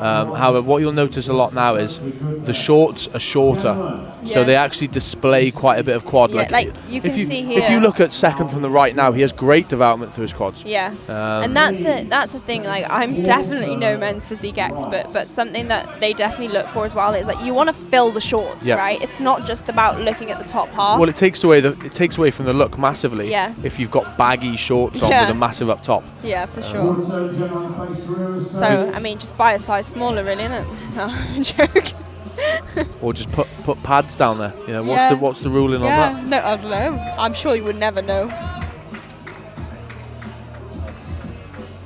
Speaker 6: However, what you'll notice a lot now is the shorts are shorter, so they actually display quite a bit of quad.
Speaker 2: Yeah, like you can see here.
Speaker 6: If you look at second from the right now, he has great development through his quads.
Speaker 2: Yeah, and that's the thing. Like, I'm definitely no men's physique expert, but something that they definitely look for as well is like you want to fill the shorts, right? It's not just about looking at the top half.
Speaker 6: Well, it takes away from the look massively.
Speaker 2: Yeah.
Speaker 6: If you've got baggy shorts on with a massive up top.
Speaker 2: Yeah, for sure. So I mean, just buy a size smaller, really, isn't it? No, I'm joking.
Speaker 6: Or just put pads down there. What's the ruling on that?
Speaker 2: No, I don't know. I'm sure you would never know.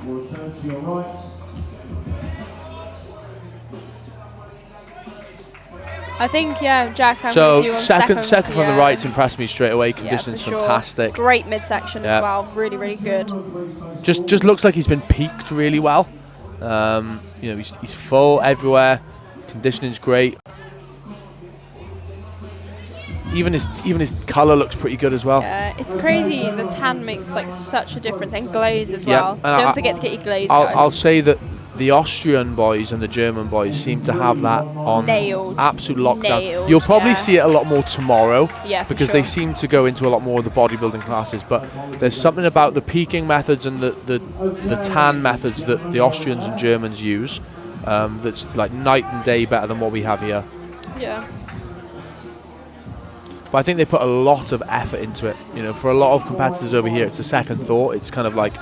Speaker 5: We'll turn to your right.
Speaker 2: I think, Jack, I'm
Speaker 6: so
Speaker 2: with you on
Speaker 6: second from the right's impressed me straight away. Conditioning's fantastic.
Speaker 2: Great midsection as well. Really, really good.
Speaker 6: Just looks like he's been peaked really well. He's full everywhere. Conditioning's great. Even his colour looks pretty good as well.
Speaker 2: Yeah, it's crazy. The tan makes like such a difference, and glaze as well.
Speaker 6: And
Speaker 2: Don't forget to get your glaze,
Speaker 6: guys.
Speaker 2: guys.
Speaker 6: I'll say that the Austrian boys and the German boys seem to have that on absolute lockdown. You'll probably see it a lot more tomorrow, because they seem to go into a lot more of the bodybuilding classes. But there's something about the peaking methods and the tan methods that the Austrians and Germans use that's like night and day better than what we have here.
Speaker 2: Yeah.
Speaker 6: But I think they put a lot of effort into it. For a lot of competitors over here, it's a second thought. It's kind of like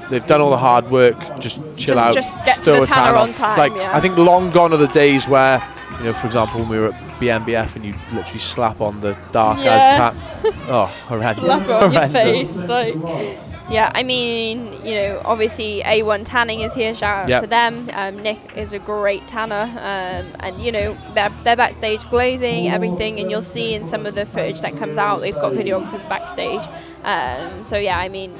Speaker 6: they've done all the hard work, just chill out,
Speaker 2: just get to the tanner on time.
Speaker 6: I think long gone are the days where, for example, when we were at BMBF and you literally slap on the dark as tan. Oh, horrendous.
Speaker 2: Slap on your face, Yeah, I mean, obviously A1 Tanning is here. Shout out to them. Nick is a great tanner, and they're backstage glazing everything, and you'll see in some of the footage that comes out, they've got videographers backstage. So yeah, I mean,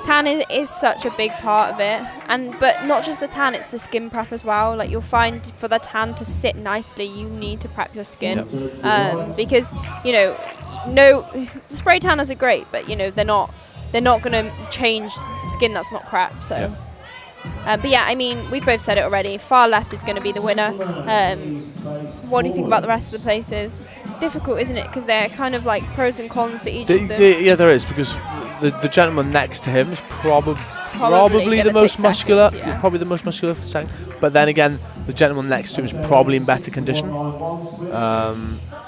Speaker 2: tan is such a big part of it, but not just the tan, it's the skin prep as well. Like, you'll find for the tan to sit nicely, you need to prep your skin, because spray tanners are great, but they're not going to change skin that's not prepped. So, but yeah, I mean, we've both said it already. Far left is going to be the winner. What do you think about the rest of the places? It's difficult, isn't it? Because they're kind of like pros and cons for each of them.
Speaker 6: Yeah, there is, because the gentleman next to him is probably the most muscular. Probably the most muscular for second. But then again, the gentleman next to him is probably in better condition.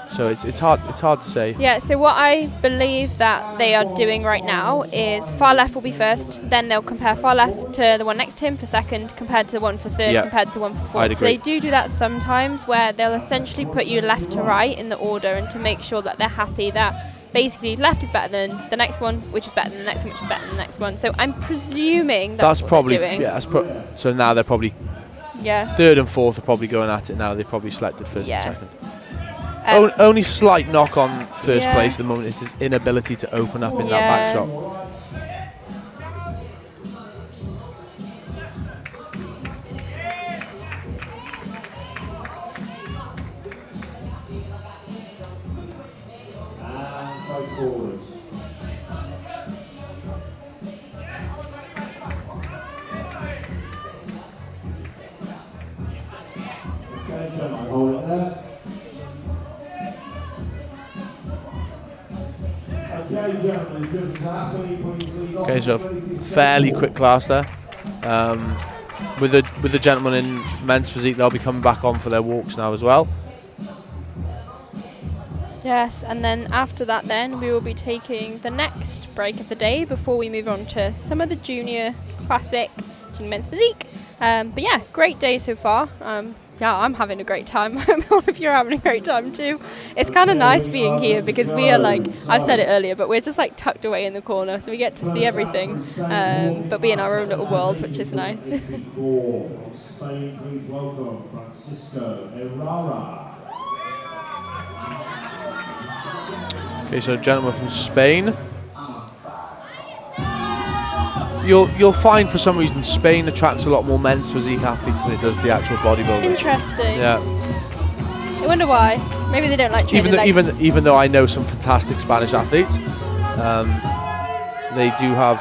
Speaker 6: So it's hard to say. Yeah,
Speaker 2: so what I believe that they are doing right now is far left will be first, then they'll compare far left to the one next to him for second, compared to the one for third, compared to the one for fourth. So they do that sometimes, where they'll essentially put you left to right in the order, and to make sure that they're happy that basically left is better than the next one, which is better than the next one, which is better than the next one. So I'm presuming that's what
Speaker 6: probably
Speaker 2: they're doing.
Speaker 6: So now they're probably third and fourth are probably going at it now. They've probably selected first and second. Only slight knock on first place at the moment is his inability to open up in that back shot.
Speaker 5: And face forwards.
Speaker 6: Okay, so fairly quick class there. With the gentlemen in men's physique, they'll be coming back on for their walks now as well.
Speaker 7: Yes, and then after that then we will be taking the next break of the day before we move on to some of the junior classic junior men's physique. But yeah, great day so far. Yeah, I'm having a great time. I hope you're having a great time too. It's kind of nice being here because we are like, I've said it earlier, but we're just like tucked away in the corner, so we get to see everything, but be in our own little world, which is nice.
Speaker 5: From Spain, please welcome Francisco Herrera.
Speaker 6: Okay, so gentleman from Spain. You'll find for some reason Spain attracts a lot more men's physique athletes than it does the actual bodybuilders.
Speaker 7: Interesting.
Speaker 6: Yeah.
Speaker 7: I wonder why. Maybe they don't like training legs.
Speaker 6: Even though I know some fantastic Spanish athletes, they do have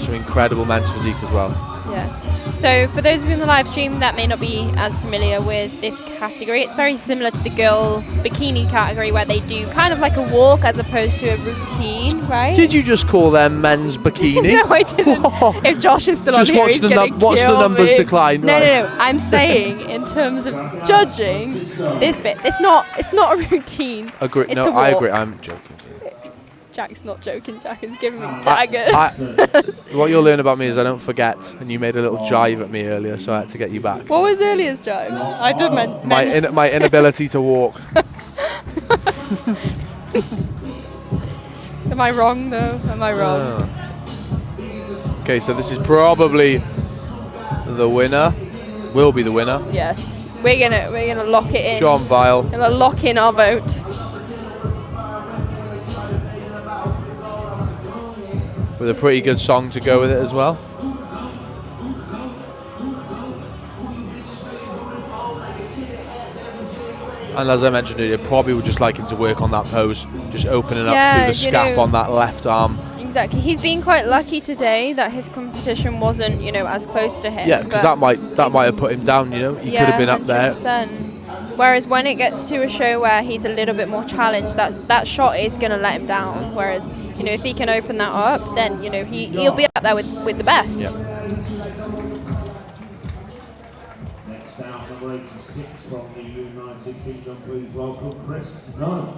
Speaker 6: some incredible men's physique as well.
Speaker 7: Yeah. So for those of you in the live stream that may not be as familiar with this category, it's very similar to the girls bikini category where they do kind of like a walk as opposed to a routine, right?
Speaker 6: Did you just call them men's bikini?
Speaker 7: No, I didn't. If Josh is still on here, he's going to
Speaker 6: watch the numbers decline.
Speaker 7: No,
Speaker 6: right?
Speaker 7: no. I'm saying in terms of judging this bit, it's not a routine.
Speaker 6: Agree.
Speaker 7: It's
Speaker 6: No,
Speaker 7: a walk.
Speaker 6: I agree. I'm joking.
Speaker 7: Jack's not joking. Jack is giving me daggers.
Speaker 6: What you'll learn about me is I don't forget, and you made a little jive at me earlier, so I had to get you back.
Speaker 7: What was earlier's jive? I did
Speaker 6: my inability to walk.
Speaker 7: Am I wrong though? Am I wrong?
Speaker 6: Okay, so this is probably the winner. Will be the winner.
Speaker 7: Yes. We're gonna lock it in.
Speaker 6: John Vile.
Speaker 7: We're gonna lock in our vote.
Speaker 6: With a pretty good song to go with it as well. And as I mentioned earlier, probably would just like him to work on that pose, just opening up through the scap on that left arm.
Speaker 7: Exactly. He's been quite lucky today that his competition wasn't, as close to him.
Speaker 6: Yeah, because that might have put him down. He could have been up 100%.
Speaker 7: There. Whereas when it gets to a show where he's a little bit more challenged, that shot is going to let him down. Whereas, if he can open that up, then, he'll be up there with the best.
Speaker 6: Yeah.
Speaker 5: Next out, number 86 from the United Kingdom, please welcome Chris Nunn.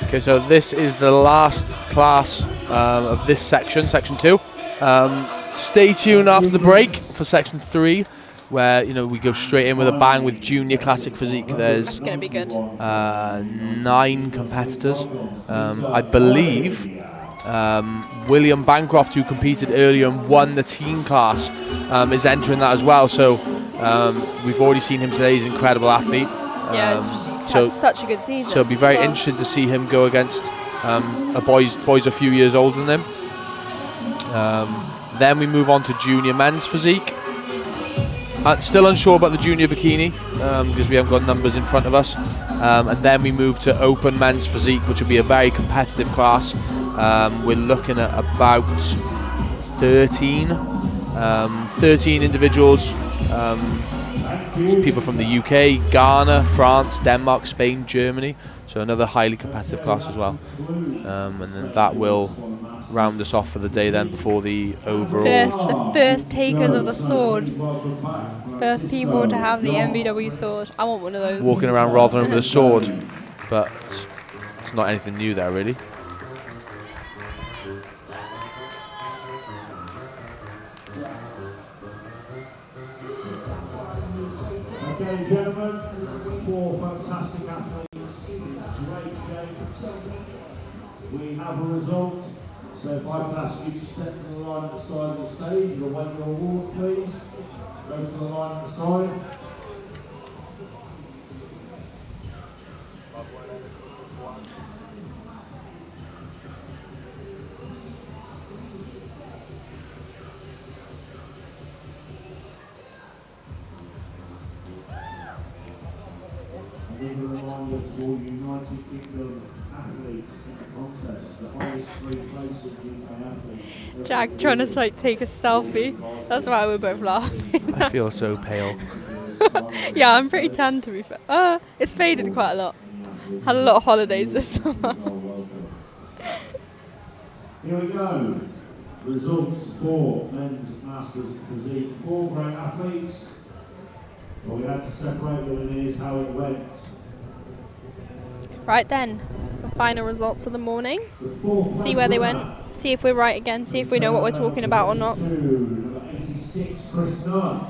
Speaker 6: Okay, so this is the last class of this section, section 2. Stay tuned after the break for section 3, where we go straight in with a bang with junior classic physique. There's
Speaker 7: That's going to be good.
Speaker 6: 9 competitors. I believe William Bancroft, who competed earlier and won the teen class, is entering that as well. So we've already seen him today. He's an incredible athlete.
Speaker 7: Yeah, he's had such a good season.
Speaker 6: So it'll be very interesting to see him go against boys a few years older than him. Then we move on to junior men's physique. Still unsure about the junior bikini because we haven't got numbers in front of us. And then we move to open men's physique, which will be a very competitive class. We're looking at about 13 individuals. People from the UK, Ghana, France, Denmark, Spain, Germany. So another highly competitive class as well. And then that will round us off for the day then before the overall.
Speaker 7: The first takers of the sword. First people to have the NBW sword. I want one of those.
Speaker 6: Walking around Rotherham with a sword. But it's not anything new there really.
Speaker 5: Okay, gentlemen, 4 fantastic athletes, great shape. We have a result. So if I could ask you to step to the line at the side of the stage, you'll win your awards, please. Go to the line at the side. Another reminder to all United Kingdom athletes in the contest, the highest three places UK athletes.
Speaker 7: Jack trying to like take a selfie. That's why we're both laughing.
Speaker 6: I feel so pale.
Speaker 7: Yeah, I'm pretty tan to be fair. It's faded quite a lot. Had a lot of holidays this summer.
Speaker 5: Here we go. Results for men's masters physique. 4 great athletes. Well, we had to separate them, and here's how it went.
Speaker 7: Right then, the final results of the morning.
Speaker 5: The fourth
Speaker 7: See where they went. See if we're right again. See if we know what we're talking about or not.
Speaker 5: Number 86, Chris Nunn.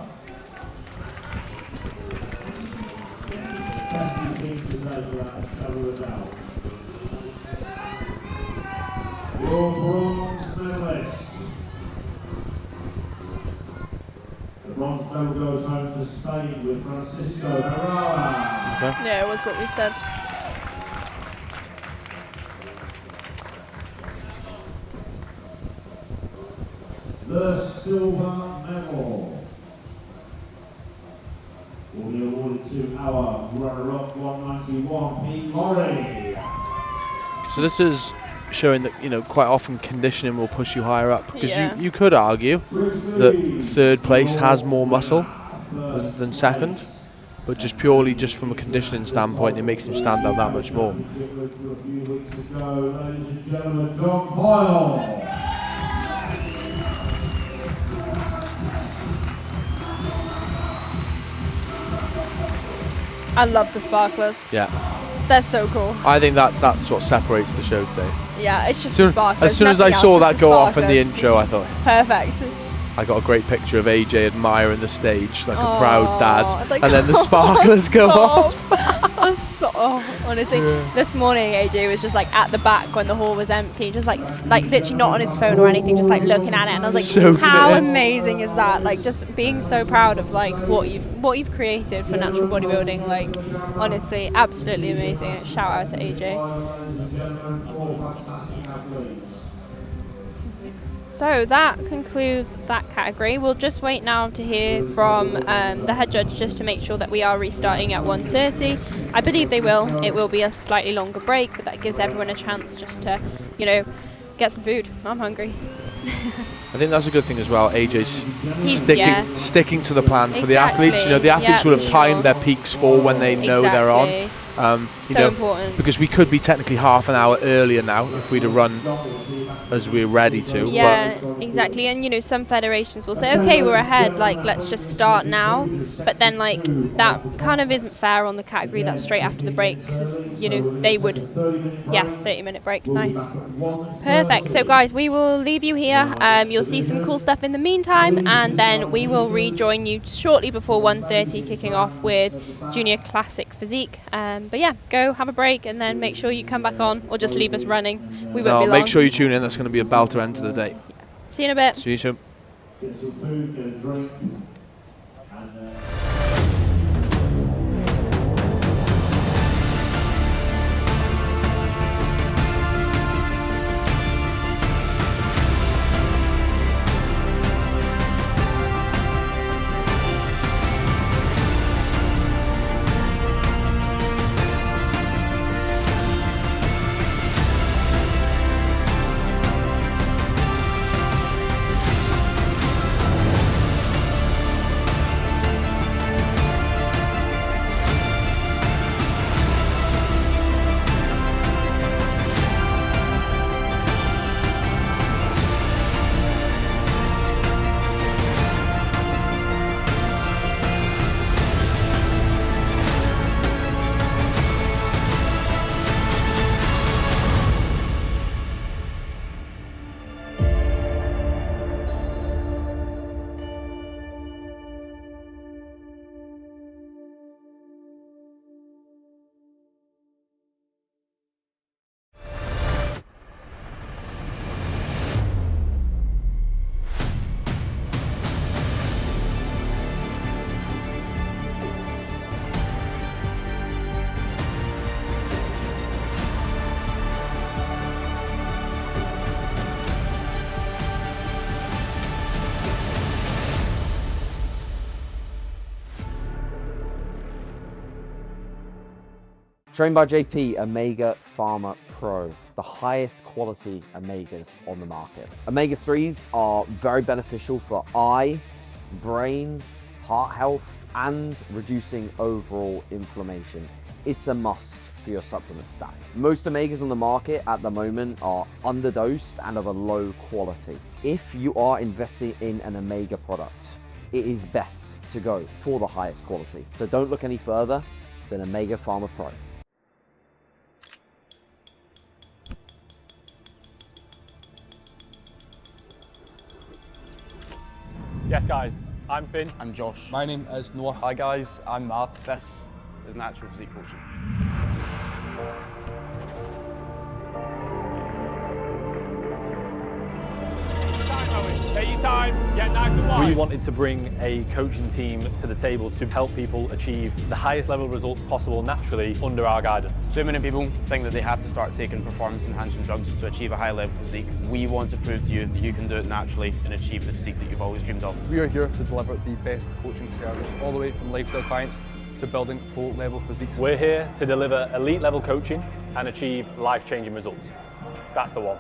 Speaker 5: Best team today without a shadow of a doubt. Your bronze medalist. The bronze medal goes home to Spain with Francisco Herrera.
Speaker 7: Yeah, it was what we said.
Speaker 5: The silver medal will be awarded to our runner-up 191, Pete Laurie.
Speaker 6: So this is showing that, you know, quite often conditioning will push you higher up, because
Speaker 7: Yeah.
Speaker 6: you could argue that third place has more muscle than second, but just purely just from a conditioning standpoint, it makes him stand out that much more.
Speaker 5: A few weeks ago, ladies and gentlemen, John Boyle.
Speaker 7: I love the sparklers.
Speaker 6: Yeah,
Speaker 7: They're so cool.
Speaker 6: I think that's what separates the show today.
Speaker 7: Yeah, it's just the sparklers.
Speaker 6: As soon as I
Speaker 7: nothing
Speaker 6: saw
Speaker 7: else,
Speaker 6: that
Speaker 7: just the
Speaker 6: go off in the
Speaker 7: sparklers.
Speaker 6: intro, I thought,
Speaker 7: Perfect.
Speaker 6: I got a great picture of AJ admiring the stage like a proud dad,
Speaker 7: like,
Speaker 6: and then the sparklers go off.
Speaker 7: Honestly, this morning AJ was just like at the back when the hall was empty, just like literally not on his phone or anything, just like looking at it, and I was like,
Speaker 6: Soaking
Speaker 7: how
Speaker 6: it in.
Speaker 7: amazing is that? Like just being so proud of like what you've created for natural bodybuilding. Like honestly, absolutely amazing. Shout out to AJ.
Speaker 5: Ladies and gentlemen, 4 fantastic athletes.
Speaker 7: So that concludes that category. We'll just wait now to hear from the head judge just to make sure that we are restarting at 1:30. I believe they will. It will be a slightly longer break, but that gives everyone a chance just to, you know, get some food. I'm hungry.
Speaker 6: I think that's a good thing as well. AJ's
Speaker 7: yeah.
Speaker 6: sticking to the plan for the
Speaker 7: Exactly.
Speaker 6: athletes. You know, the athletes
Speaker 7: Yeah,
Speaker 6: will have
Speaker 7: for
Speaker 6: timed
Speaker 7: sure.
Speaker 6: their peaks for when they know they're on.
Speaker 7: Exactly.
Speaker 6: You
Speaker 7: So
Speaker 6: know,
Speaker 7: important.
Speaker 6: because we could be technically half an hour earlier now if we'd have run as we're ready to.
Speaker 7: Yeah, exactly. And you know, some federations will say, okay, we're ahead, like let's just start now. But then like that kind of isn't fair on the category that's straight after the break, because you know they would. Yes, 30-minute break. Nice. Perfect. So guys, we will leave you here. You'll see some cool stuff in the meantime, and then we will rejoin you shortly before 1:30, kicking off with Junior Classic Physique. But yeah, go have a break and then make sure you come back on, or just leave us running. We won't
Speaker 6: No,
Speaker 7: be long.
Speaker 6: make sure you tune in. That's going to be a belter end to the day.
Speaker 7: See you in a bit.
Speaker 6: See you soon.
Speaker 5: Get some food, get a drink.
Speaker 1: Trained by JP, Omega Pharma Pro, the highest quality omegas on the market. Omega 3s are very beneficial for eye, brain, heart health, and reducing overall inflammation. It's a must for your supplement stack. Most omegas on the market at the moment are underdosed and of a low quality. If you are investing in an omega product, it is best to go for the highest quality. So don't look any further than Omega Pharma Pro.
Speaker 8: Yes guys, I'm Finn.
Speaker 9: I'm Josh.
Speaker 10: My name is Noah.
Speaker 9: Hi guys, I'm Mark. This is Natural Physique Coaching.
Speaker 8: Take your time, get nice and wide. We wanted to bring a coaching team to the table to help people achieve the highest level of results possible naturally under our guidance.
Speaker 9: Too many people think that they have to start taking performance-enhancing drugs to achieve a high-level physique. We want to prove to you that you can do it naturally and achieve the physique that you've always dreamed of.
Speaker 10: We are here to deliver the best coaching service, all the way from lifestyle clients to building pro-level physiques.
Speaker 8: We're here to deliver elite level coaching and achieve life-changing results. That's the one.